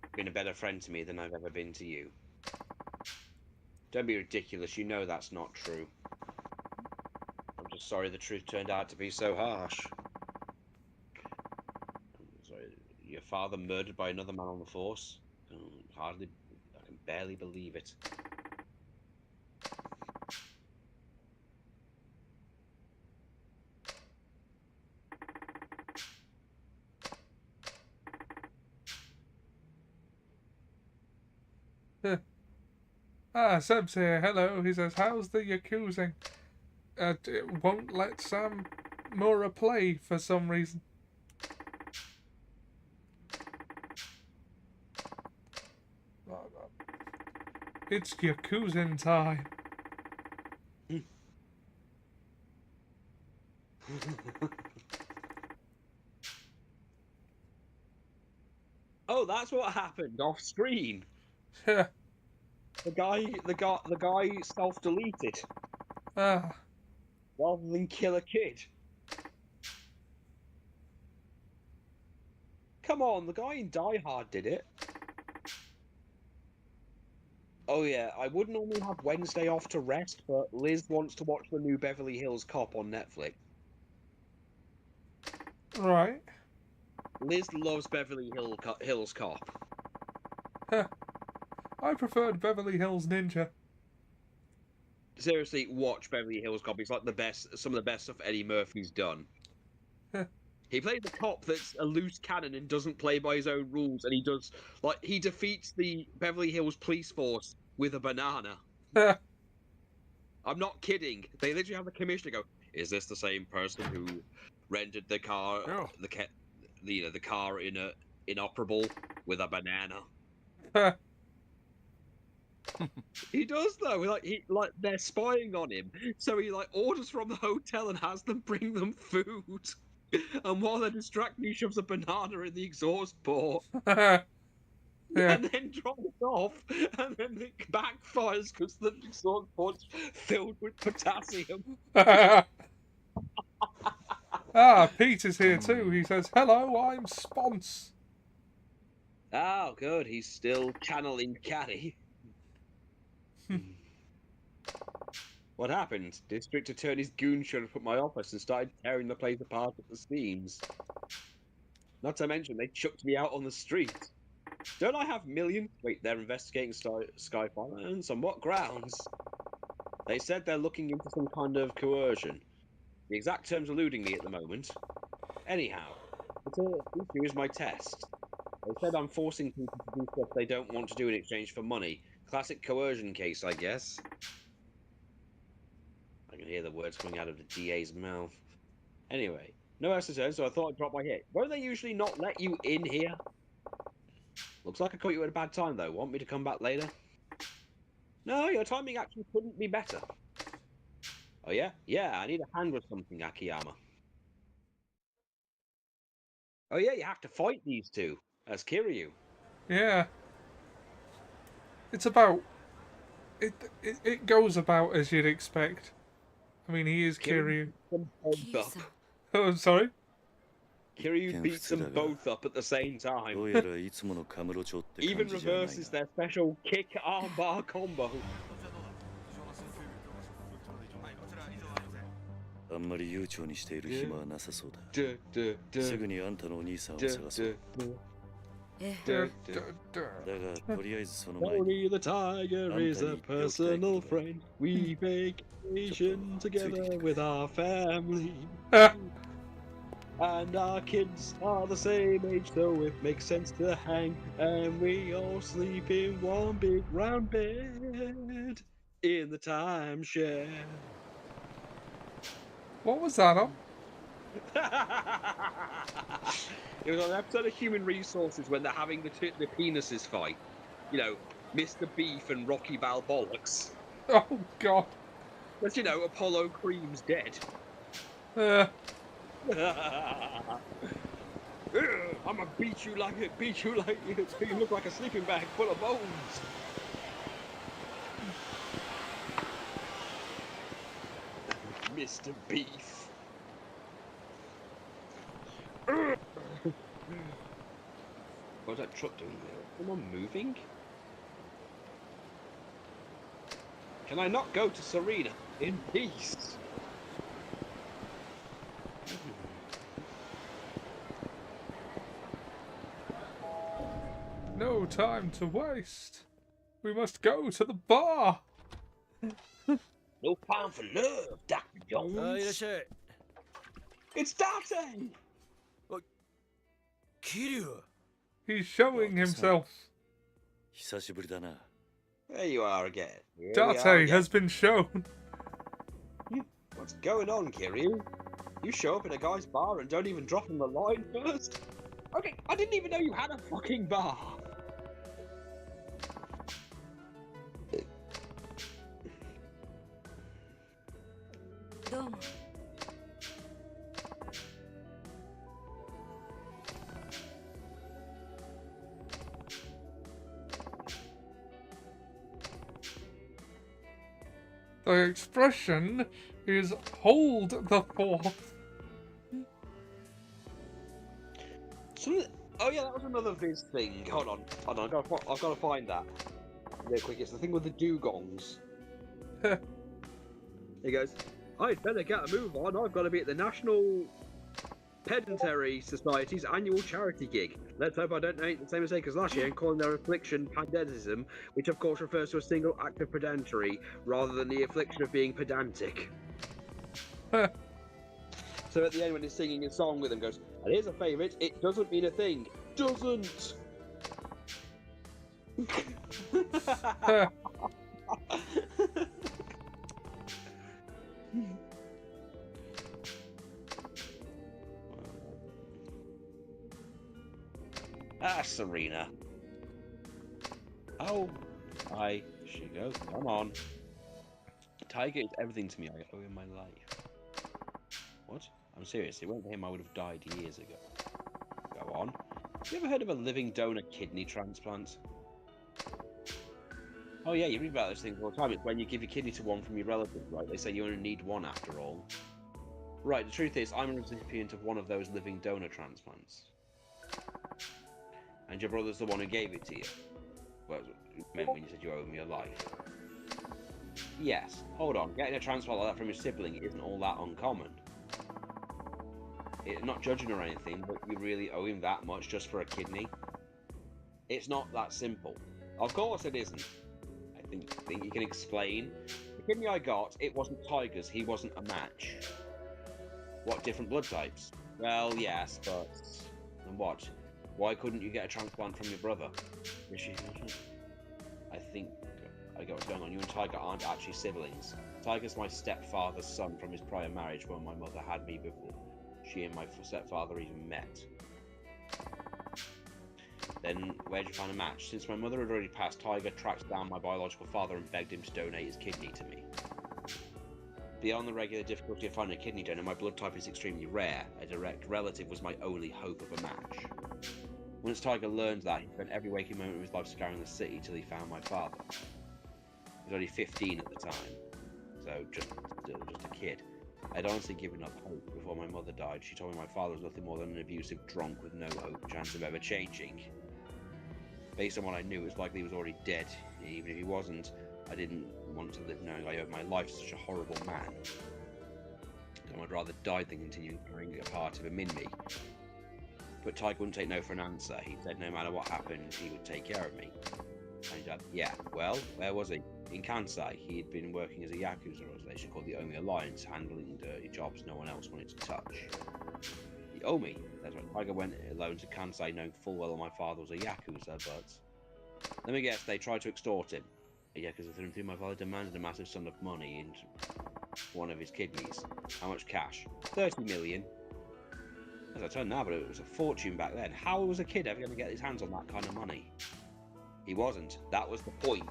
You've been a better friend to me than I've ever been to you. Don't be ridiculous. You know that's not true. I'm just sorry the truth turned out to be so harsh. I'm sorry. Your father murdered by another man on the force? I can barely believe it.
Seb's here. Hello. He says, how's the Yakuza? It won't let Sam Mura play for some reason. It's Yakuza time.
Oh, that's what happened off screen.
Yeah.
The guy self-deleted
Ah.
rather than kill a kid. Come on, the guy in Die Hard did it. Oh yeah, I would normally have Wednesday off to rest, but Liz wants to watch the new Beverly Hills Cop on Netflix.
Right.
Liz loves Beverly Hills Cop.
Huh. I preferred Beverly Hills Ninja.
Seriously, watch Beverly Hills Cop. It's like some of the best stuff Eddie Murphy's done.
Huh.
He played the cop that's a loose cannon and doesn't play by his own rules, and he defeats the Beverly Hills police force with a banana.
Huh.
I'm not kidding. They literally have the commissioner go, "Is this the same person who rendered the car, the car inoperable with a banana?"
Huh.
He does though. They're spying on him, so he orders from the hotel and has them bring them food. And while they're distracted, he shoves a banana in the exhaust port.
Yeah.
And then drops off, and then it backfires because the exhaust port's filled with potassium.
Peter's here too. He says, "Hello, I'm Spons."
Oh, good. He's still channeling Caddy. What happened? District Attorney's goon showed up at my office and started tearing the place apart at the seams. Not to mention, they chucked me out on the street. Don't I have millions? Wait, they're investigating Skyfire, on what grounds? They said they're looking into some kind of coercion. The exact terms eluding me at the moment. Anyhow, here's my test. They said I'm forcing people to do stuff they don't want to do in exchange for money. Classic coercion case, I guess. I can hear the words coming out of the DA's mouth. Anyway, no else to say, so I thought I'd drop by here. Don't they usually not let you in here? Looks like I caught you at a bad time, though. Want me to come back later? No, your timing actually couldn't be better. Oh, yeah? Yeah, I need a hand with something, Akiyama. Oh, yeah, you have to fight these two. As Kiryu.
Yeah. It's about... It goes about as you'd expect. I mean, he is Kiryu. Oh, I'm sorry?
Kiryu beats them both up at the same time. Even reverses their special kick armbar combo.
あんまり悠長にしている暇はなさそうだ。すぐにあんたのお兄さんを探そう。だがとりあえずその前に
Tony the Tiger is a personal friend. We vacation together with our family. And our kids are the same age, so it makes sense to hang. And we all sleep in one big round bed in the timeshare.
What was that on?
It was on an episode of Human Resources when they're having the penises fight. You know, Mr. Beef and Rocky Balbollocks.
Oh, God.
But, you know, Apollo Cream's dead. I'm gonna beat you like you look like a sleeping bag full of bones. Mr. Beef. What was that truck doing there? Someone moving? Can I not go to Serena in peace?
No time to waste. We must go to the bar.
No time for love, Dr. Jones. It's Date!
Kiryu!
He's showing himself.
久しぶりだな。
There you are again.
Date has been shown.
What's going on, Kiryu? You show up in a guy's bar and don't even drop him the line first? Okay, I didn't even know you had a fucking bar.
The expression is hold the fort.
Oh yeah, that was another Viz thing. Hold on. I've got to find that real quick. It's the thing with the dugongs. He goes, I'd better get a move on. I've got to be at the National Pedantry Society's annual charity gig. Let's hope I don't make the same mistake as last year and calling their affliction pedantism, which of course refers to a single act of pedantry rather than the affliction of being pedantic. So at the end when he's singing a song with him, goes, and here's a favourite, it doesn't mean a thing. Doesn't! Serena. Oh, hi. She goes. Come on. Tiger is everything to me. I owe him my life. What? I'm serious. It weren't for him, I would have died years ago. Go on. You ever heard of a living donor kidney transplant? Oh yeah, you read about those things all the time. It's when you give your kidney to one from your relative, right? They say you only need one after all. Right, the truth is, I'm a recipient of one of those living donor transplants. And your brother's the one who gave it to you. Well, it meant when you said you owe him your life. Yes, hold on. Getting a transplant like that from your sibling isn't all that uncommon. Not judging or anything, but you really owe him that much just for a kidney? It's not that simple. Of course it isn't. I think you can explain. The kidney I got, it wasn't Tiger's, he wasn't a match. What, different blood types? Well, yes, but... And what? Why couldn't you get a transplant from your brother? I think I get what's going on. You and Tiger aren't actually siblings. Tiger's my stepfather's son from his prior marriage when my mother had me before she and my stepfather even met. Then where'd you find a match? Since my mother had already passed, Tiger tracked down my biological father and begged him to donate his kidney to me. Beyond the regular difficulty of finding a kidney donor, my blood type is extremely rare. A direct relative was my only hope of a match. Once Tiger learned that, he spent every waking moment of his life scouring the city till he found my father. He was only 15 at the time, so just a kid. I'd honestly given up hope before my mother died. She told me my father was nothing more than an abusive drunk with no hope chance of ever changing. Based on what I knew, it was likely he was already dead. Even if he wasn't, I didn't want to live knowing I owed my life to such a horrible man. And I'd rather die than continue carrying a part of him in me. But Tiger wouldn't take no for an answer. He said no matter what happened, he would take care of me. And he said, yeah, well, where was he? In Kansai. He had been working as a Yakuza organization called the Omi Alliance, handling dirty jobs no one else wanted to touch. The Omi. That's right. Tiger went alone to Kansai knowing full well my father was a Yakuza, but... Let me guess, they tried to extort him. A Yakuza through and through, my father demanded a massive sum of money and one of his kidneys. How much cash? 30 million. As I turned now, but it was a fortune back then. How was a kid ever going to get his hands on that kind of money? He wasn't. That was the point.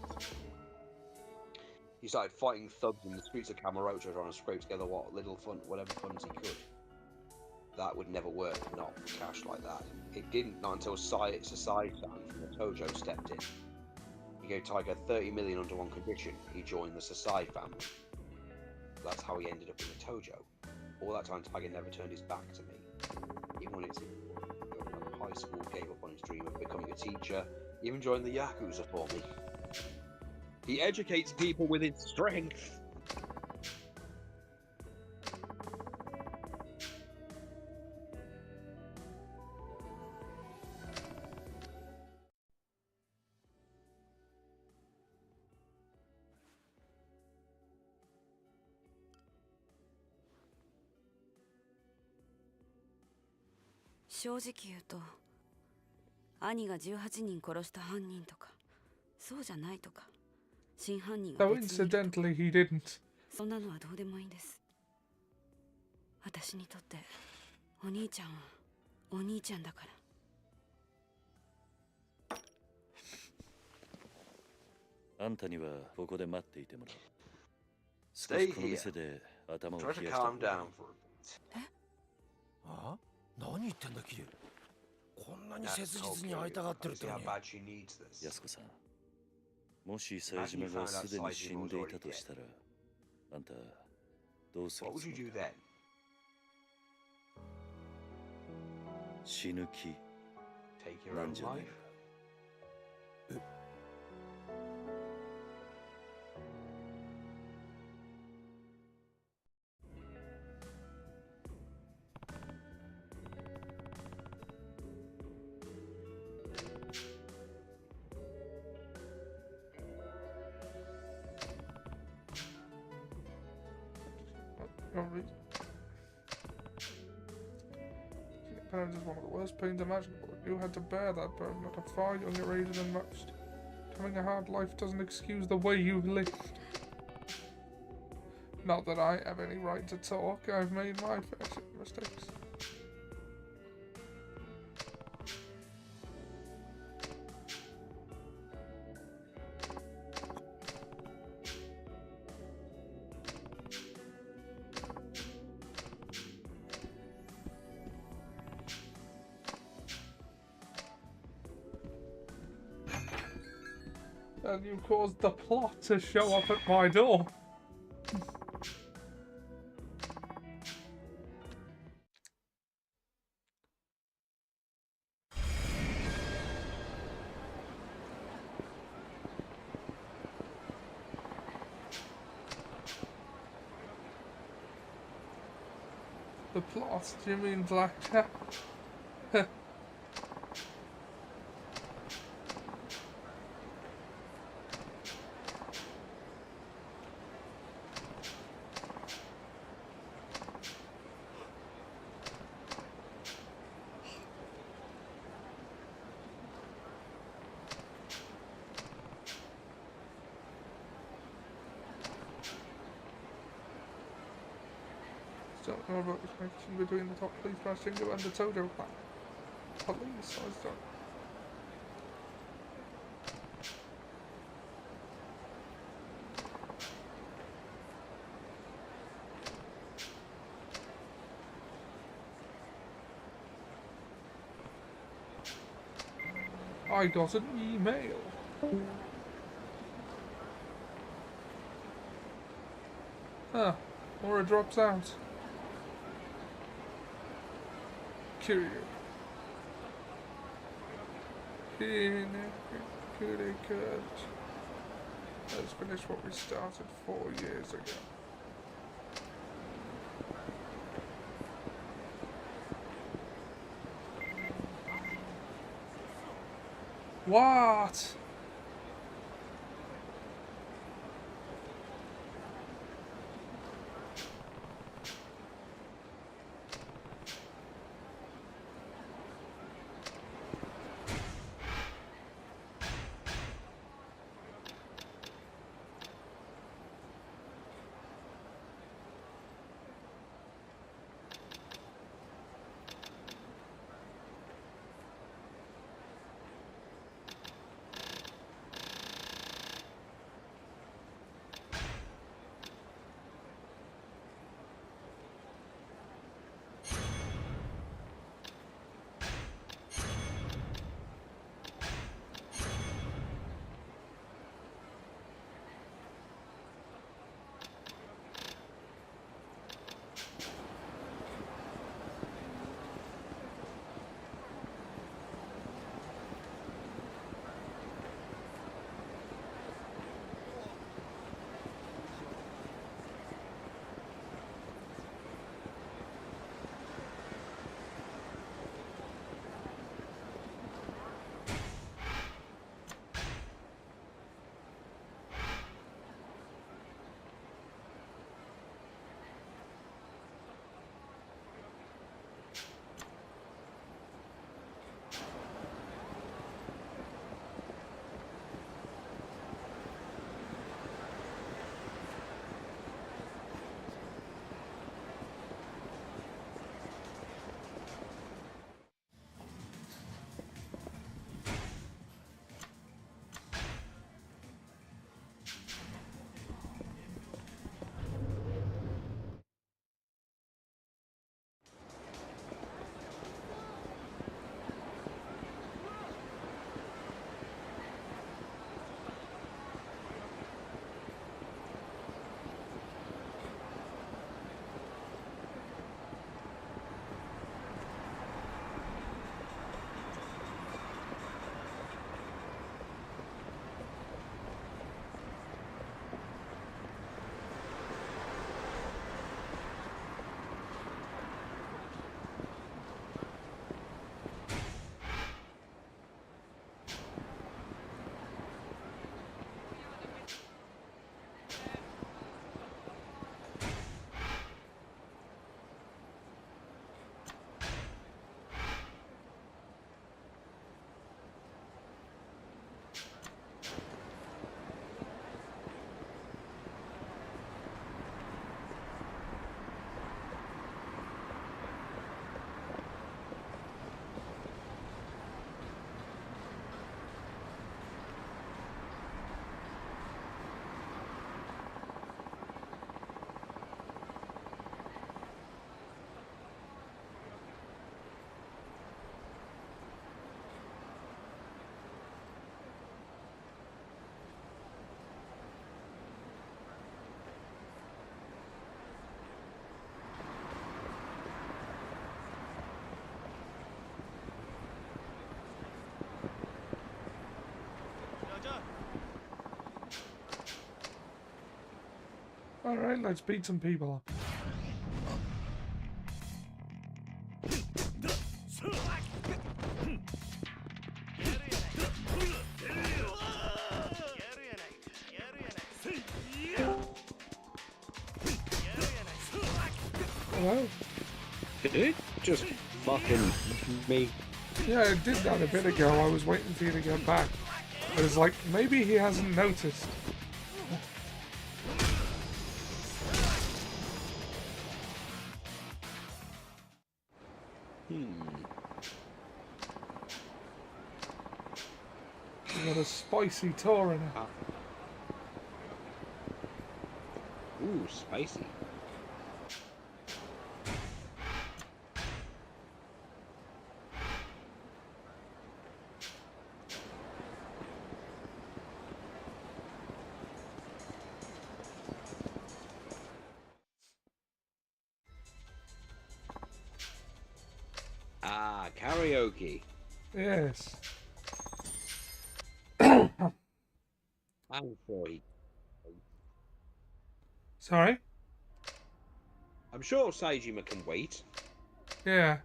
He started fighting thugs in the streets of Kamurocho trying to scrape together whatever funds he could. That would never work, not for cash like that. It didn't, not until Sasai-san from the Tojo stepped in. He gave Tiger 30 million under one condition. He joined the Sasai family. That's how he ended up in the Tojo. All that time, Tiger never turned his back to me. Even when it's in high school, gave up on his dream of becoming a teacher, even joined the Yakuza for me. He educates people with his strength.
Though incidentally he didn't.
そんなのはどうでもいいんです。私にとってお兄ちゃんはお兄ちゃんだから。
あんたにはここで待っていてもらう。少しこの店で頭を冷やして。
あ？何言ってんだキリ。こんなに切実に会いたがってるってのに。
安子さん、もし冴島がすでに死んでいたとしたら、あんたどうする
What would you do then?
死ぬ気
Take your
な
own
んじゃない
life?
のか
Parents is one of the worst pains imaginable. You had to bear that burden at a far younger age than most. Having a hard life doesn't excuse the way you've lived. Not that I have any right to talk. I've made my fair share of mistakes. And you caused the plot to show up at my door. The plot? Do you mean blackjack? Don't know about the connection between the top police passenger and the Toto plan. Police, I don't. I got an email. Huh, Laura drops out. Curious. Let's finish what we started 4 years ago. What? Alright, let's beat some people up. Hello?
Did it just fucking me?
Yeah, I did that a bit ago. I was waiting for you to get back. I was like, maybe he hasn't noticed. We got a spicy tour in it.
Ooh, spicy. Ah, karaoke.
Yes.
I'm sorry.
Sorry?
I'm sure Saejima can wait.
Yeah.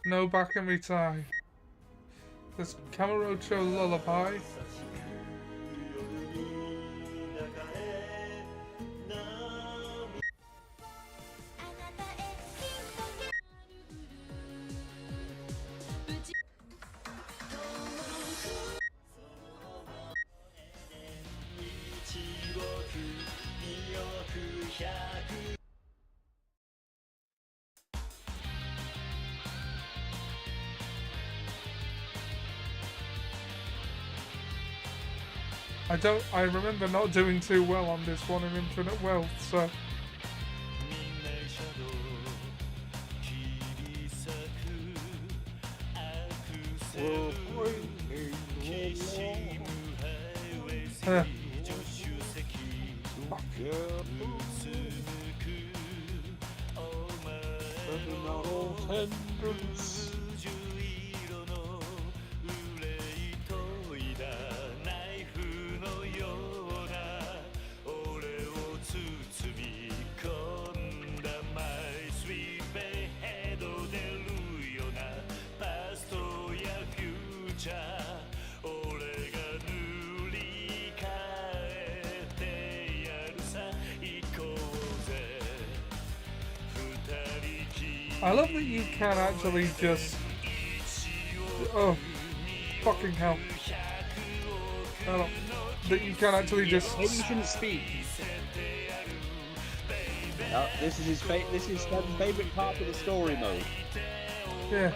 No back in me tie. There's Kamurocho Lullaby. I remember not doing too well on this one in Infinite Wealth, so... I love that you can actually just... Oh, fucking hell. That you can actually just...
Maybe you shouldn't speak. This is Seth's favourite part of the story mode.
Yeah.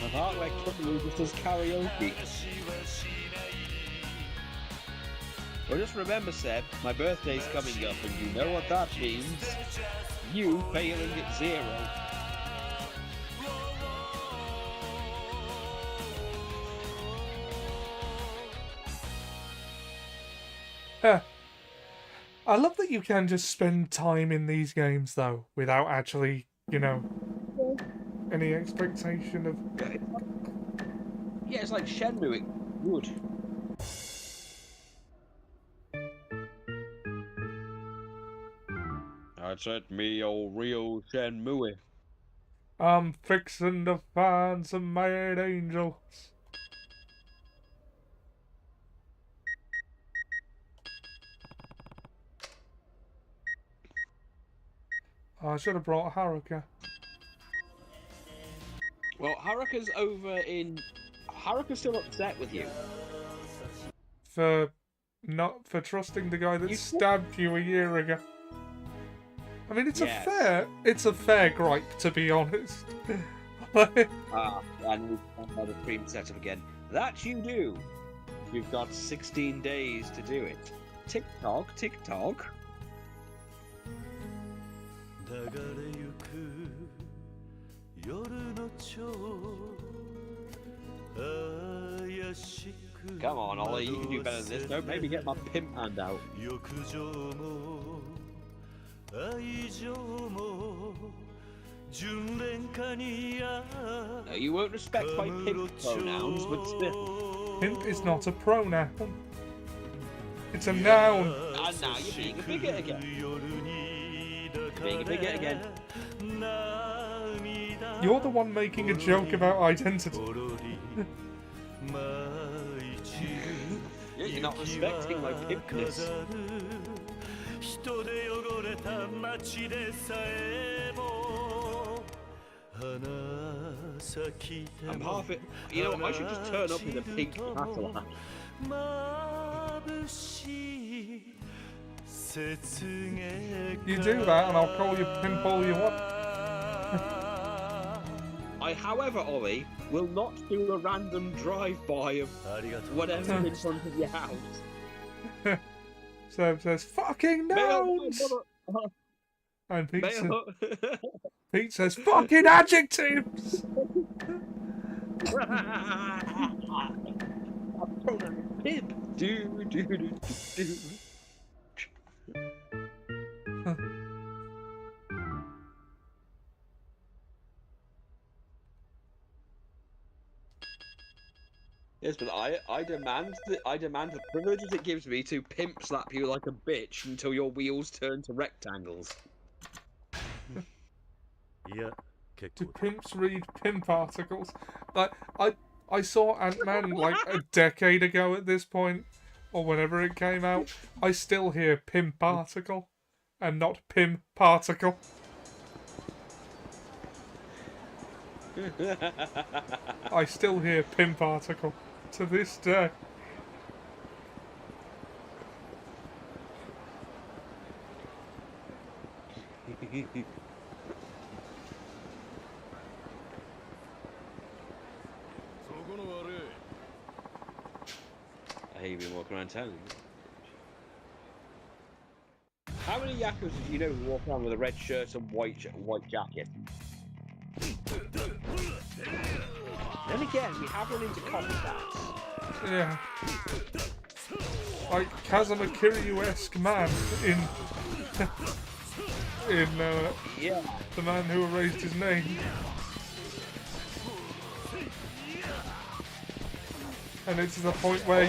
The part where Kudlu just does karaoke. Well, just remember, Seth, my birthday's coming up, and you know what that means. You failing at 0.
I love that you can just spend time in these games, though, without actually, you know, any expectation of...
Yeah, it's like Shenmue, it would. That's it, me old real Shenmue.
I'm fixing to find some mad angels. Oh, I should have brought Haruka.
Well, Haruka's over in... Haruka's still upset with you.
For trusting the guy that stabbed you a year ago. I mean, it's a fair gripe, to be honest.
And another cream setup again. That you do. You've got 16 days to do it. Tick tock, tick tock. Come on, Ollie, you can do better than this. Don't make me get my pimp hand out. No, you won't respect my pimp pronouns, but still.
Pimp is not a pronoun. It's a noun.
And now you're being a bigot again. You're being a bigot again.
You're the one making a joke about identity.
Yeah, you're not respecting my pimpness. I'm half it. You know what? I should just turn up in a pink Cadillac.
You do that, and I'll call you pimp all you want.
I, however, Ollie, will not do a random drive-by of whatever's in front of your house.
So it says, fucking nouns! And Pete says, fucking adjectives!
Pimp. Do. Yes, but I demand the privileges it gives me to pimp slap you like a bitch until your wheels turn to rectangles.
Yeah.
Do pimps read pimp articles? Like I saw Ant-Man like a decade ago at this point, or whenever it came out. I still hear pimp article, and not pimp particle. I still hear pimp article to this day.
I hate you been walking around town. How many Yakuza do you know who walk around with a red shirt and white jacket? Then again, we have run into copycats.
Yeah. Like Kazuma Kiryu-esque man in
yeah.
The Man Who Erased His Name. And it's the point where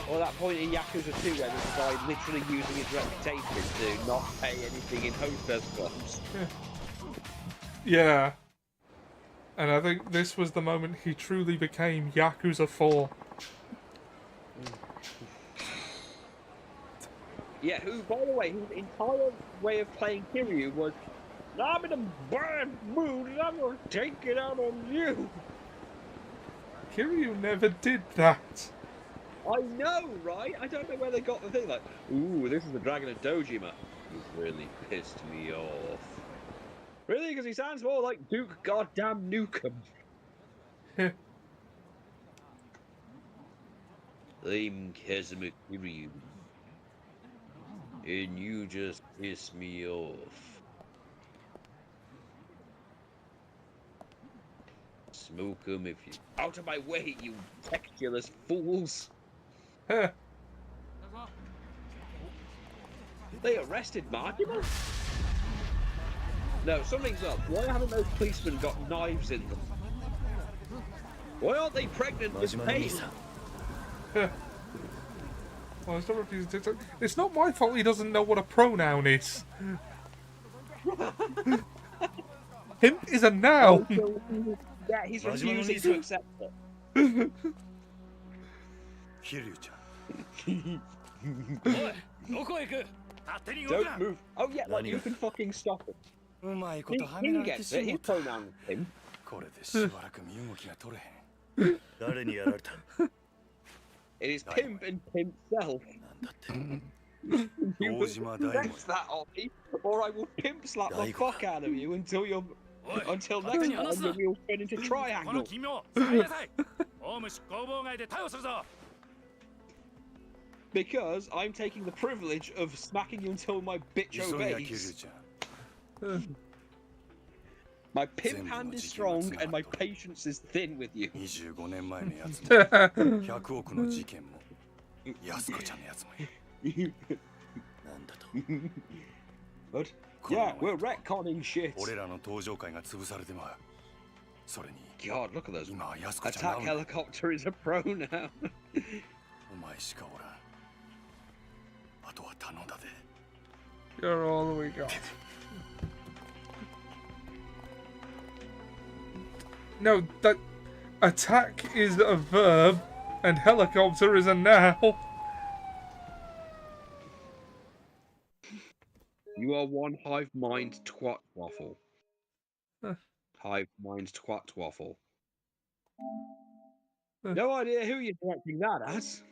or that point in Yakuza 2 where there's a guy literally using his reputation to not pay anything in hostess clubs.
Yeah. And I think this was the moment he truly became Yakuza 4.
Yeah, who, by the way, whose entire way of playing Kiryu was, I'm in a bad mood and I'm going to take it out on you.
Kiryu never did that.
I know, right? I don't know where they got the thing, like, ooh, this is the Dragon of Dojima. You've really pissed me off. Really? Because he sounds more like Duke Goddamn Nukem. I'm Kazuma Kiryu. And you just piss me off. Smoke 'em if you... Out of my way, you textureless fools! They arrested Markima? No, something's up. Why haven't those policemen got knives in them? Why aren't they pregnant with pain?
Well, it's not my fault he doesn't know what a pronoun is. Pimp is a noun.
Yeah, he's refusing to accept it. Don't move. Oh yeah, like you can fucking stop it. He gets it. His pronoun is him. It is pimp and pimp self. You respect that, Ollie, or I will pimp slap the fuck out of you until you're... Until next time, your wheels turn into triangle. Because I'm taking the privilege of smacking you until my bitch obeys. My pimp hand is strong and my patience is thin with you.
25年前のやつも100億の事件も安子ちゃんのやつも
なんだと
But yeah, we're retconning shit.
俺らの登場会が潰されてまう。それに
God, look at those.
今は安子ちゃん
Attack helicopter is a pro now.
お前しかおらん。あとは頼んだで。
You're all the way gone. No, that attack is a verb and helicopter is a noun.
You are one hive mind twat waffle. Hive mind twat waffle. No idea who you're directing that as.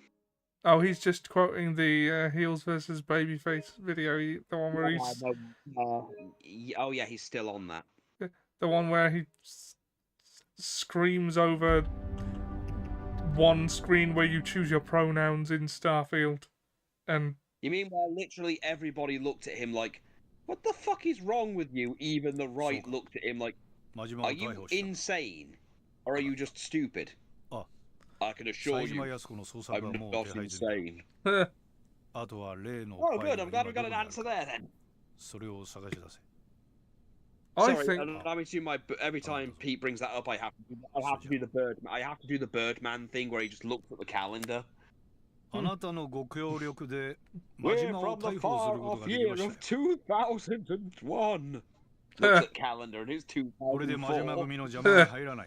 Oh, he's just quoting the heels versus babyface video, the one where he's
oh yeah, he's still on that.
the one where he screams over one screen where you choose your pronouns in Starfield, and
you mean where literally everybody looked at him like, "What the fuck is wrong with you?" Even the right looked at him like, "Are you insane, or are you just stupid?" I can assure you, I'm not insane. Oh, good. I'm glad we got an answer there then. Sorry, I mean, every time Pete brings that up, I have to do the bird. I have to do the Birdman thing where he just looks at the calendar. We're from the far-off year of 2001. Looks at calendar and it's 2004.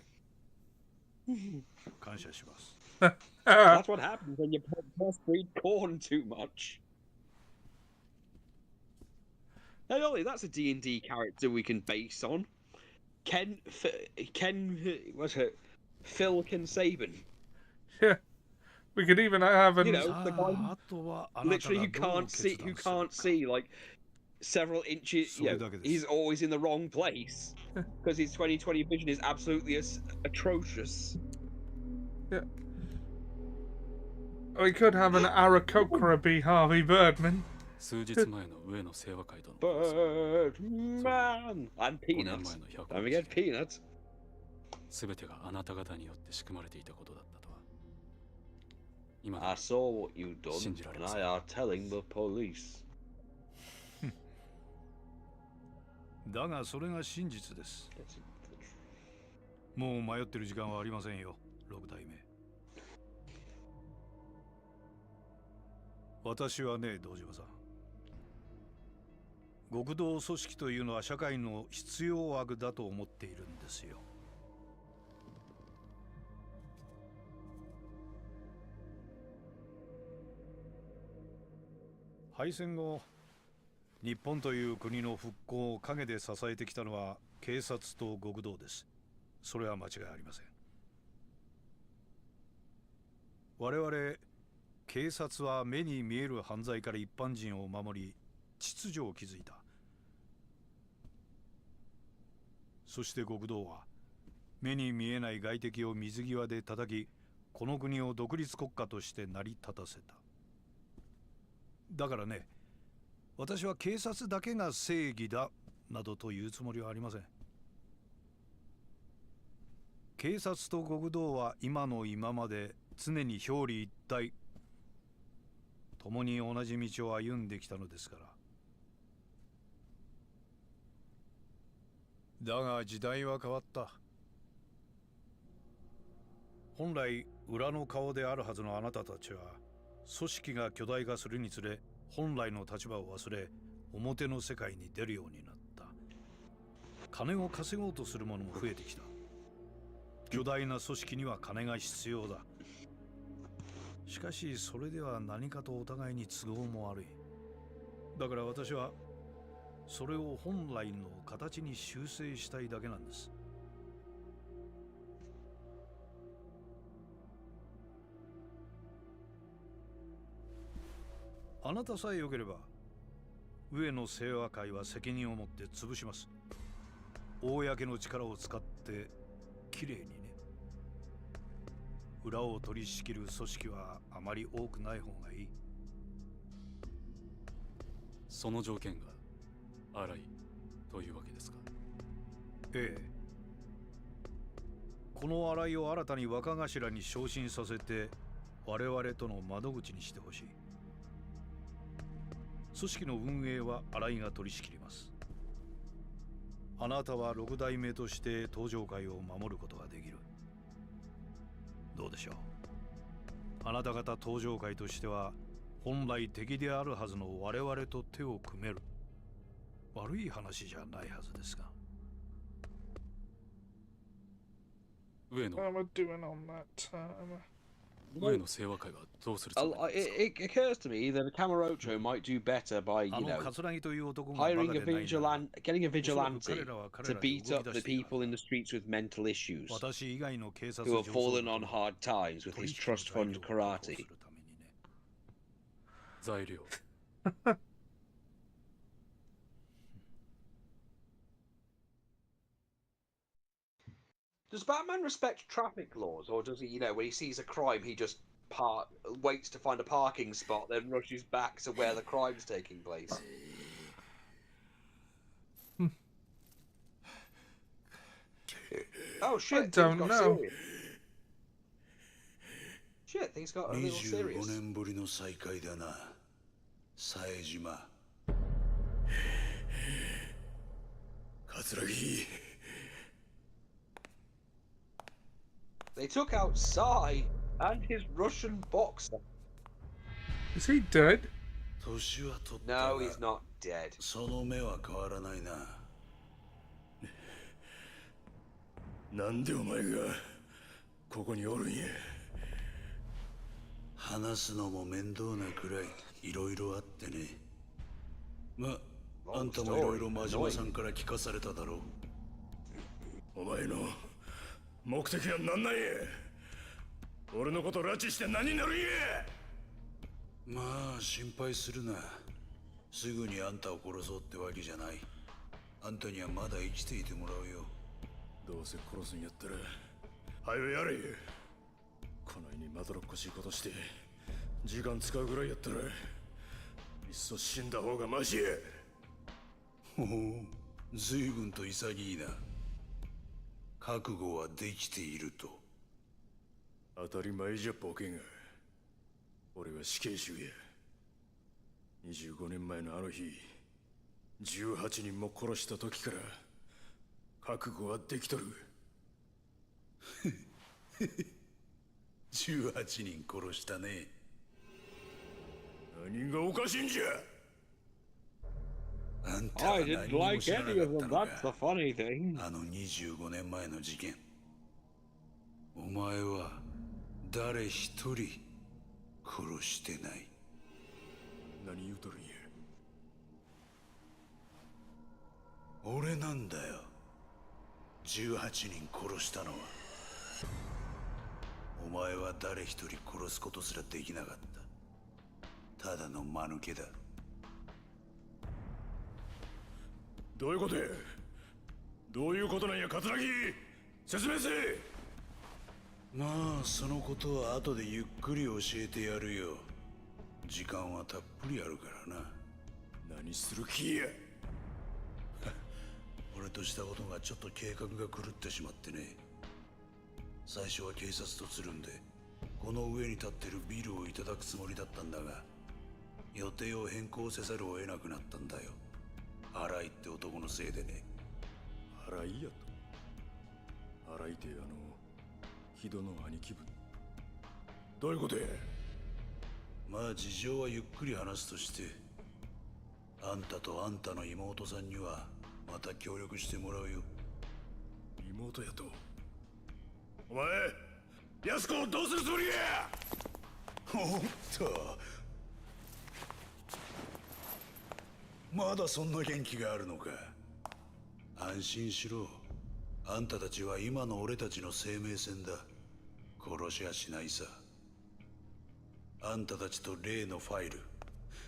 That's what happens when you breed corn too much. Hey Ollie, that's a D&D character we can base on. What's it? Phil Saban.
Yeah, we could even have an.
You know, the guy literally who can't see like several inches. You know, he's always in the wrong place because his 20/20 vision is absolutely atrocious.
Yeah. We could have an Aarakocra be Harvey Birdman.
Birdman! And Peanuts. Don't forget Peanuts. I saw what you've done, and I are telling the police.
だがそれが真実です。もう迷ってる時間はありませんよ、六代目。私はね、道島さん。極道組織というのは社会の必要悪だと思っているんですよ。敗戦後、日本という国の復興を陰で支えてきたのは警察と極道です。それは間違いありません。我々警察は目に見える犯罪から一般人を守り、秩序を築いた。そして極道は目に見えない外敵を水際で叩き、この国を独立国家として成り立たせた。だからね、私は警察だけが正義だなどというつもりはありません。警察と極道は今の今まで常に表裏一体、共に同じ道を歩んできたのですから。だが時代は変わった。本来裏の顔であるはずのあなたたちは、組織が巨大化するにつれ、本来の立場を忘れ、表の世界に出るようになった。金を稼ごうとする者も増えてきた。巨大な組織には金が必要だ。しかしそれでは何かとお互いに都合も悪い。だから私はそれを本来の形に修正したいだけなんです。あなたさえ良ければ上野清和会は責任を持って潰します。公の力を使ってきれいにね。裏を取り仕切る組織はあまり多くない方がいい。
その条件が荒いというわけですか。
ええ。この新井を新たに若頭に昇進させて我々との窓口にしてほしい。組織の運営は新井が取り仕切ります。あなたは六代目として登場会を守ることができる。どうでしょう。あなた方登場会としては本来敵であるはずの我々と手を組める。悪い話じゃないはずですが。
What am I doing on that?
上野清和会はどうするつもりですか? It occurs to me that a Kamurocho might do better by, hiring a vigilante, getting a vigilante to beat up the people in the streets with mental issues who have fallen on hard times with his trust fund karate.
材料
Does Batman respect traffic laws, or does he, when he sees a crime, he just waits to find a parking spot, then rushes back to where the crime's taking place? Oh shit!
I don't know.
Shit, things got a little serious.
25年ぶりの再会だな、冴島。
桂木。
They took out Sai and his Russian boxer.
Is he dead?
No, he's not dead.
その目は変わらないな。
なんでお前がここにおるんや。
話すのも面倒なくらいいろいろあってね。ま、あんたもいろいろ真島さんから聞かされただろう。
お前の目的は何なんや。俺のこと拉致して何になるんや。
まあ心配するな。すぐにあんたを殺そうってわけじゃない。あんたにはまだ生きていてもらうよ。
どうせ殺すんやったら早よやれ。こないにまどろっこしいことして時間使うぐらいやったらいっそ死んだ方がマシや。
ほほう、随分と潔いな。覚悟はできていると。
当たり前じゃボケが。俺は死刑囚や。25年前のあの日、18人も殺した時から覚悟はできとる。
18人殺したね。
何がおかしいんじゃ。
あんたは何も知らなかったのか。
That's the funny thing.
あの25年前の事件。お前は誰一人殺してない。
何言うとるんや。
俺なんだよ、18人殺したのは。お前は誰一人殺すことすらできなかった。ただの間抜けだ。
どういうことや。どういうことなんや、桂木。説明せえ。
まあそのことは後でゆっくり教えてやるよ。時間はたっぷりあるからな。
何する気や。
俺としたことがちょっと計画が狂ってしまってね。最初は警察とつるんでこの上に立ってるビルをいただくつもりだったんだが、予定を変更せざるを得なくなったんだよ。荒井って男のせいでね。
荒井やと。荒井って木戸の兄貴分。どういうことや。
まあ事情はゆっくり話すとして、あんたとあんたの妹さんにはまた協力してもらうよ。
妹やと。お前、安子をどうするつもりや。
おっと、まだそんな元気があるのか。安心しろ。あんたたちは今の俺たちの生命線だ。殺しはしないさ。あんたたちと例のファイル、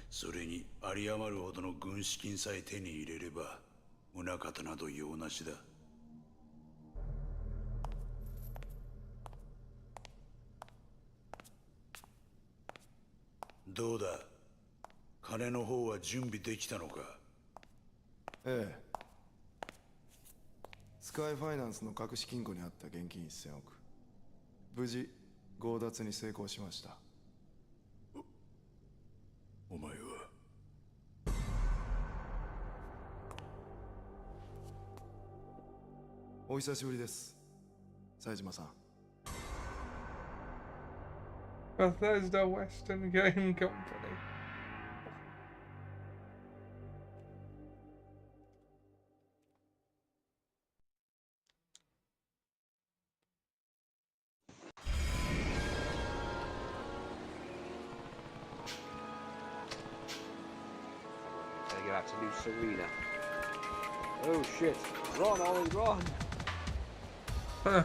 それに有り余るほどの軍資金さえ手に入れれば宗方など用なしだ。どうだ、金の方は準備できたのか。
ええ、カイファイナンスの隠し金庫にあった現金1000億。無事強奪に成功しました。
お前は
お久しぶりです、冴島さん。
Bethesda Western Game Company.
Gotta get out to New Serena. Oh shit! Run, Ollie, run!
Huh.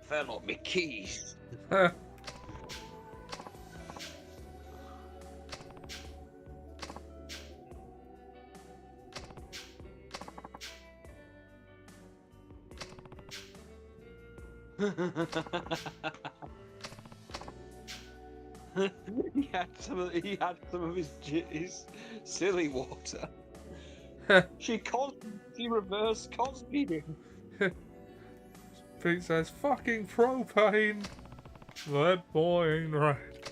Fell on me keys. he had some of his silly water. She reverse Cosby'd him.
Pete says, fucking propane. That boy ain't right.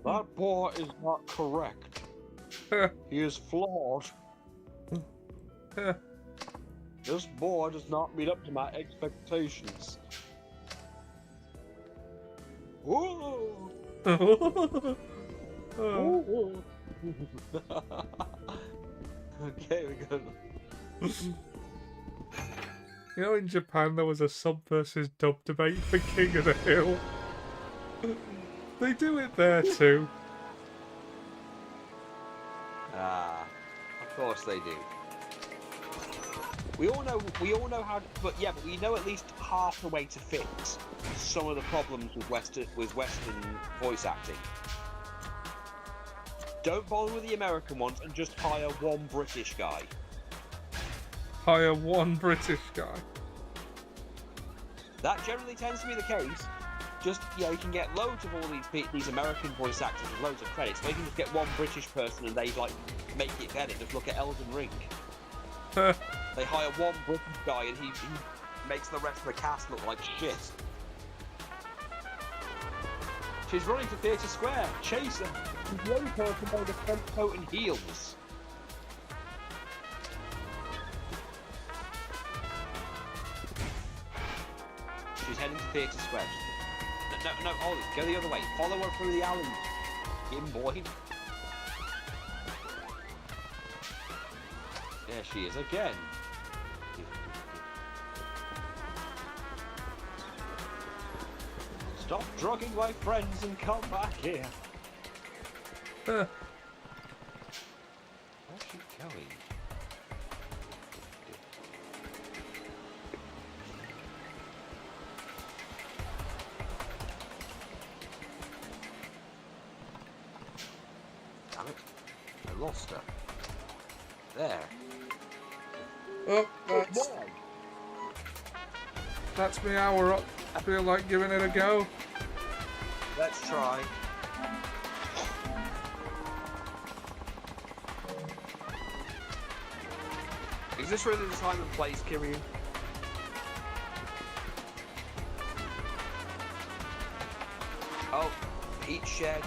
That boy is not correct. He is flawed. This boy does not meet up to my expectations. Whoa! Whoa. Okay, we go.
You know, in Japan there was a sub versus dub debate for King of the Hill. They do it there too.
Ah, of course they do. We all know how, but we know at least half the way to fix some of the problems with Western voice acting. Don't bother with the American ones and just hire one British guy.
Hire one British guy.
That generally tends to be the case. Just, you can get loads of all these American voice actors with loads of credits. They can just get one British person and they make it better. Just look at Elden Ring. They hire one British guy and he makes the rest of the cast look like shit. She's running to Theatre Square. Chase her. She's the only person wearing a French coat and heels. She's heading to Theatre Square. No, Ollie, go the other way. Follow her through the alley. Game boy. There she is again. Stop drugging my friends and come back here. Where's she going? Damn it. I lost her. There.
Oh, that's me hour up. I feel like giving it a go.
Let's try. Is this really the time and place, Kiryu? Oh, Pete shared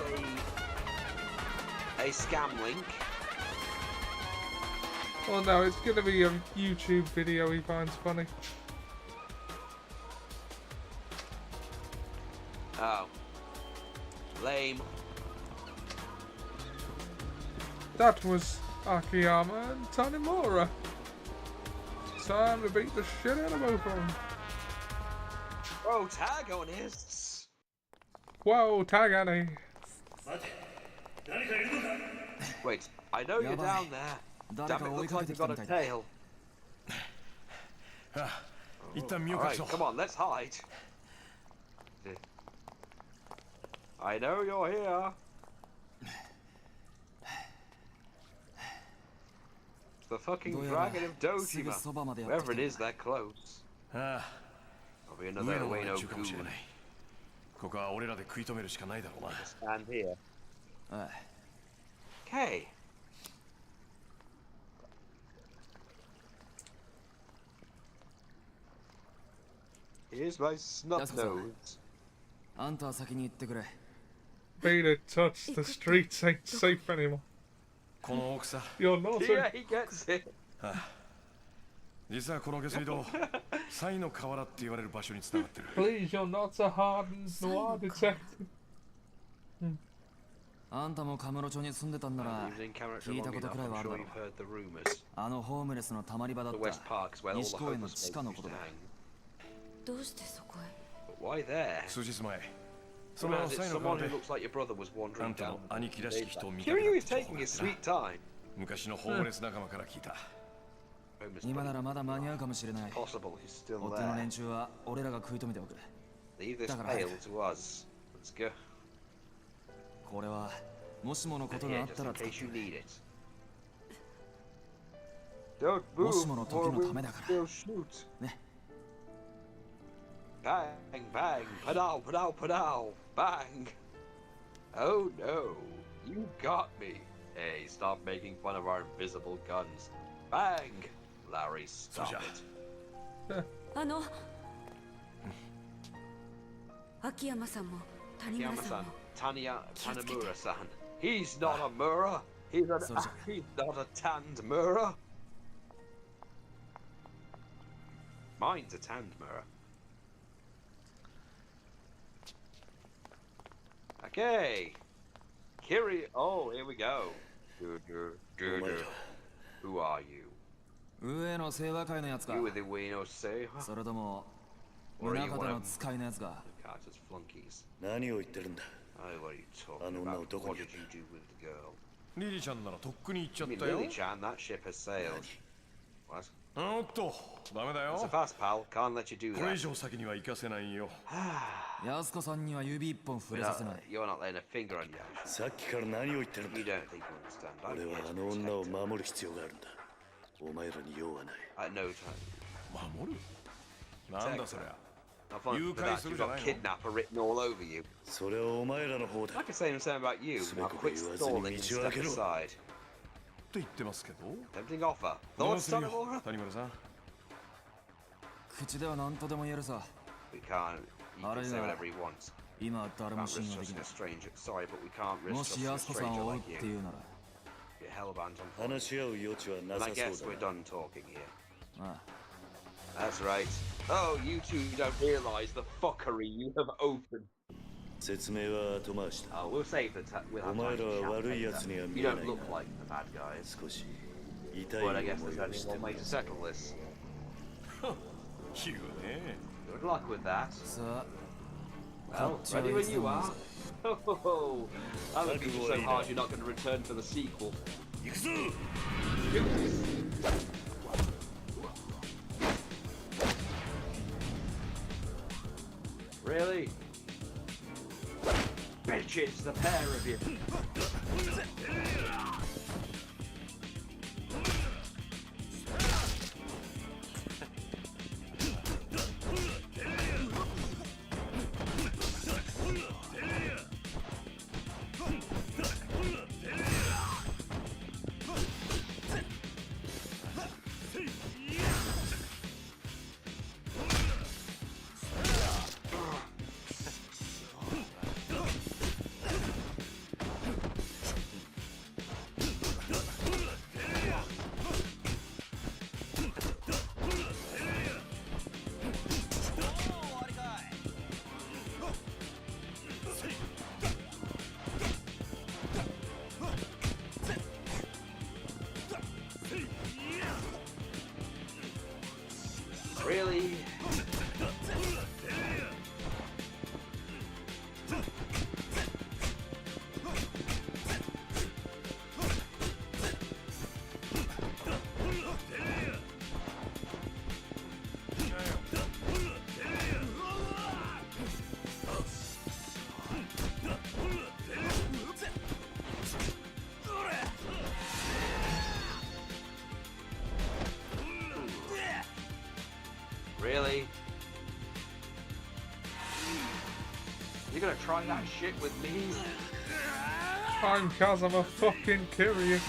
a scam link.
Oh no, it's gonna be a YouTube video he finds funny.
Oh. Lame.
That was Akiyama and Tanimura. Time to beat the shit out of both of them.
Protagonists!
Whoa, Tagani.
Wait, I know you're down there. Damn, it looks like you've got a tail. Alright, come on, let's hide. I know you're here. The fucking dragon of Dojima. Wherever it is, they're close. There'll be another Ueno goon. Stand here. Okay. Here's my snub nose.
Peter, touch the streets ain't safe anymore. You're not.
Yeah, he gets it.
実はこの下水道、サイの河原って言われる場所に繋がってる。
Please, you're not a hardened noir detective.
あんたもカムロ町に住んでたんなら聞いたことくらいはあるだろう。あのホームレスのたまり場だった西公園の地下のことだ。
どうしてそこへ？
Why there?
数日前、
Someone who looks like your brother was wandering down. Kiryu is taking his sweet time.
昔のホームレス仲間から聞いた。
今ならまだ間に合うかもしれない。
Possible he's still
追っ手の
there.
連中は俺らが食い止めておく。
Leave this pail to us. Let's go.
これはもしものことがあ
Here,
っ
just
たら
in
使っ
case
て
you need it. Don't
も
move
しもの時
or
の
we'll
ためだから。
still shoot.
ね。
Bang, bang, padow, padow, padow, bang. Oh no, you got me. Hey, stop making fun of our invisible guns. Bang! Larry, stop it.
秋山さんも谷村さんも
Tanimura-san. He's not a Mura. He's not a tanned Mura. Mine's a tanned Mura. Okay. Kiri. Oh, here we go. Who are you?
上の清和会のやつか。
You were the Ueno Seiha?
それとも
Or are
宗
you
方
one
の
of
使いのやつか。
Carter's flunkies?
何を言ってるんだ。
Oh, what are you talking about? What did you do with the girl?
リリちゃんならとっくに行っちゃ
I
っ
mean,
たよ。
Lily-chan, that ship has sailed. What?
おっと、ダメだ
It's a
よ。
fast, pal. Can't let you do
これ以
that.
上先には行かせないよ。
安子さんには指一本触れさせない。
You're not laying a finger on your action.
さっきから何を言ってるんだ。
You don't think you understand. I'm
俺
here
は
to
あの女を
protect
守る必要があるんだ。お前らに用はない。
her. At no time.
守る？なんだそりゃ。
Not fun
You
for that.
guys
You've got
are
kidnapper written all over you.
それはお前らの方だ。
I can say the same about you. Now quit stalling and step aside.
と言ってますけど。
Tempting offer.
どう
Thoughts,
するよ
Tanimura?
谷村さん。
口では何とでも言えるさ。
We can't. He can say whatever he wants.
今は誰
Can't
も
risk
信用でき
trusting
な
a stranger. Sorry, but we can't
い。も
risk
し
trusting a
安子さん
stranger
を追うっ
like
て
you.
言うなら。
Get hellbound on
話し合う余地はな
And
さ
I
そう
guess we're
だな。
done talking here.
あ
That's right. Oh, you two don't realise the fuckery you have opened.
説明は後回しだ。
Oh, we'll save the we'll
お
have
前
time
ら
to
は
chat
悪い
later.
奴には見
You
え
don't
ない
look
が、
like the bad guys.
少し痛い
But
思
I
い
guess
を
there's
し
only
て
one
も
way to settle this.
言うね。
Good luck with that.
さあ、
Well, ready when you are. Oh, I would beat you so hard you're not going to return for the sequel.
行くぞ。
Really? Bitches, the pair of you. You're gonna try that shit with me?
I'm Kazama fucking Kiryu.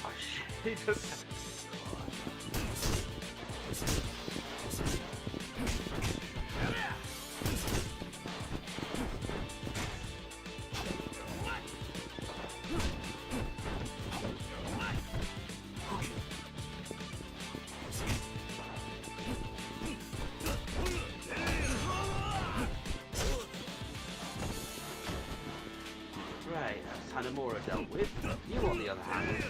Oh shit, he just... Right, that's Hanamura dealt with. You, on the other hand...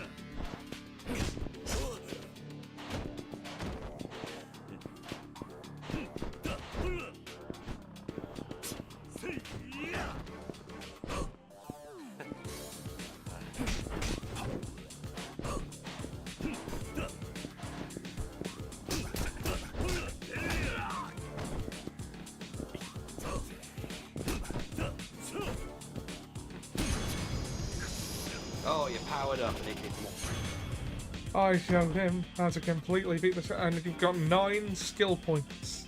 Oh, you're powered up and it did more.
I showed him how to completely beat the and you've got 9 skill points.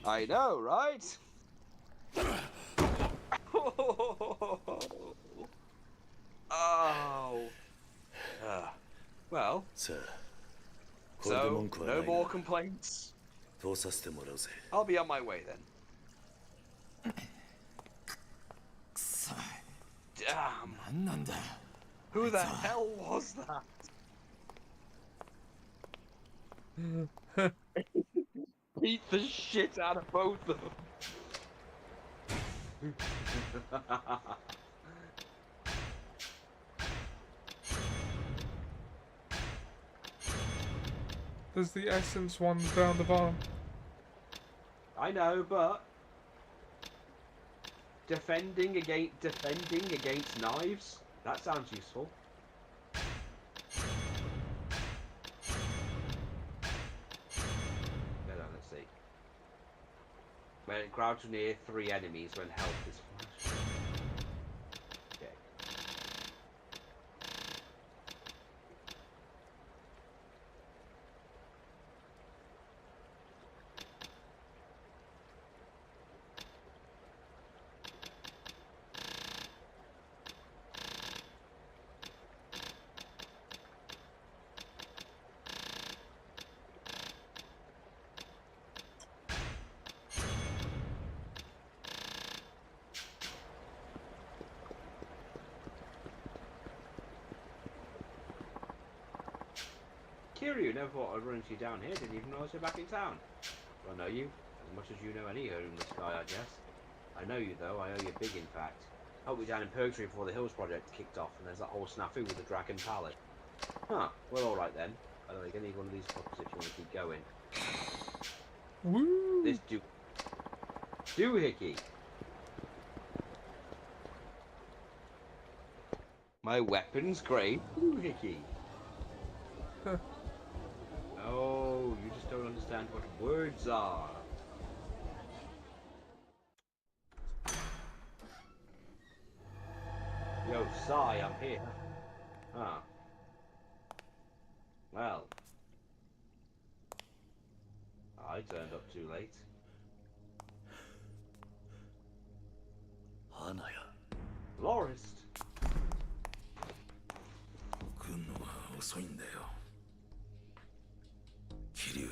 I know, right? Oh. Well. So, no more complaints. I'll be on my way then. Damn. Who the hell was that? Beat the shit out of both of them.
There's the essence one down the bottom.
I know, but defending against knives, that sounds useful. Let's see. When crouch near 3 enemies when health is flashed. Okay. Kiryu, never thought I'd run into you down here. Didn't even know I was back in town. Do I know you? As much as you know any herd in the sky, I guess. I know you, though. I owe you big, in fact. Helped me down in Purgatory before the Hills project kicked off, and there's that whole snafu with the Dragon Palace. Huh. Well, alright then. By the way, you're going to need one of these fuckers if you want to keep going.
Woo!
This doohickey. My weapon's great doohickey. Oh, you just don't understand what words are. Yo, Sai, I'm here. Huh. Well. I turned up too late. Florist.
来んのは遅いんだよ。桐生。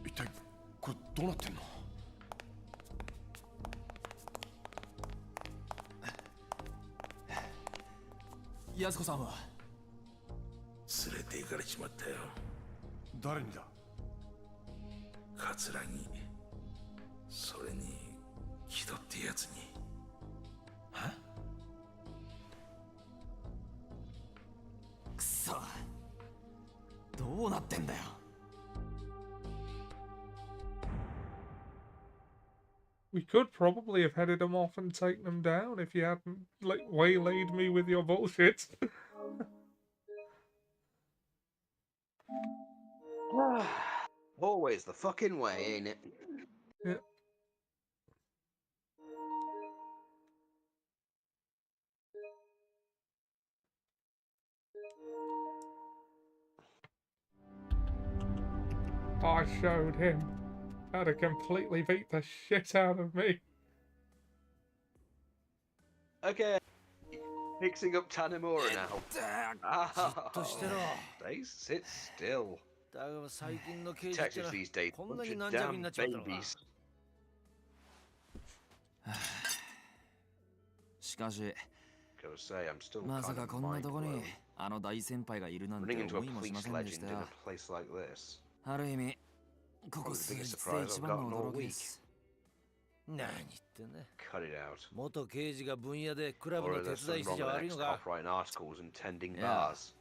一体これどうなってんの？
安子さんは
連れて行かれちまったよ。
誰にだ？
桂木、それに木戸ってやつに。
は？くそ、どうなってんだよ。
We could probably have headed them off and taken them down if you hadn't waylaid me with your bullshit.
Always the fucking way, ain't it?
Yeah. showed him how to completely beat the shit out of me.
Okay. Mixing up Tanemura now. Sit still. Detectives these days, bunch of damn babies.
しかし、
Say, I'm still
まさ
kind
か
of
こんなとこに
mind-blown.
あの大先輩がいるなんて
Running into a
思いもし
police
ませんでした
legend in
よ。
a place like this.
ある意味、ここ
Probably
数
the
日
biggest
で
surprise
一
I've
番
gotten
の
all
驚きで
week.
す。
何言ってんだ。
Cut it out.
元刑事が分野でクラブ
Or
の手
there's
伝い
something
して
wrong
ちゃ
with
悪
an
いのか。
ex-cop writing articles and tending
Yeah.
bars.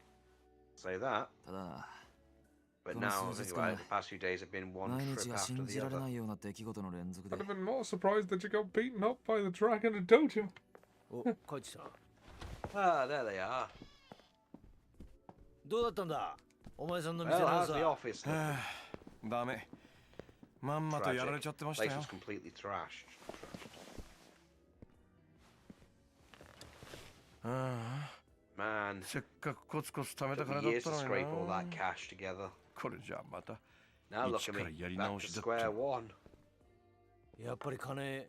Say that.
ただ、
But
この
now,
数
think
日
about
間
it, the past few days have been one
毎
trip
日が
after
信
the
じられ
other.
ないような出来事の連続で
I'd。have been more surprised that you got beaten up by the dragon at dojo.
お、帰ってきた。
Ah, there they are.
どうだったんだお前さんの店
Well,
の
how's
さ
the。office?
ダメ。まんまとやられちゃってました
Place
よ。
was completely trashed. Man,
せっかくコツコツ貯めた
took
金
me
だっ
years
た
to
の
scrape
に
all
な
that。cash together.
これじゃあまた
Now look
一
at
から
me,
やり
back
直
to
しだっ
square
ちゃ。
one.
やっぱり金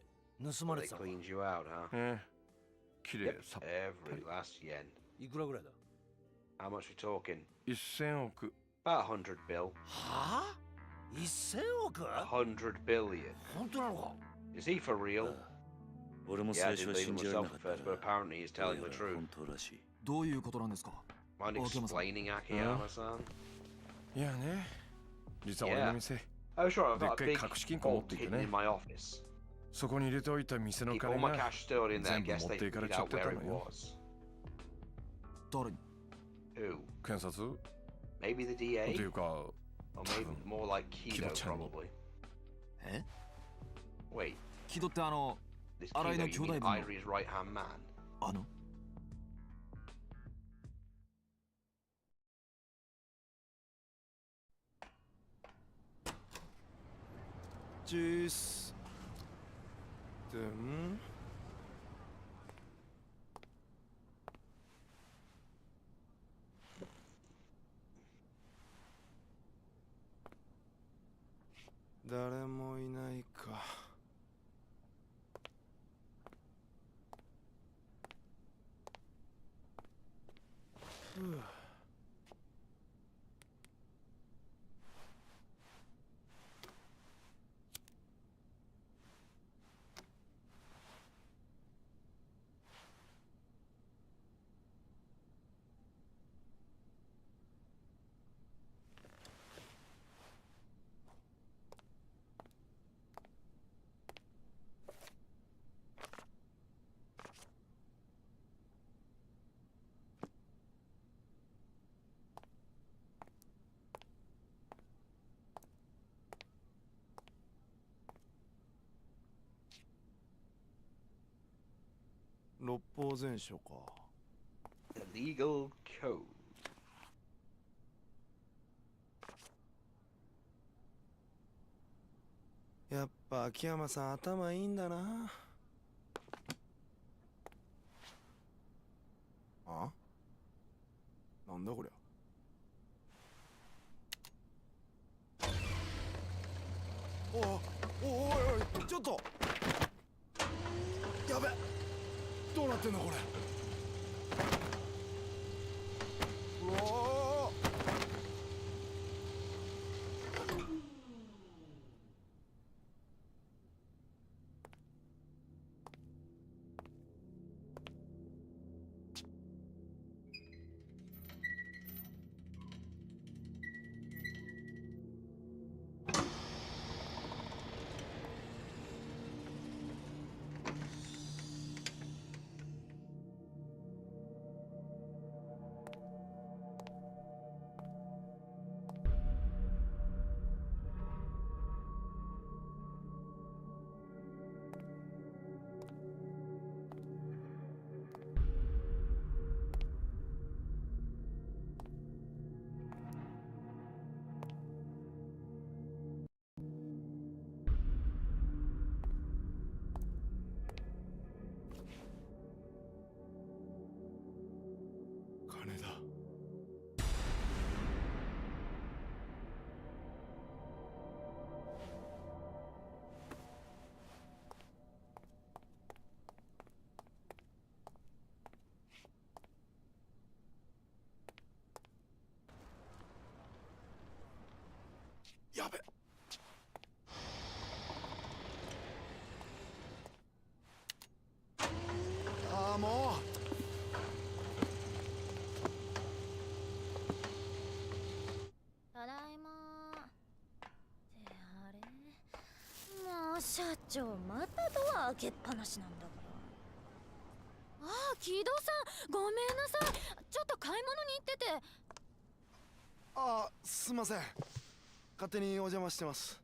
盗まれ
They
てたのか。
cleaned you out, huh?
綺麗
Yep,
さっぱ
every
り。
last yen.
いくらぐらいだ
How much we talking?
1000億。
About 100 bill.
はあ ?1000 億
100 billion.
本当なのか
Is he for real?
俺も
Yeah, I
最初
didn't
は
believe
信
him
じられな
myself
か
at
った が
first, but apparently he's
どう
telling
や
the
ら
truth.
本当らしい。
どういうことなんですか
Mind
秋山さん。
explaining, Akiyama-san?
いやね。実は俺の店、
Oh, sure, I've got a
でっ
big
かい隠し金庫持っ
vault
ていて
hidden
ね
in。my office.
そこに入れておいた店の
Keep
金
all my
が
cash stored in there.
全部
Guess
持っ
they
ていかれ
figured
ちゃっ
out
てた
where
の
it
よ。
was.
誰に
Who?
検察
Maybe the
と
DA?
いうか、
Or maybe more like Kido,
Kido-chan.
probably.
え
Wait,
木戸って
this
Arai
Kido,
の
you
兄弟
mean
分の
Irie's right-hand man?
あの
チースでん誰もいないか。ふう。六法全書か。
The legal code.
やっぱ秋山さん頭いいんだな。あ？なんだこりゃ。おいおいちょっと。やべ。どうなってんのこれ。うわー。
社長またドア開けっぱなしなんだから。ああ、木戸さんごめんなさい、ちょっと買い物に行ってて。
ああ、すいません、勝手にお邪魔してます。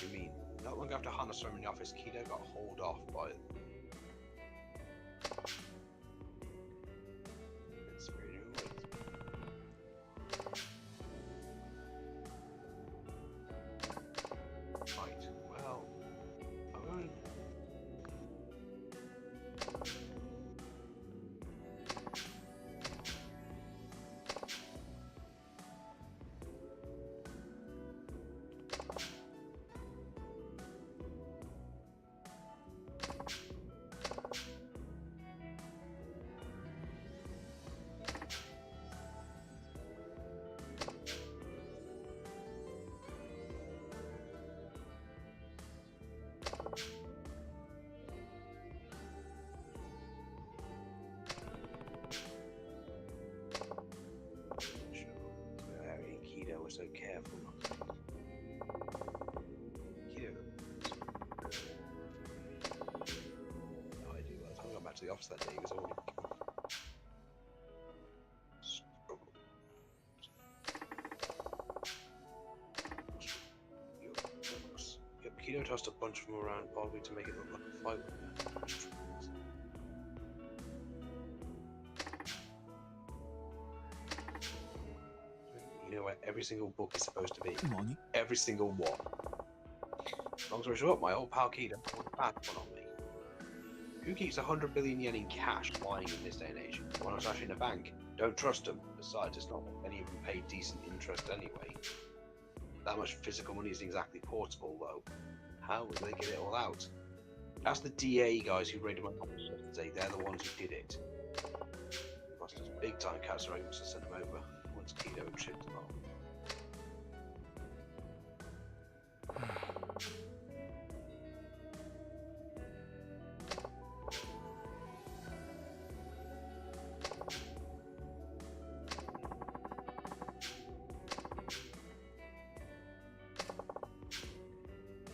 You mean not long after Hana saw him in the office, Kido got hauled off by it's really right. Well, I'm going. Was so careful. Cute. No idea. By the time I got back to the office that day, he was already Yep, Kido tossed a bunch of them around, probably to make it look like a fight. You know where every single book is supposed to be. Every single one. Long story short, my old pal Kido put a bad one on me. Who keeps 100 billion yen in cash lying in this day and age? Why not stash it in a bank? Don't trust them. Besides, it's not any of them pay decent interest anyway. That much physical money isn't exactly portable, though. How will they get it all out? Ask the DA guys who raided my office yesterday. They're the ones who did it. Must have big time cats are able to send them over. Once Kido and chipped them off.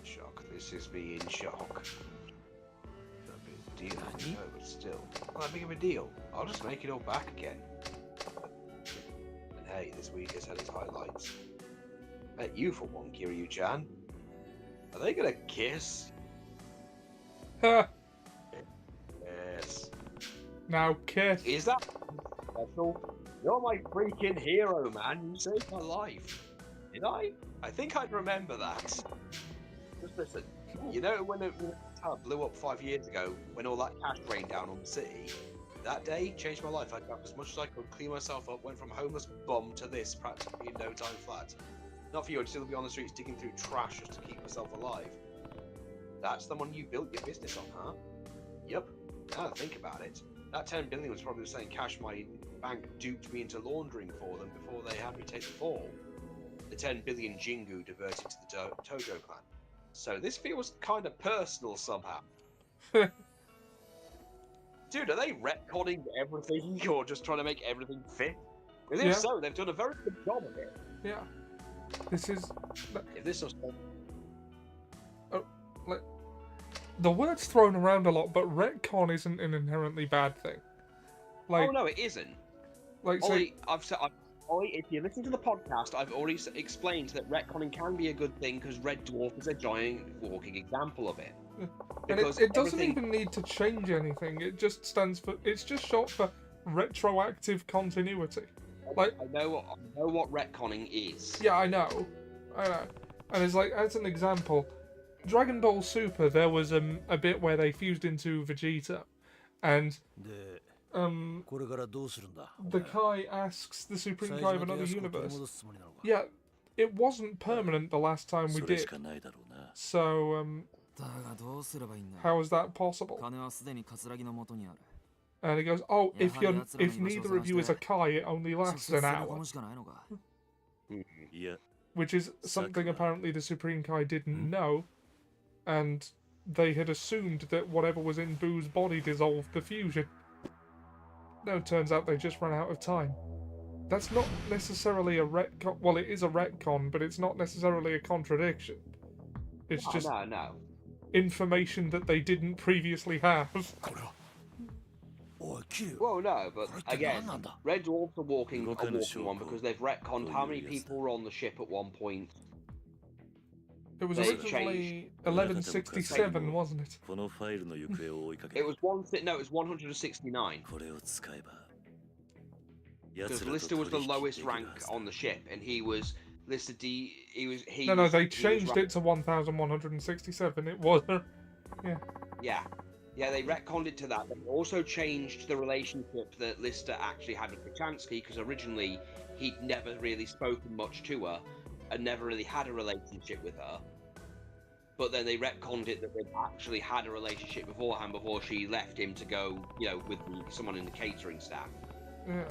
Shock. This is me in shock. Not a big deal, no, but still. Not that big of a deal. I'll just make it all back again. Hey, this week has had its highlights. Met you for one, Kiryu-chan. Are they gonna kiss?
Ha!
Yes.
Now kiss.
Is that special? You're my freaking hero, man. You saved my life. Did I? I think I'd remember that. Just listen. You know when the tower blew up 5 years ago, when all that cash rained down on the city? That day changed my life. I got as much as I could, clean myself up, went from homeless bum to this practically in no time flat. Not for you, I'd still be on the streets digging through trash just to keep myself alive. That's the money you built your business on, huh? Yep. Now that I think about it, that 10 billion was probably the same cash my bank duped me into laundering for them before they had me take the fall. The 10 billion Jingu diverted to the Tojo clan. So this feels kind of personal somehow. Dude, are they retconning everything or just trying to make everything fit? Because if so, they've done a very good job of it.
Yeah. This is...
If this was...
like, the word's thrown around a lot, but retcon isn't an inherently bad thing. Like,
oh, no, it isn't.
Like,
Ollie, Ollie, if you listen to the podcast, I've already explained that retconning can be a good thing because Red Dwarf is a giant walking example of it.
And it doesn't even need to change anything. It just stands for... It's just short for retroactive continuity. Like,
I know what retconning is.
Yeah, I know. And it's like, as an example, Dragon Ball Super, there was a bit where they fused into Vegeta, and the Kai asks the Supreme Kai of another universe. Yeah, it wasn't permanent the last time we did. So How is that possible? And he goes, oh, if neither of you is a Kai, it only lasts an hour. Which is something apparently the Supreme Kai didn't know, and they had assumed that whatever was in Boo's body dissolved the fusion. No, it turns out they just ran out of time. That's not necessarily a retcon. Well, it is a retcon, but it's not necessarily a contradiction. It's just information that they didn't previously have.
Well, no, but again, Red Dwarfs are walking one because they've retconned how many people were on the ship at one point.
It was originally 1167, wasn't it?
It was 169. Because Lister was the lowest rank on the ship, and he was listed D.
No, they changed it to 1167. It was.
Yeah. Yeah, they retconned it to that. They also changed the relationship that Lister actually had with Kachansky, because originally he'd never really spoken much to her and never really had a relationship with her. But then they retconned it that they'd actually had a relationship beforehand before she left him to go, with someone in the catering staff.
Yeah.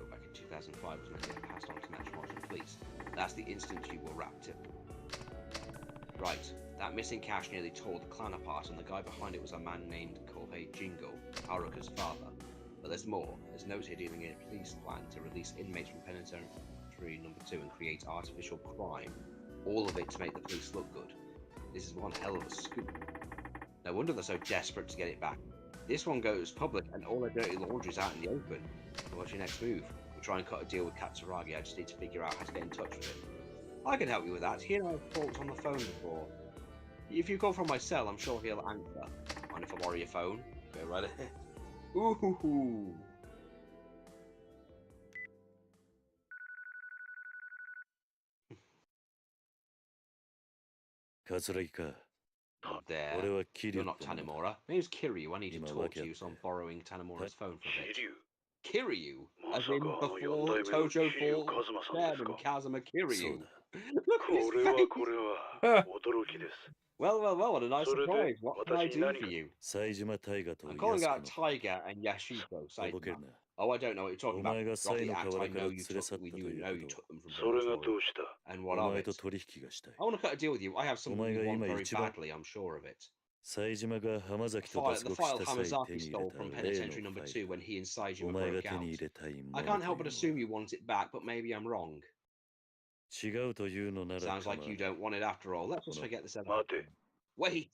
Back in 2005 was meant to get passed on to Metropolitan Police. That's the instant you were wrapped up. Right, that missing cash nearly tore the clan apart, and the guy behind it was a man named Kohei Jingo, Haruka's father. But there's more. There's notes here dealing in a police plan to release inmates from Penitentiary Number 2 and create artificial crime. All of it to make the police look good. This is one hell of a scoop. No wonder they're so desperate to get it back. This one goes public and all their dirty laundry's out in the open. So what's your next move? We'll try and cut a deal with Katsuragi. I just need to figure out how to get in touch with him. I can help you with that. He and I have talked on the phone before. If you call from my cell, I'm sure he'll answer. Mind if I borrow your phone? Go right ahead. Ooh. There. You're not Tanemura. My name's Kiryu. I need to talk to you, so I'm borrowing Tanemura's phone for a bit. Kiryu? As in before Tojo Fall, Chairman Kazuma Kiryu. Look at his face! Well, what a nice surprise. What can I do for you? I'm calling out Tiger and Yashiko Saitama. Oh, I don't know what you're talking about. Drop the act. I know you took them from Boruto. And what of it? I want to cut a deal with you. I have something you want very badly, I'm sure of it. The file Hamazaki stole from Penitentiary Number 2 when he and Saejima broke out. I can't help but assume you want it back, but maybe I'm wrong. Sounds like you don't want it after all. Let's just forget this ever. Wait!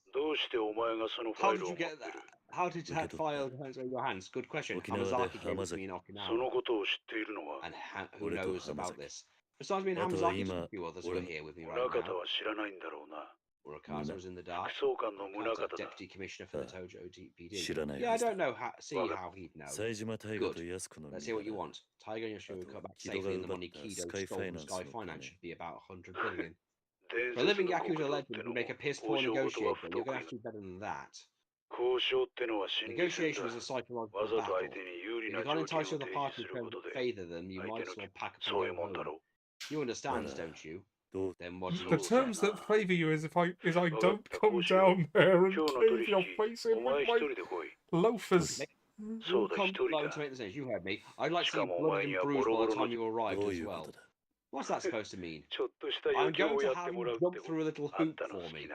How did you get that? How did that file go into your hands? Good question. Hamazaki gave it to me in Okinawa. And who knows about this? Besides me and Hamazaki, a few others who are here with me right now. Urakaza was in the dark. Urakaza, Deputy Commissioner for the Tojo DPD. Yeah, I don't know see how he'd know. Good. Let's hear what you want. Tiger and Yoshiro cut back safely and the money Kido stole from Sky Finance should be about 100 billion. For a living Yakuza legend, you make a piss-poor negotiator, you're going to have to do better than that. Negotiation is a psychological battle. If you can't entice the other party to favour them, you might as well pack up and go home. You understand, don't you? Then what do you
The terms that favour you is I don't come down there and cave your face in with my loafers.
You come alone to make the sense. You heard me. I'd like to see you bloody and bruised by the time you arrived as well. What's that supposed to mean? I'm going to have you jump through a little hoop for me.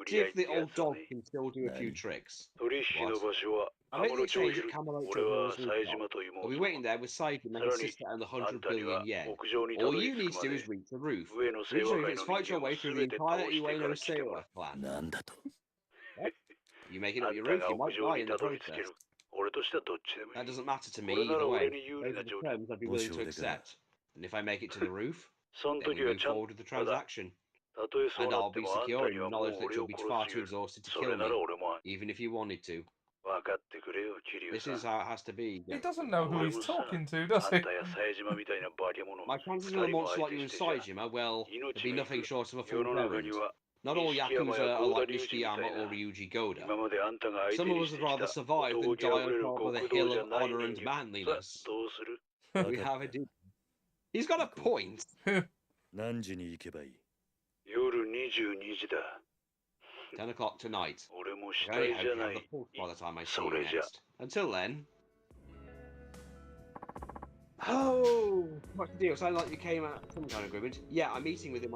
See if the old dog can still do a few tricks. What? I'll make the exchange at Camelot Hills rooftop. I'll be waiting there with Saejima, his sister, and the 100 billion yen. All you need to do is reach the roof. Reach the roof and fight your way through the entire Ueno Seiwa clan. You making up your roof, you might die in the process. That doesn't matter to me either way. Those are the terms I'd be willing to accept. And if I make it to the roof, then we move forward with the transaction. And I'll be secure in the knowledge that you'll be far too exhausted to kill me, even if you wanted to. This is how it has to be.
He doesn't know who he's talking to, does he?
My chances with a monster like you and Saejima, well, there'd be nothing short of a full blowing. Not all Yakuza are like Nishiyama or Ryuji Goda. Some of us would rather survive than die on top of the hill of honor and manliness. We have a deal. He's got a point.
何時に行けばいい?
夜22時だ。
10 o'clock tonight.
俺も
I only hope you have the pulse by the time I see you next. Until then. Oh, what's the deal? Sounded like you came at some kind of agreement. Yeah, I'm meeting with him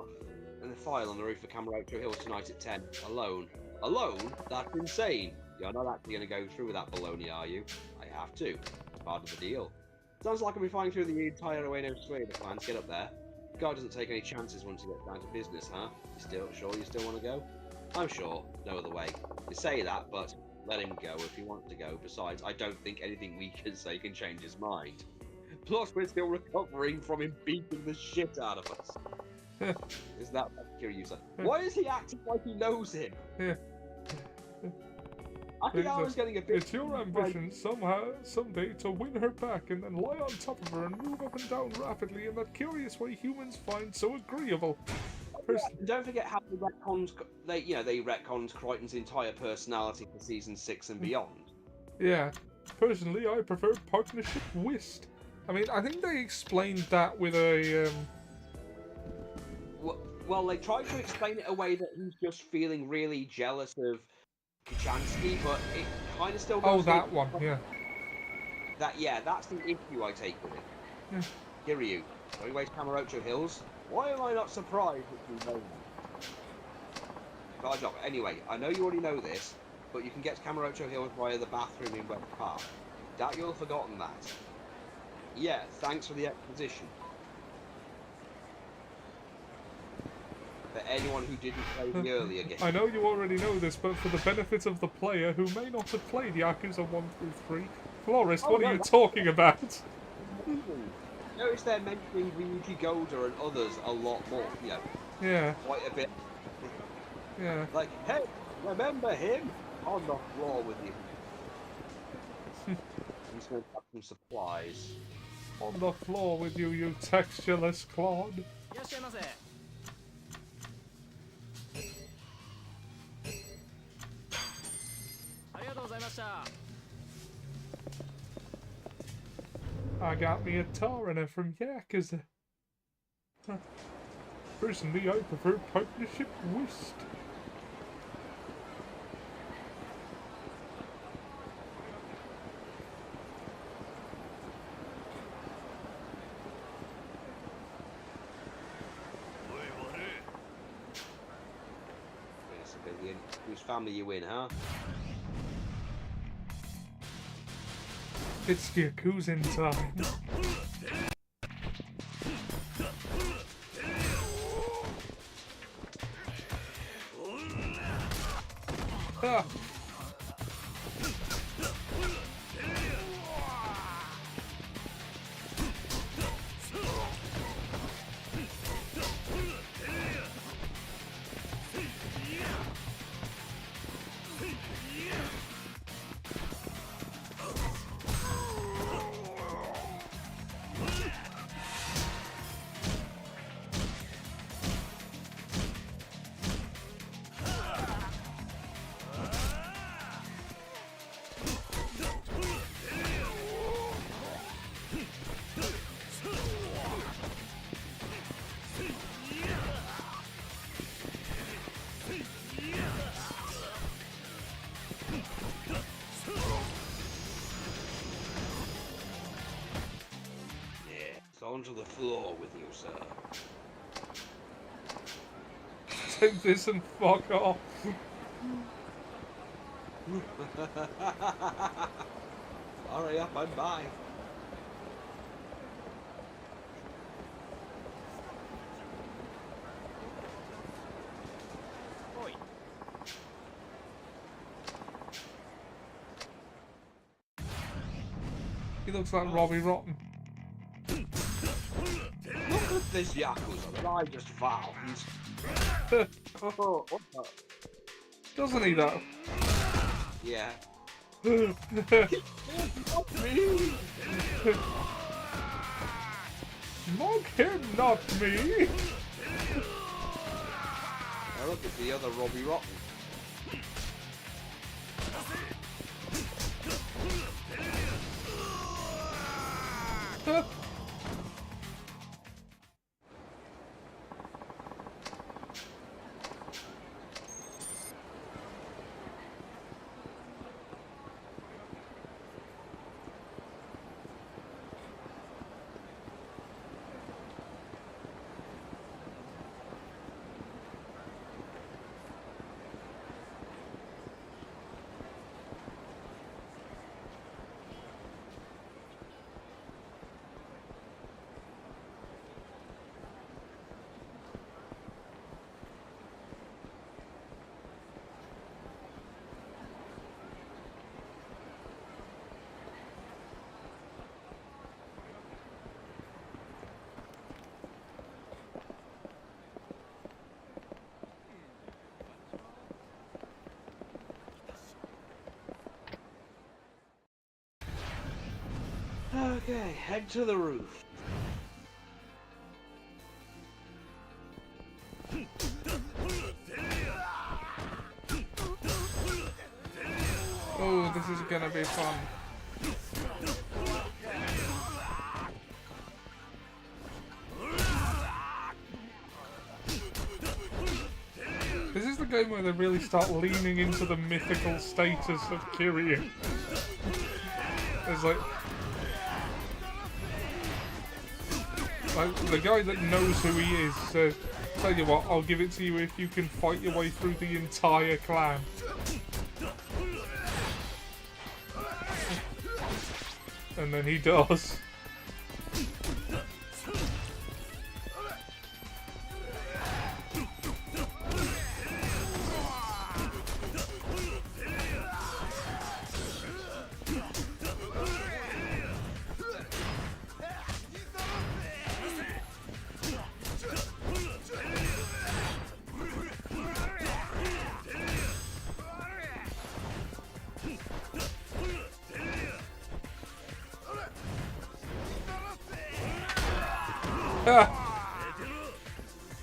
in the file on the roof of Kamurocho Hills tonight at 10. Alone. Alone? That's insane. You're not actually going to go through with that baloney, are you? I have to. It's part of the deal. Sounds like I'll be flying through the entire Ueno Strait if plans get up there. God doesn't take any chances once he gets down to business, huh? You still sure you still want to go? I'm sure. No other way. You say that, but let him go if he wants to go. Besides, I don't think anything we can say can change his mind. Plus, we're still recovering from him beating the shit out of us. Is that Kiryusa? Why is he acting like he knows him? Akigawa's getting a bit...
It's your ambition someday to win her back and then lie on top of her and move up and down rapidly in that curious way humans find so agreeable.
Don't forget how they retconned Crichton's entire personality for season 6 and beyond.
Yeah, personally, I prefer partnership whist. I mean, I think they explained that with a.
Well, they tried to explain it away that he's just feeling really jealous of Kachansky, but it kind of still goes.
Oh, that one, yeah.
That's the issue I take with it. Kiryu, anyways, Kamurocho Hills. Why am I not surprised that you know that? Anyway, I know you already know this, but you can get to Kamurocho Hills via the bathroom in West Park. Doubt you'll have forgotten that. Yeah, thanks for the exposition. For anyone who didn't play the earlier game.
I know you already know this, but for the benefit of the player who may not have played Yakuza 1 through 3, Florist, what are you talking about?
Notice they're mentioning Ryuji Goda and others a lot more,
Yeah.
Quite a bit.
Yeah.
Like, hey, remember him? On the floor with you. I'm just going to have some supplies.
On the floor with you, you textureless clod. I got me a Torrenter from Yakuza. Personally, I prefer partnership whist.
Whose family you in, huh?
It's Yakuza time. Ah.
Onto the floor with you, sir.
Take this and fuck off.
Hurry up and bye.
He looks like Robbie Rotten.
Look at this Yakuza that I just found.
Doesn't he though?
Yeah.
Mug him, not me.
Oh, look, it's the other Robbie Rotten. Okay, head to the roof.
Oh, this is gonna be fun. This is the game where they really start leaning into the mythical status of Kiryu. It's like the guy that knows who he is says, tell you what, I'll give it to you if you can fight your way through the entire clan. And then he does.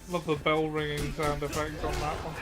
Love the bell ringing sound effect on that one.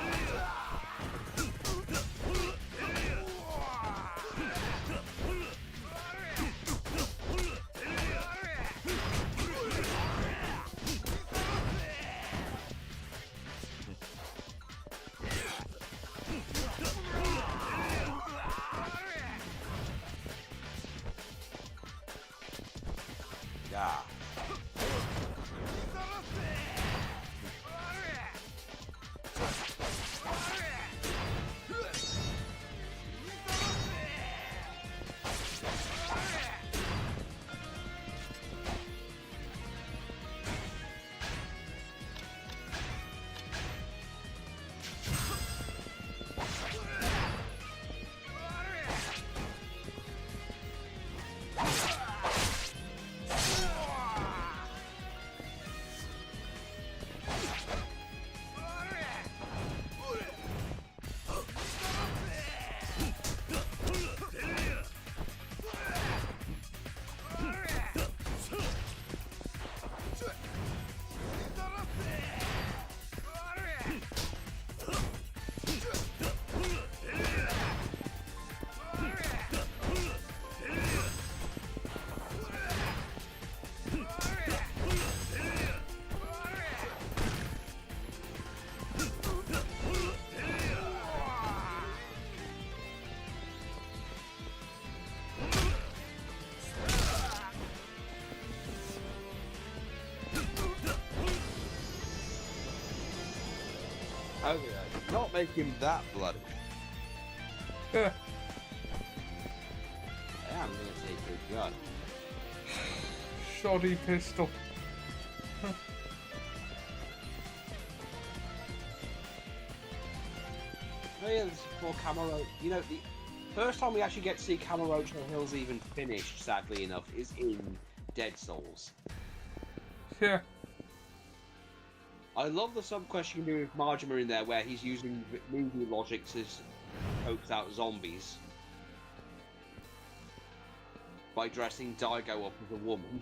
Okay, not make him that bloody.
Yeah.
I am gonna take your gun.
Shoddy pistol.
Oh yeah, this is for Kamurocho. You know, the first time we actually get to see Kamurocho Hills even finished, sadly enough, is in Dead Souls.
Yeah.
I love the sub-quest you can do with Majima in there, where he's using movie logic to coax out zombies by dressing Daigo up as a woman.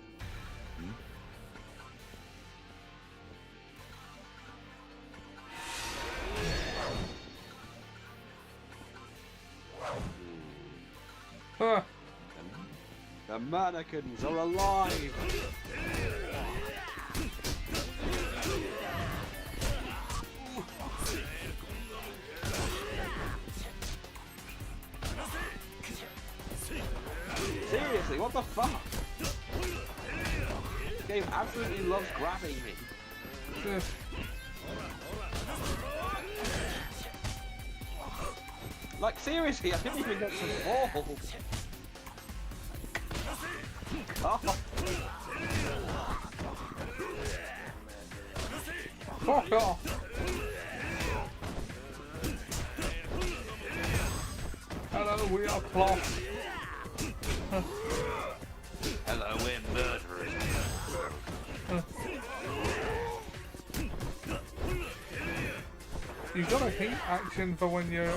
The mannequins are alive! Seriously, what the fuck? This game absolutely loves grabbing me. Like, seriously, I didn't even get to fall. Oh.
Fuck off! Hello, we are plot.
Hello, we're murderers.
You gotta hate action for when you're.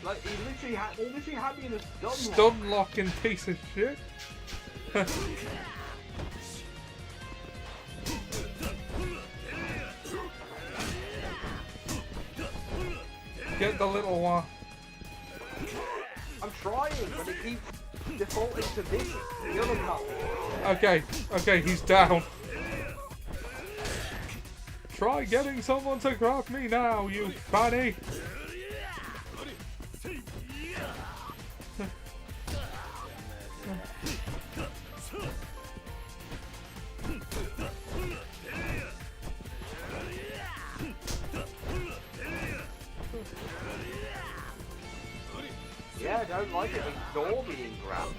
Like, he literally had me in a
stun locking piece of shit. Get the little one.
I'm trying, but it keeps defaulting to this. The other cup.
Okay, he's down. Try getting someone to grab me now, you fanny.
Yeah, I don't like it. Ignore being grabbed.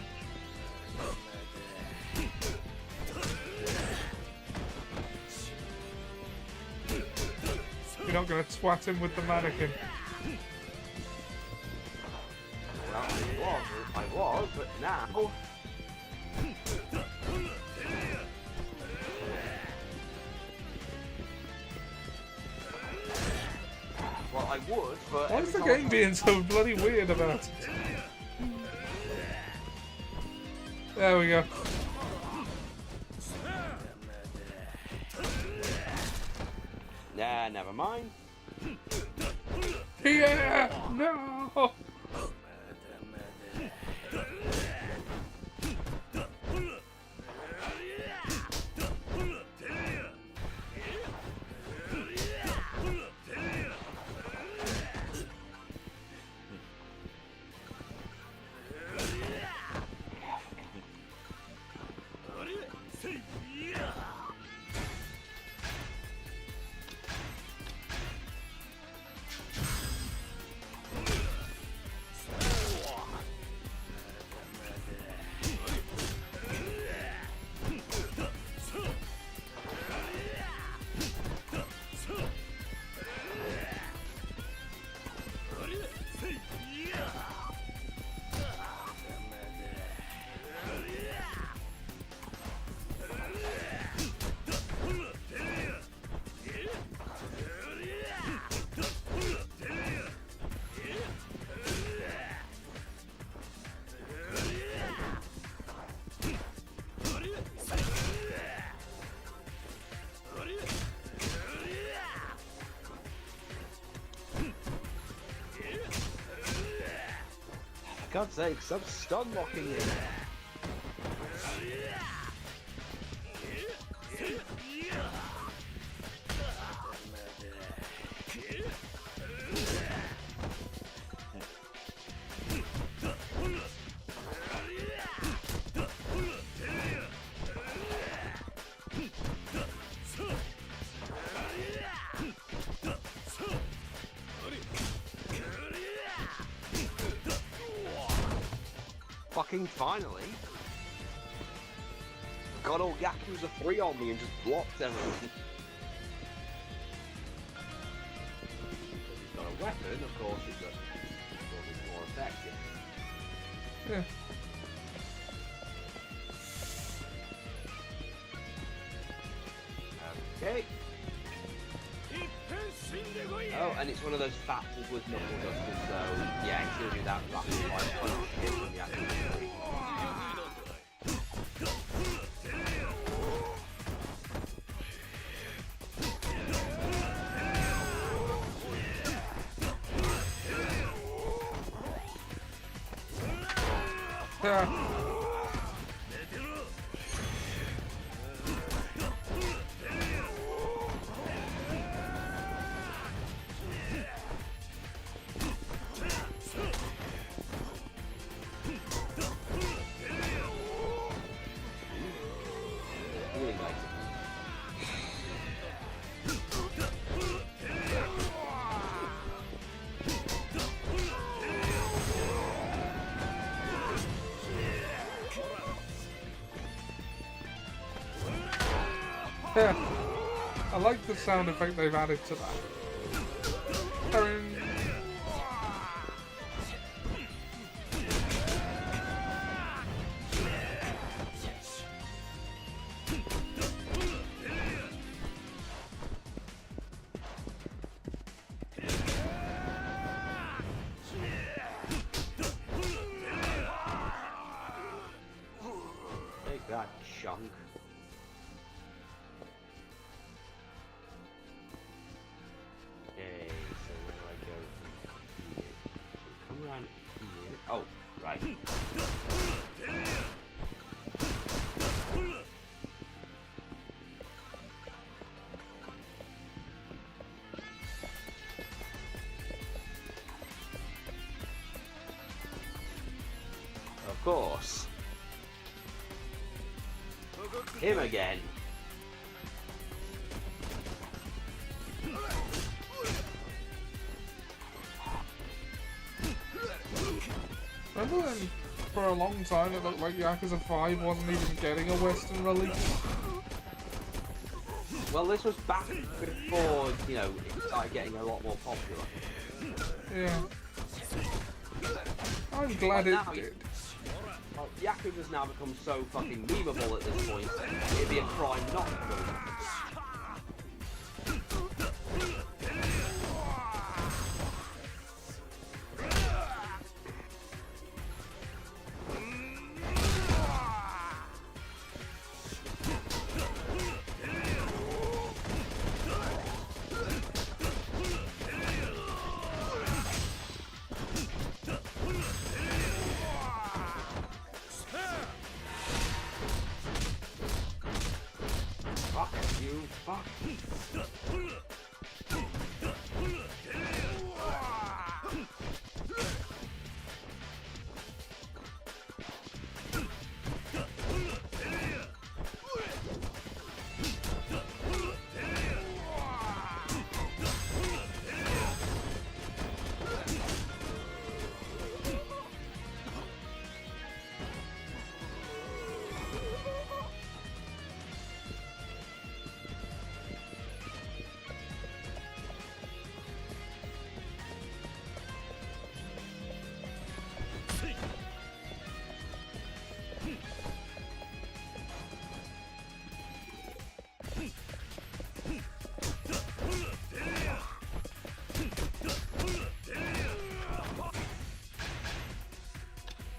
You're not gonna twat him with the mannequin.
Well, I was, but now. Well, I would, but.
Why is the game being so bloody weird about it? There we go.
Nah, never mind.
Yeah! No!
For God's sake, stop stun locking it. fucking finally. Got all Yakuza 3 on me and just blocked everything. He's got a weapon, of course, it's more effective.
Yeah.
Okay. Oh, and it's one of those factors with knuckle dusters, so yeah, he's gonna do that rapid fire punch hit from the Yakuza 3.
Yeah. I like the sound effect they've added to that.
Take that, chunk. Okay, so where do I go from here? So come around here. Oh, right. Of course. Him again.
Remember when, for a long time, it looked like Yakuza 5 wasn't even getting a Western release?
Well, this was back before, you know, it started getting a lot more popular.
Yeah. I'm glad it did.
Well, Yakuza's now become so fucking memeable at this point, it'd be a crime not to release.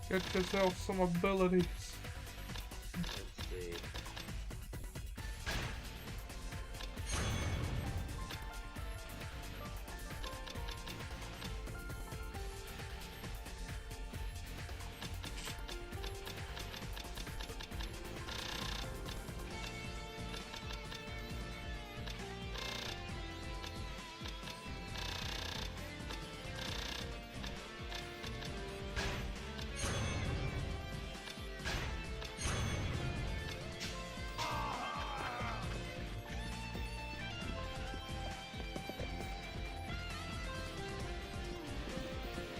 Get yourself some abilities.
Let's see.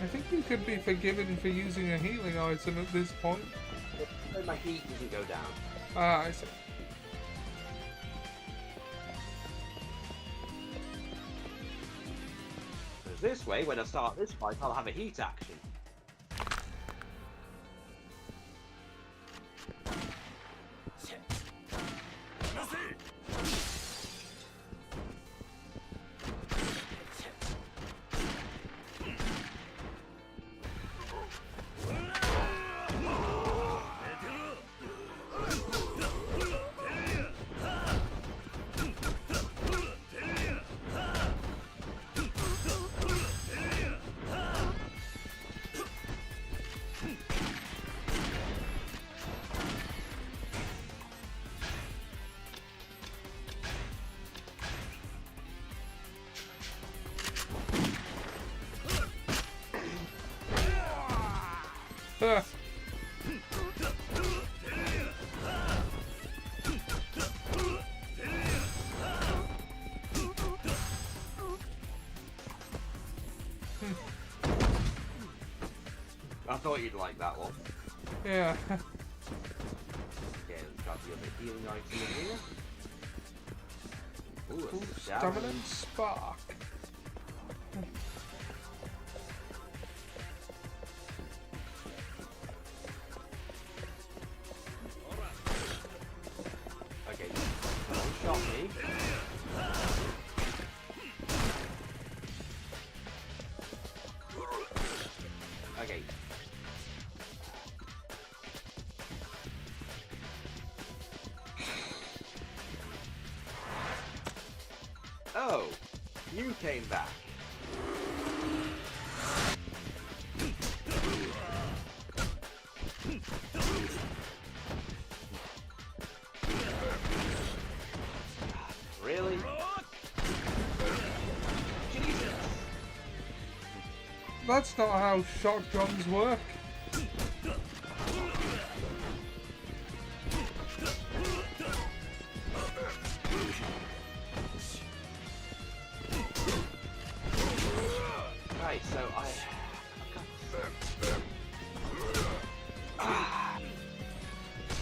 I think you could be forgiven for using a healing item at this point.
My heat doesn't go down.
Ah, I see.
Because this way, when I start this fight, I'll have a heat action. I thought you'd like that one.
Yeah.
Okay, let's grab the other healing item in here. Ooh, a
Stamina and Spark.
Okay, don't shot me. Okay. Oh, you came back. Really? Jesus!
That's not how shotguns work.
Right, so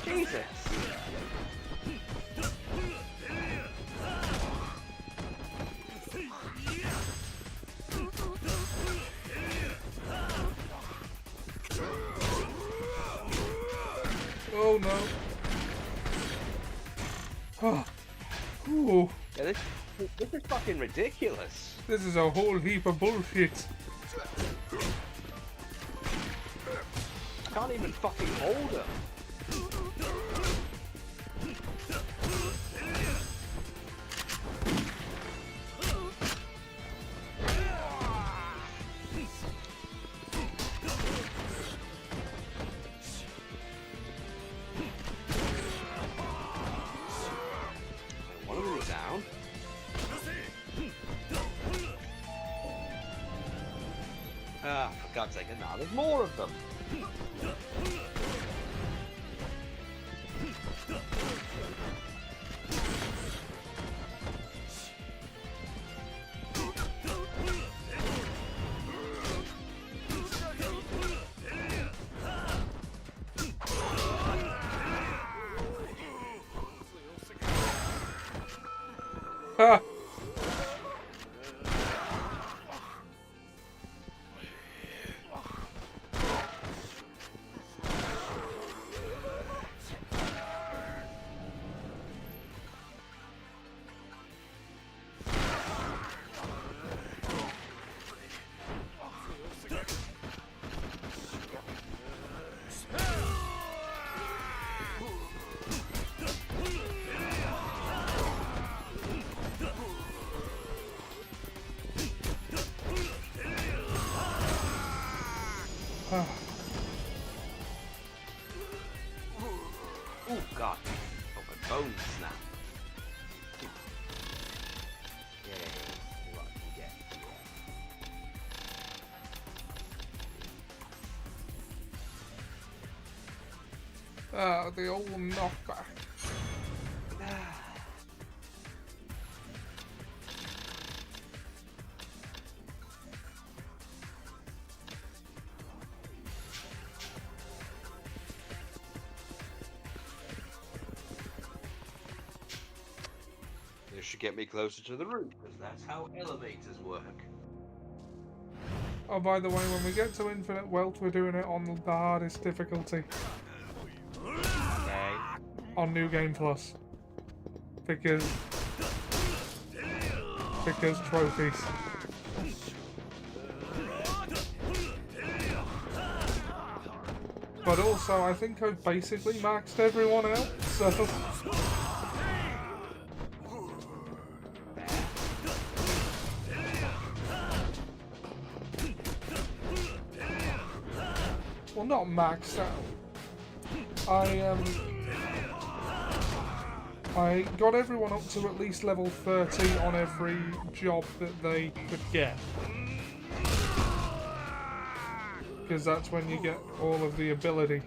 Jesus!
Oh no. Oh. Ooh.
Yeah, this is fucking ridiculous.
This is a whole heap of bullshit.
I can't even fucking hold her. One of them is down. Ah, for God's sake, now there's more of them.
Ha!
Oh God! Oh, my bone snap. Yeah, what I can get.
Ah, the old knockback.
This should get me closer to the roof, because that's how elevators work.
Oh, by the way, when we get to Infinite Wealth, we're doing it on the hardest difficulty.
Okay.
On New Game Plus. Because trophies. But also, I think I've basically maxed everyone out, so... Well, not maxed out. I got everyone up to at least level 30 on every job that they could get. Because that's when you get all of the abilities.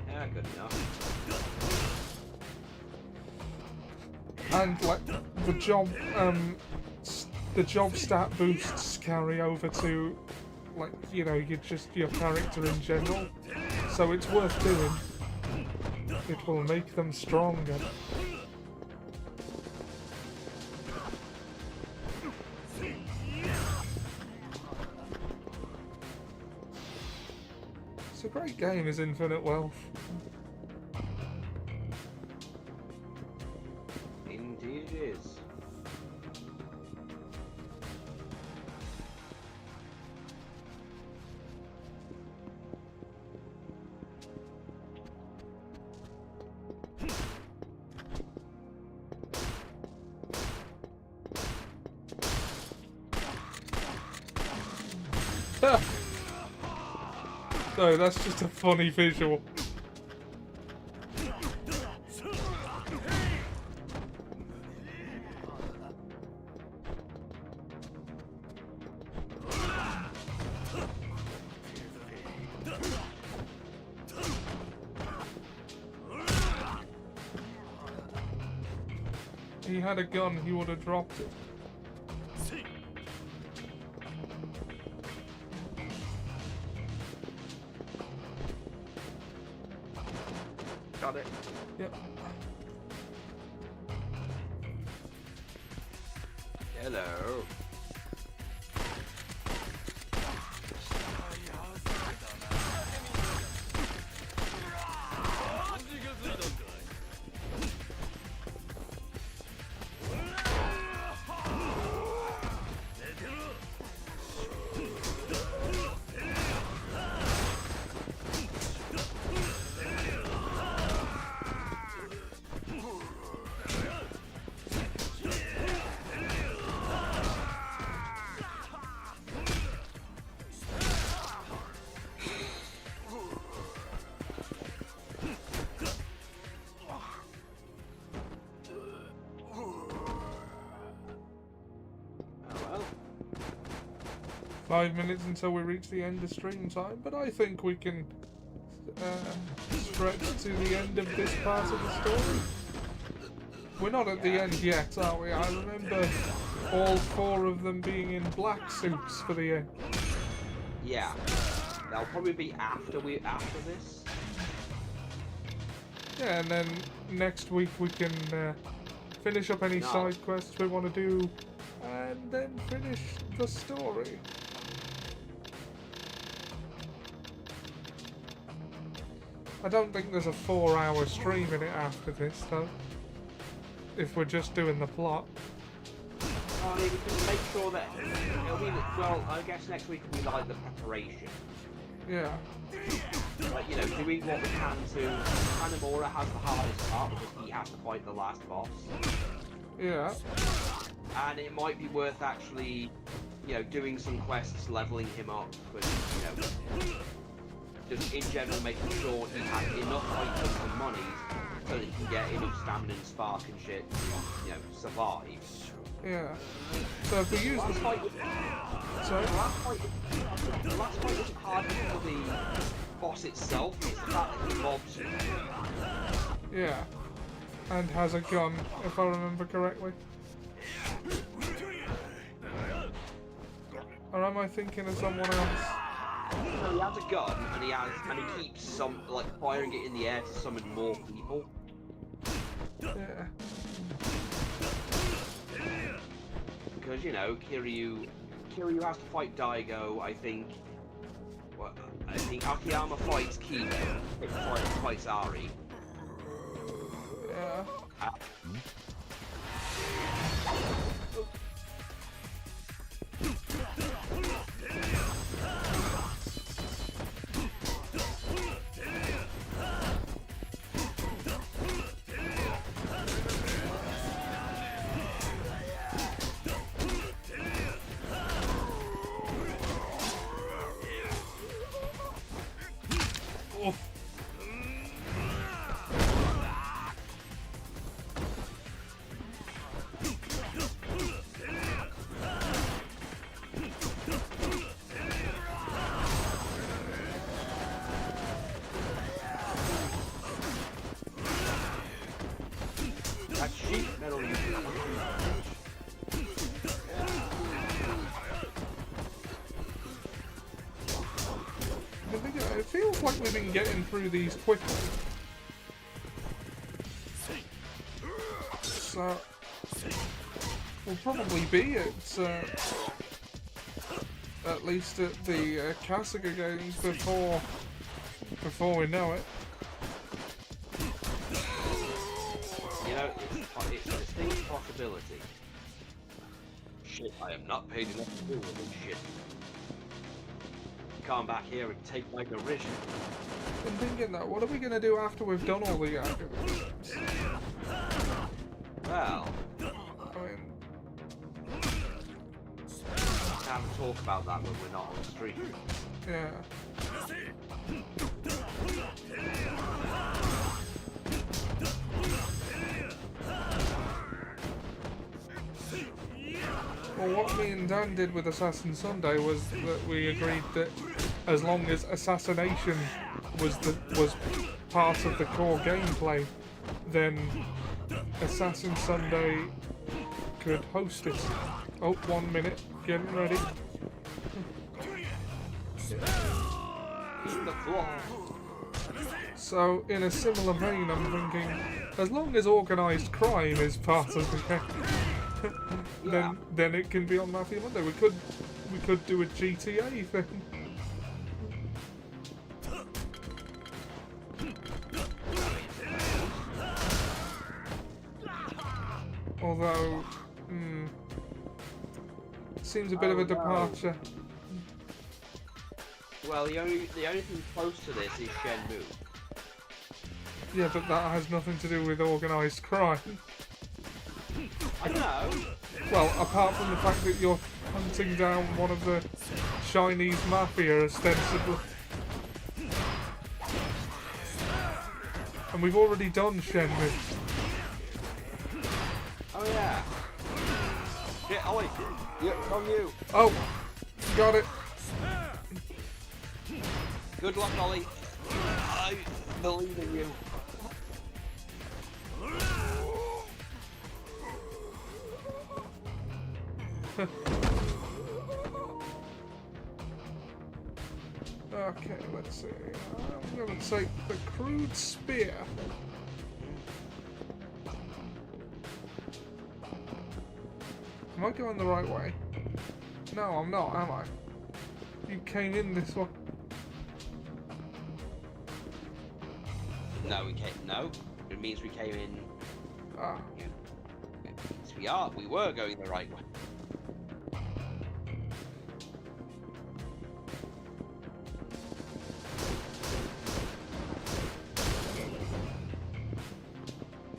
Yeah, good enough.
And like the job stat boosts carry over to, like, you know, your character in general. So it's worth doing. It will make them stronger. It's a great game, is Infinite Wealth.
Indeed it is.
No, that's just a funny visual. He had a gun, he would have dropped it.
Got it.
Yep.
Hello. well.
5 minutes until we reach the end of stream time, but I think we can stretch to the end of this part of the story. We're not at the end yet, are we? I remember all 4 of them being in black suits for the end.
Yeah, that'll probably be after this.
Yeah, and then next week we can finish up any side quests we want to do, and then finish the story. I don't think there's a 4-hour stream in it after this, though. If we're just doing the plot.
I mean, we can make sure that it'll be, well, I guess next week will be like the preparation.
Yeah.
Like, you know, doing what we can to... Hanamura has the hardest part because he has to fight the last boss.
Yeah.
And it might be worth actually, you know, doing some quests, leveling him up, but, you know, just in general making sure he has enough items and money so that he can get enough stamina and spark and shit to, you know, survive.
Yeah. So if we use the
fight,
sorry?
The last fight wasn't hard for the boss itself, it's the fact that he mobs you.
Yeah. And has a gun, if I remember correctly. Or am I thinking of someone else?
No, he has a gun, and he keeps firing it in the air to summon more people.
Yeah.
because you know Kiryu has to fight Daigo. I think Akiyama fights Kido. Fights Arai.
Yeah.
That's sheet metal.
It feels like we've been getting through these quickly. So we'll probably be at least at the Kasuga games before we know it.
You know, it's a distinct possibility. Shit, I am not paid enough to deal with this shit. Come back here and take my derision.
I'm thinking that, what are we going to do after we've done all the Yakuza games?
Well,
I mean,
we can talk about that when we're not on stream.
yeah. Well, what me and Dan did with Assassin Sunday was that we agreed that as long as assassination was part of the core gameplay, then Assassin Sunday could host it. Oh, 1 minute, getting ready. So, in a similar vein, I'm thinking, as long as organised crime is part of the game, then it can be on Mafia Monday. We could do a GTA thing. Although, seems a bit of a departure.
Well, the only thing close to this is Shenmue.
Yeah, but that has nothing to do with organised crime.
I know.
Well, apart from the fact that you're hunting down one of the Chinese mafia, ostensibly. And we've already done Shenmue.
Oh yeah. Yeah, Ollie. Yeah, on you.
Oh, got it.
Good luck, Ollie. I believe in you.
Okay, let's see. I'm gonna take the crude spear. Am I going the right way? No, I'm not, am I? You came in this one.
No, we came. No, it means we came in.
Ah.
Yeah. It means we were going the right way.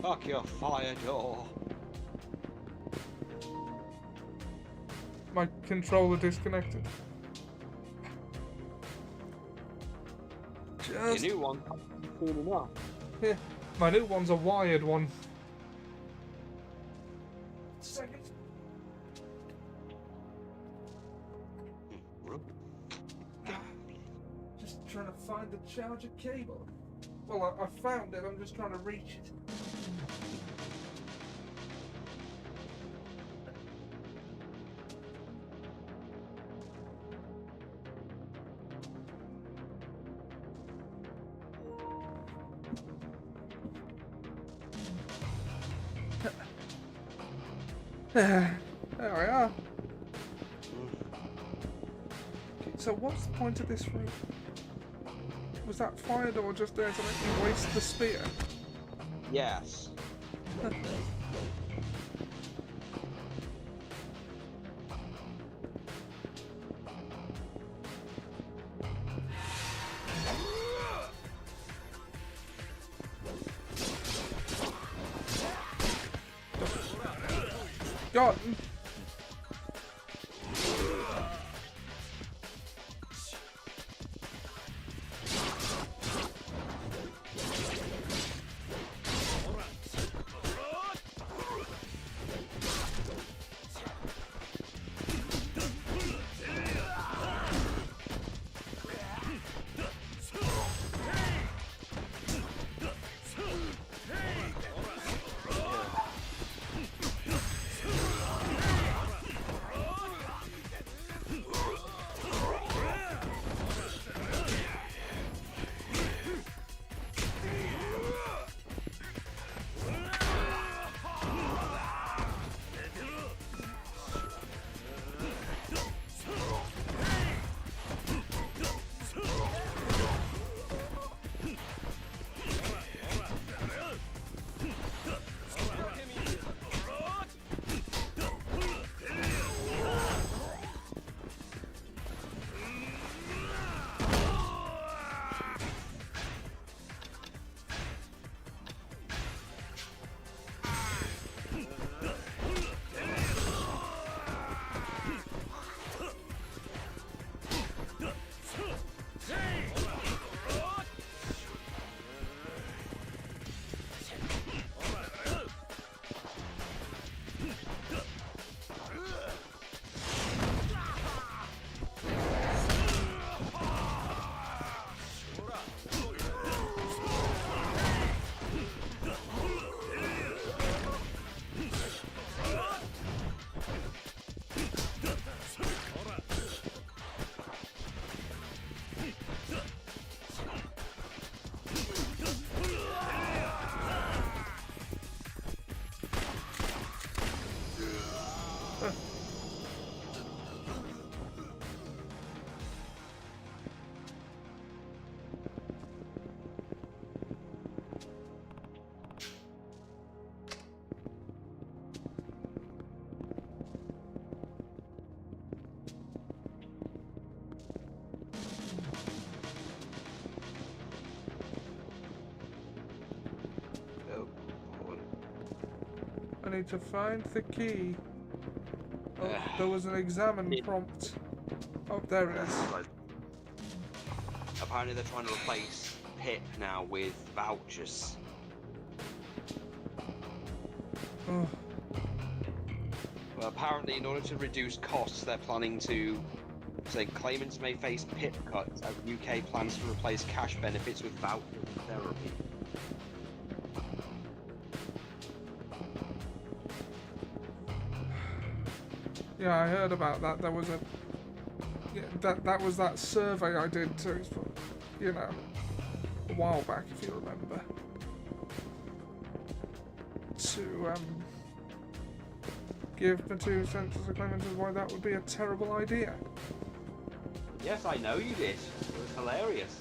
Fuck your fire door.
My controller disconnected.
Your new one, soon enough.
Yeah, my new one's a wired one. Second. Just trying to find the charger cable. Well, I found it, I'm just trying to reach it. There we are. Okay, so what's the point of this room? Was that fire door just there to make me waste the spear?
Yes.
God. I need to find the key. Oh, there was an examine prompt. Oh, there it is.
Apparently they're trying to replace Pip now with vouchers.
Oh.
Well, apparently in order to reduce costs, they're planning to say claimants may face Pip cuts as UK plans to replace cash benefits with vouchers and therapy.
Yeah, I heard about that. There was a that was that survey I did to, you know, a while back, if you remember, to give my 2 cents as a claimant as why that would be a terrible idea.
Yes, I know you did. It was hilarious.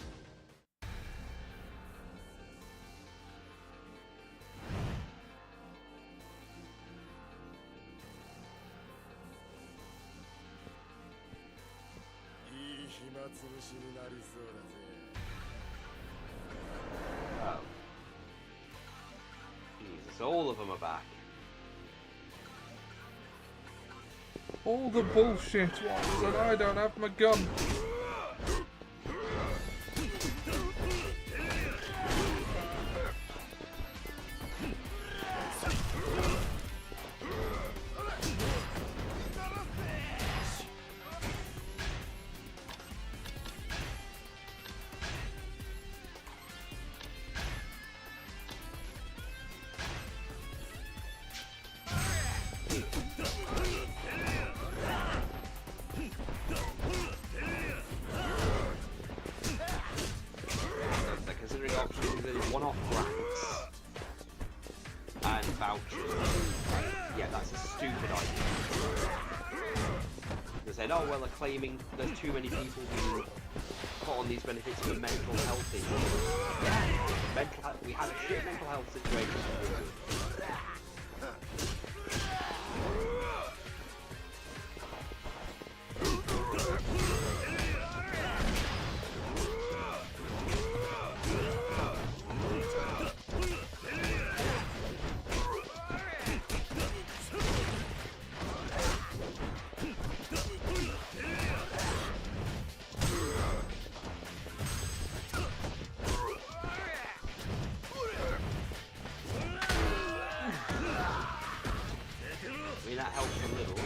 Oh. Jesus, all of them are back.
All the bullshit ones, and I don't have my gun.
yeah, that's a stupid idea. They said, oh, well, they're claiming there's too many people being put on these benefits for mental health issues. Yeah, we had a shit mental health situation. That helps a little.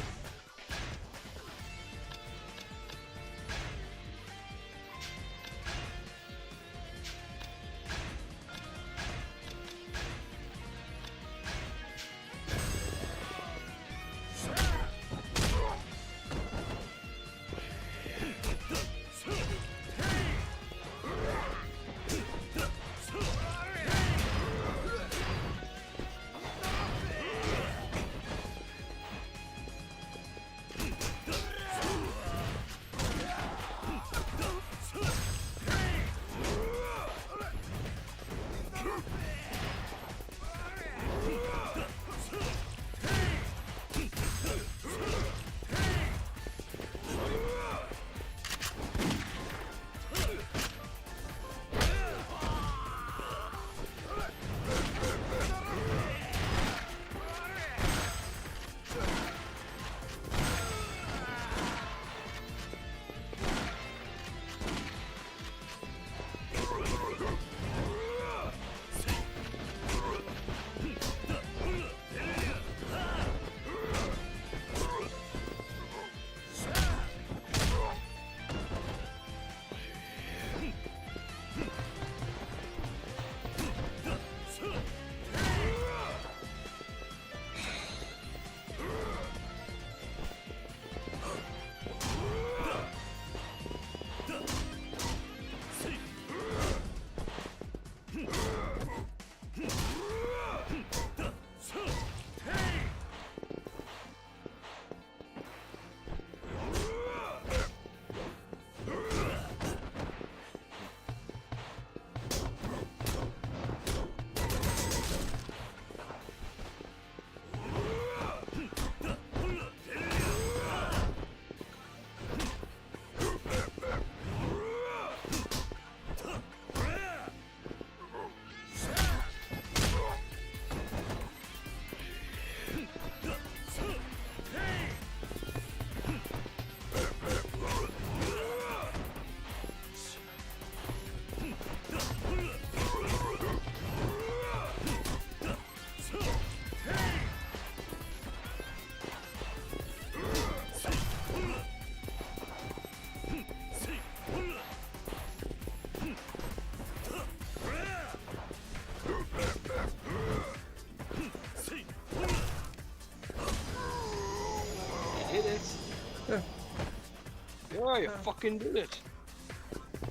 Yeah, you fucking did it.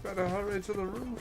Better hurry to the roof.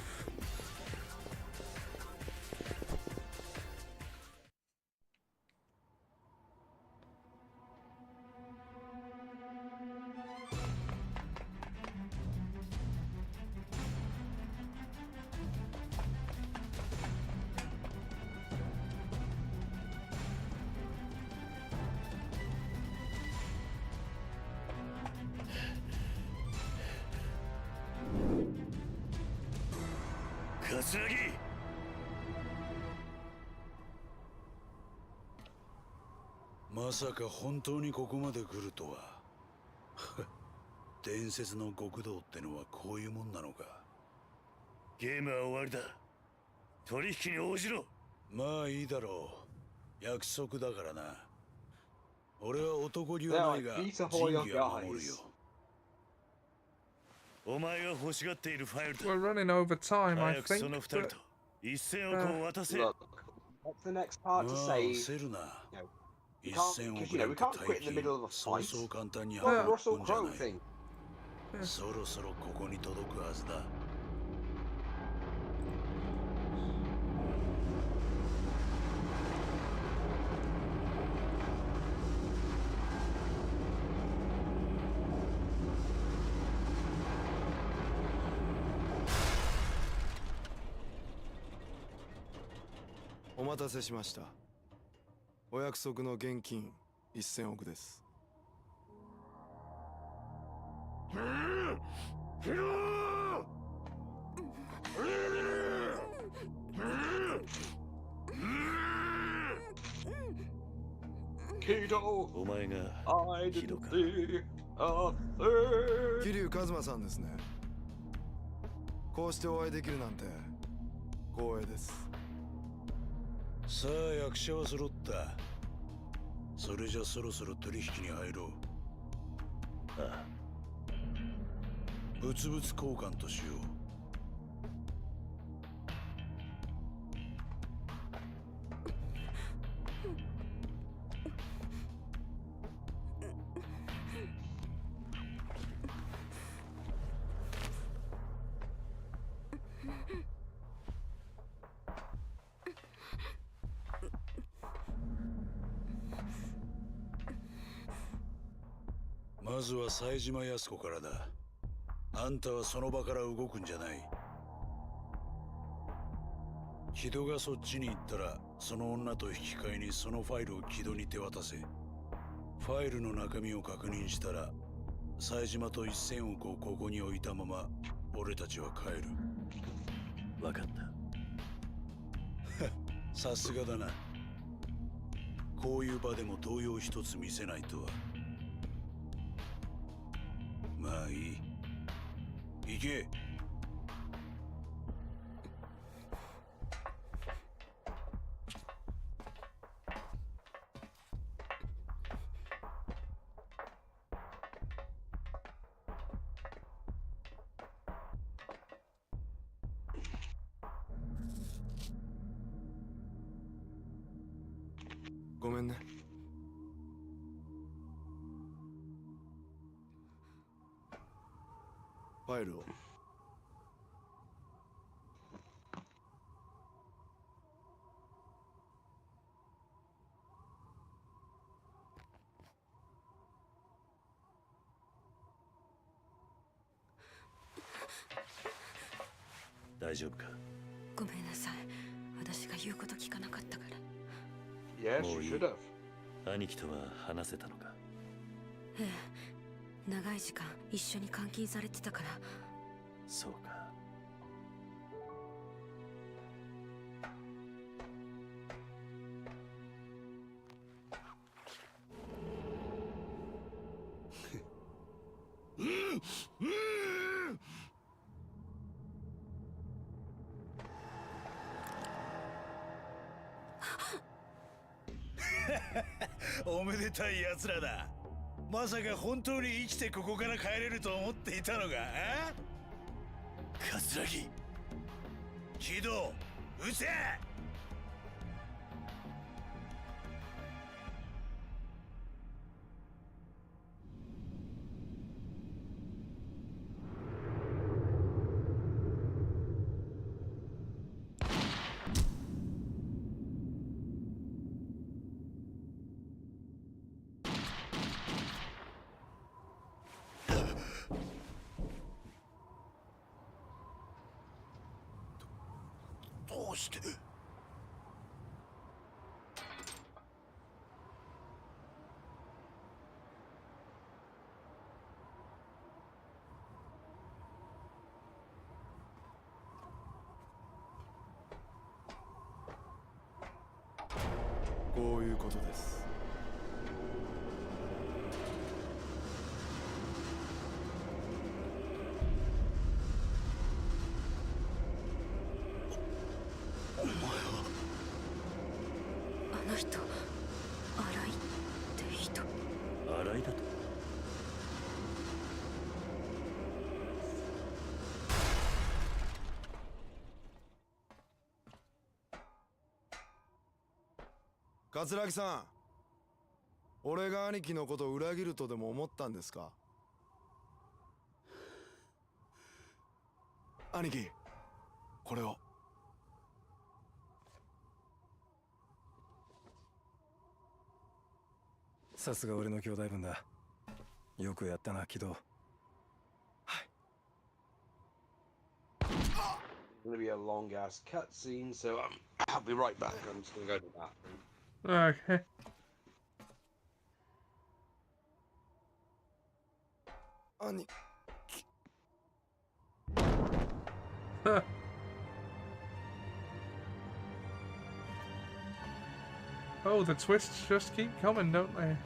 まさか本当にここまで来るとは。伝説の極道ってのはこういうもんなのか。
ゲームは終わりだ。取引に応じろ。
まあいいだろう。約束だからな。俺は男気はないが仁義は守るよ。
お前が欲しがっているファイルだ。
We're running over time, I
早くそ
think.
の二人と一線をこう渡せ。
Look, what's the next part to say?
You
can't, because we can't quit in the middle of a fight. Not the Russell Crowe thing.
そろそろここに届くはずだ。
待たせしました。お約束の現金1000億です。
お前がヒドか。
桐生一馬さんですね。こうしてお会いできるなんて光栄です。
さあ役者は揃った。それじゃそろそろ取引に入ろう。
ああ、
物々交換としよう。まずは冴島靖子からだ。あんたはその場から動くんじゃない。木戸がそっちに行ったら、その女と引き換えにそのファイルを木戸に手渡せ。ファイルの中身を確認したら、冴島と1000億をここに置いたまま俺たちは帰る。
分かった。
さすがだな。こういう場でも動揺一つ見せないとは。まあいい。行け。
ごめんね。ファイルを。
大丈夫か。
ごめんなさい。私が言うこと聞かなかったから。
もういい。兄貴とは話せたのか。
ええ、長い時間一緒に監禁されてたから。
そうか。
おめでたい奴らだ。まさか本当に生きてここから帰れると思っていたのか。
桂木、
木戸、撃て。どうして。
こういうことです。
あの人、荒井って人。
荒井だと。
桂木さん、俺が兄貴のことを裏切るとでも思ったんですか。兄貴、これを。
さすが俺の兄弟分だ。よくやったな、木戸。はい。
going to be a long ass cutscene, so I'll be right back. I'm just going to go to the bathroom.
Okay. Oh, the twists just keep coming, don't they?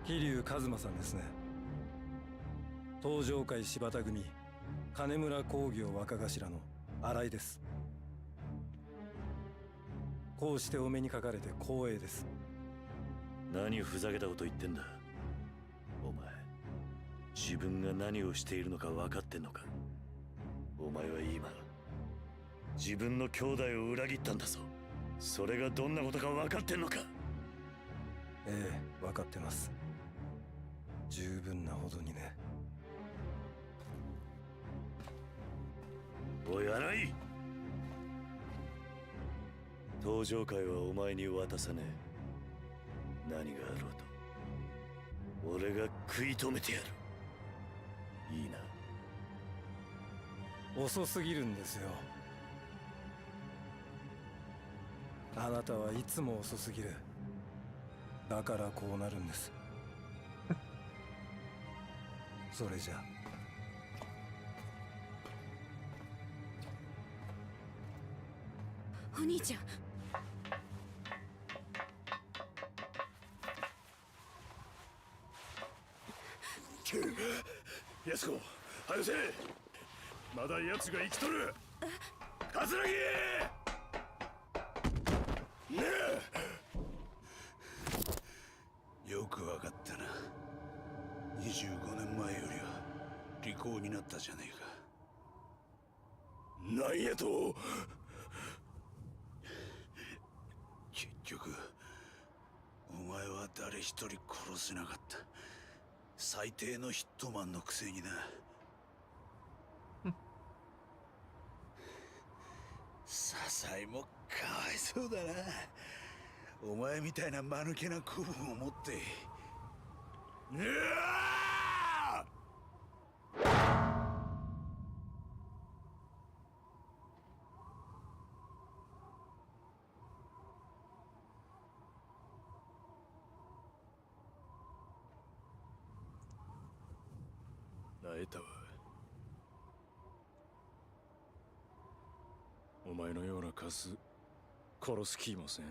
桐生一馬さんですね。東上会柴田組金村工業若頭の新井です。こうしてお目にかかれて光栄です。
何をふざけたこと言ってんだ。お前自分が何をしているのか分かってんのか。お前は今自分の兄弟を裏切ったんだぞ。それがどんなことか分かってんのか。
ええ、分かってます。十分なほどにね。
おい新井、東上会はお前に渡さねえ。何があろうと俺が食い止めてやる。いいな。
遅すぎるんですよ。あなたはいつも遅すぎる。だからこうなるんです。それじゃ
お兄ちゃん。
安子、早せ。まだ奴が生きとる。桂木。ねえ。よくわかったな。25年前よりは利口になったじゃねえか。なんやと。結局お前は誰一人殺せなかった。最低のヒットマンのくせにな。笹井もかわいそうだな。お前みたいな間抜けな子分を持って。うわ泣いたわ。お前のようなカス殺す気もせん。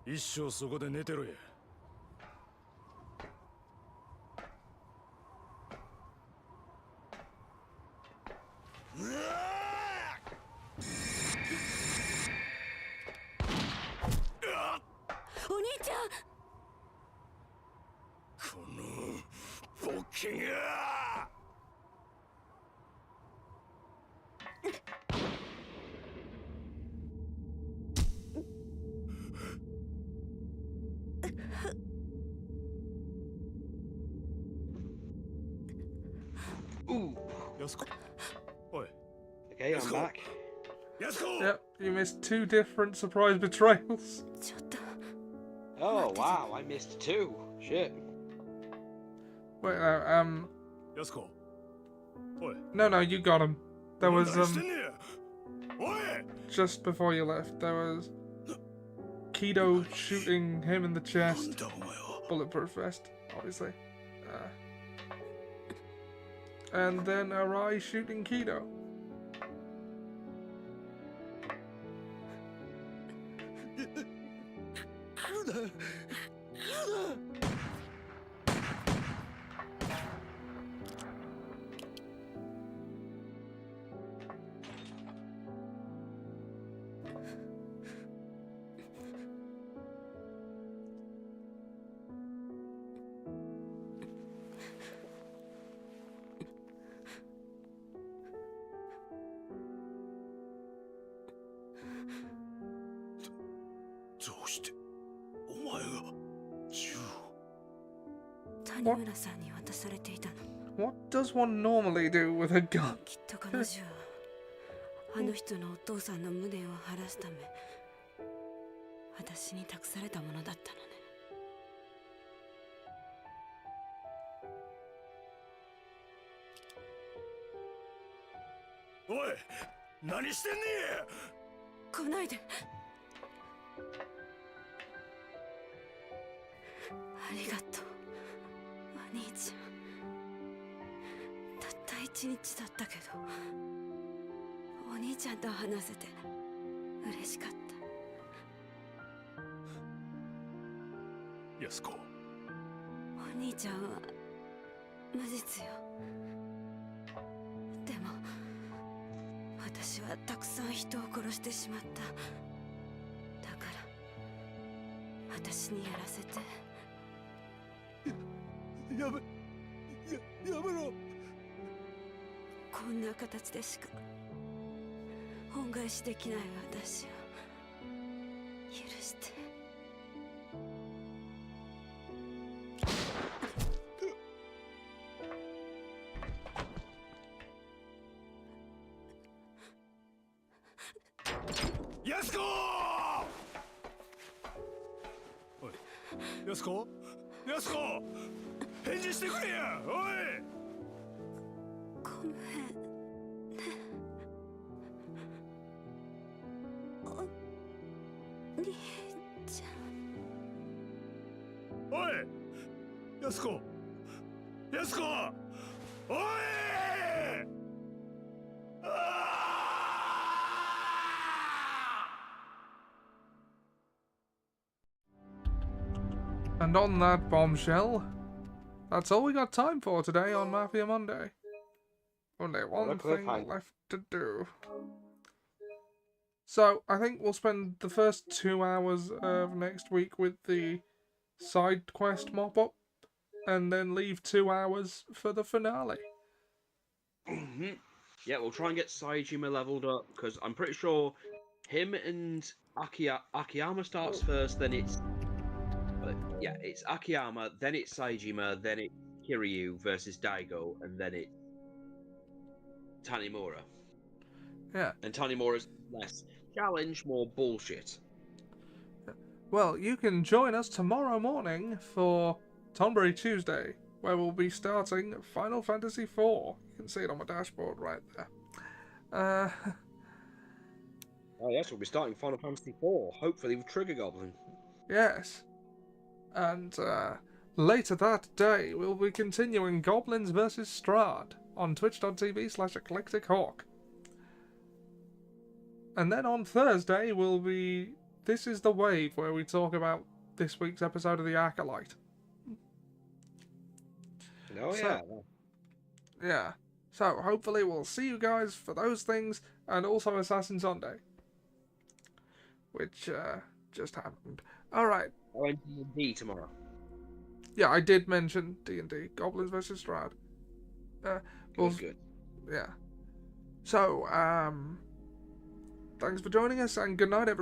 一生そこで寝てろや。
お兄ちゃん。
このボケが。
Ooh. Okay, I'm back.
Yep, you missed 2 different surprise betrayals.
Oh wow, I missed 2. Shit.
Wait, no, you got him. There was just before you left, there was Kido shooting him in the chest. Bulletproof vest, obviously. And then Arai shooting Kido.
どうしてお前が銃を。
谷村さんに渡されていたの。
What does one normally do with a gun?
きっと彼女はあの人のお父さんの無念を晴らすため私に託されたものだったのね。
おい、何してんね
来ないで。ありがとうお兄ちゃん。たった1日だったけどお兄ちゃんと話せて嬉しかった。
安子。
お兄ちゃんは無実よ。でも私はたくさん人を殺してしまった。だから私にやらせて。
やめろ。
こんな形でしか恩返しできない私を許して。
安子。おい、安子、安子、返事してくれや。おい。
ごめんね。お兄ちゃん。
おい、安子、安子、おい。
And on that bombshell, that's all we got time for today on Mafia Monday. Only one thing left to do. So, I think we'll spend the first 2 hours of next week with the side quest mop-up, and then leave 2 hours for the finale.
Yeah, we'll try and get Saejima leveled up, because I'm pretty sure him and Akiyama starts first, then it's... yeah, it's Akiyama, then it's Saejima, then it's Kiryu versus Daigo, and then it's Tanimura.
Yeah.
And Tanimura's less challenge, more bullshit.
Well, you can join us tomorrow morning for Tonbury Tuesday, where we'll be starting Final Fantasy IV. You can see it on my dashboard right there.
Oh yes, we'll be starting Final Fantasy IV, hopefully with Trigger Goblin.
Yes. And later that day, we'll be continuing Goblins vs. Strahd on twitch.tv/eclectichawk. And then on Thursday, we'll be This Is the Wave, where we talk about this week's episode of The Acolyte.
Oh, yeah.
Yeah. So, hopefully we'll see you guys for those things, and also Assassin Sunday. Which, just happened. Alright.
Oh, and D&D tomorrow.
Yeah, I did mention D&D, Goblins vs. Strahd.
Good.
Yeah. So, thanks for joining us, and good night, everybody.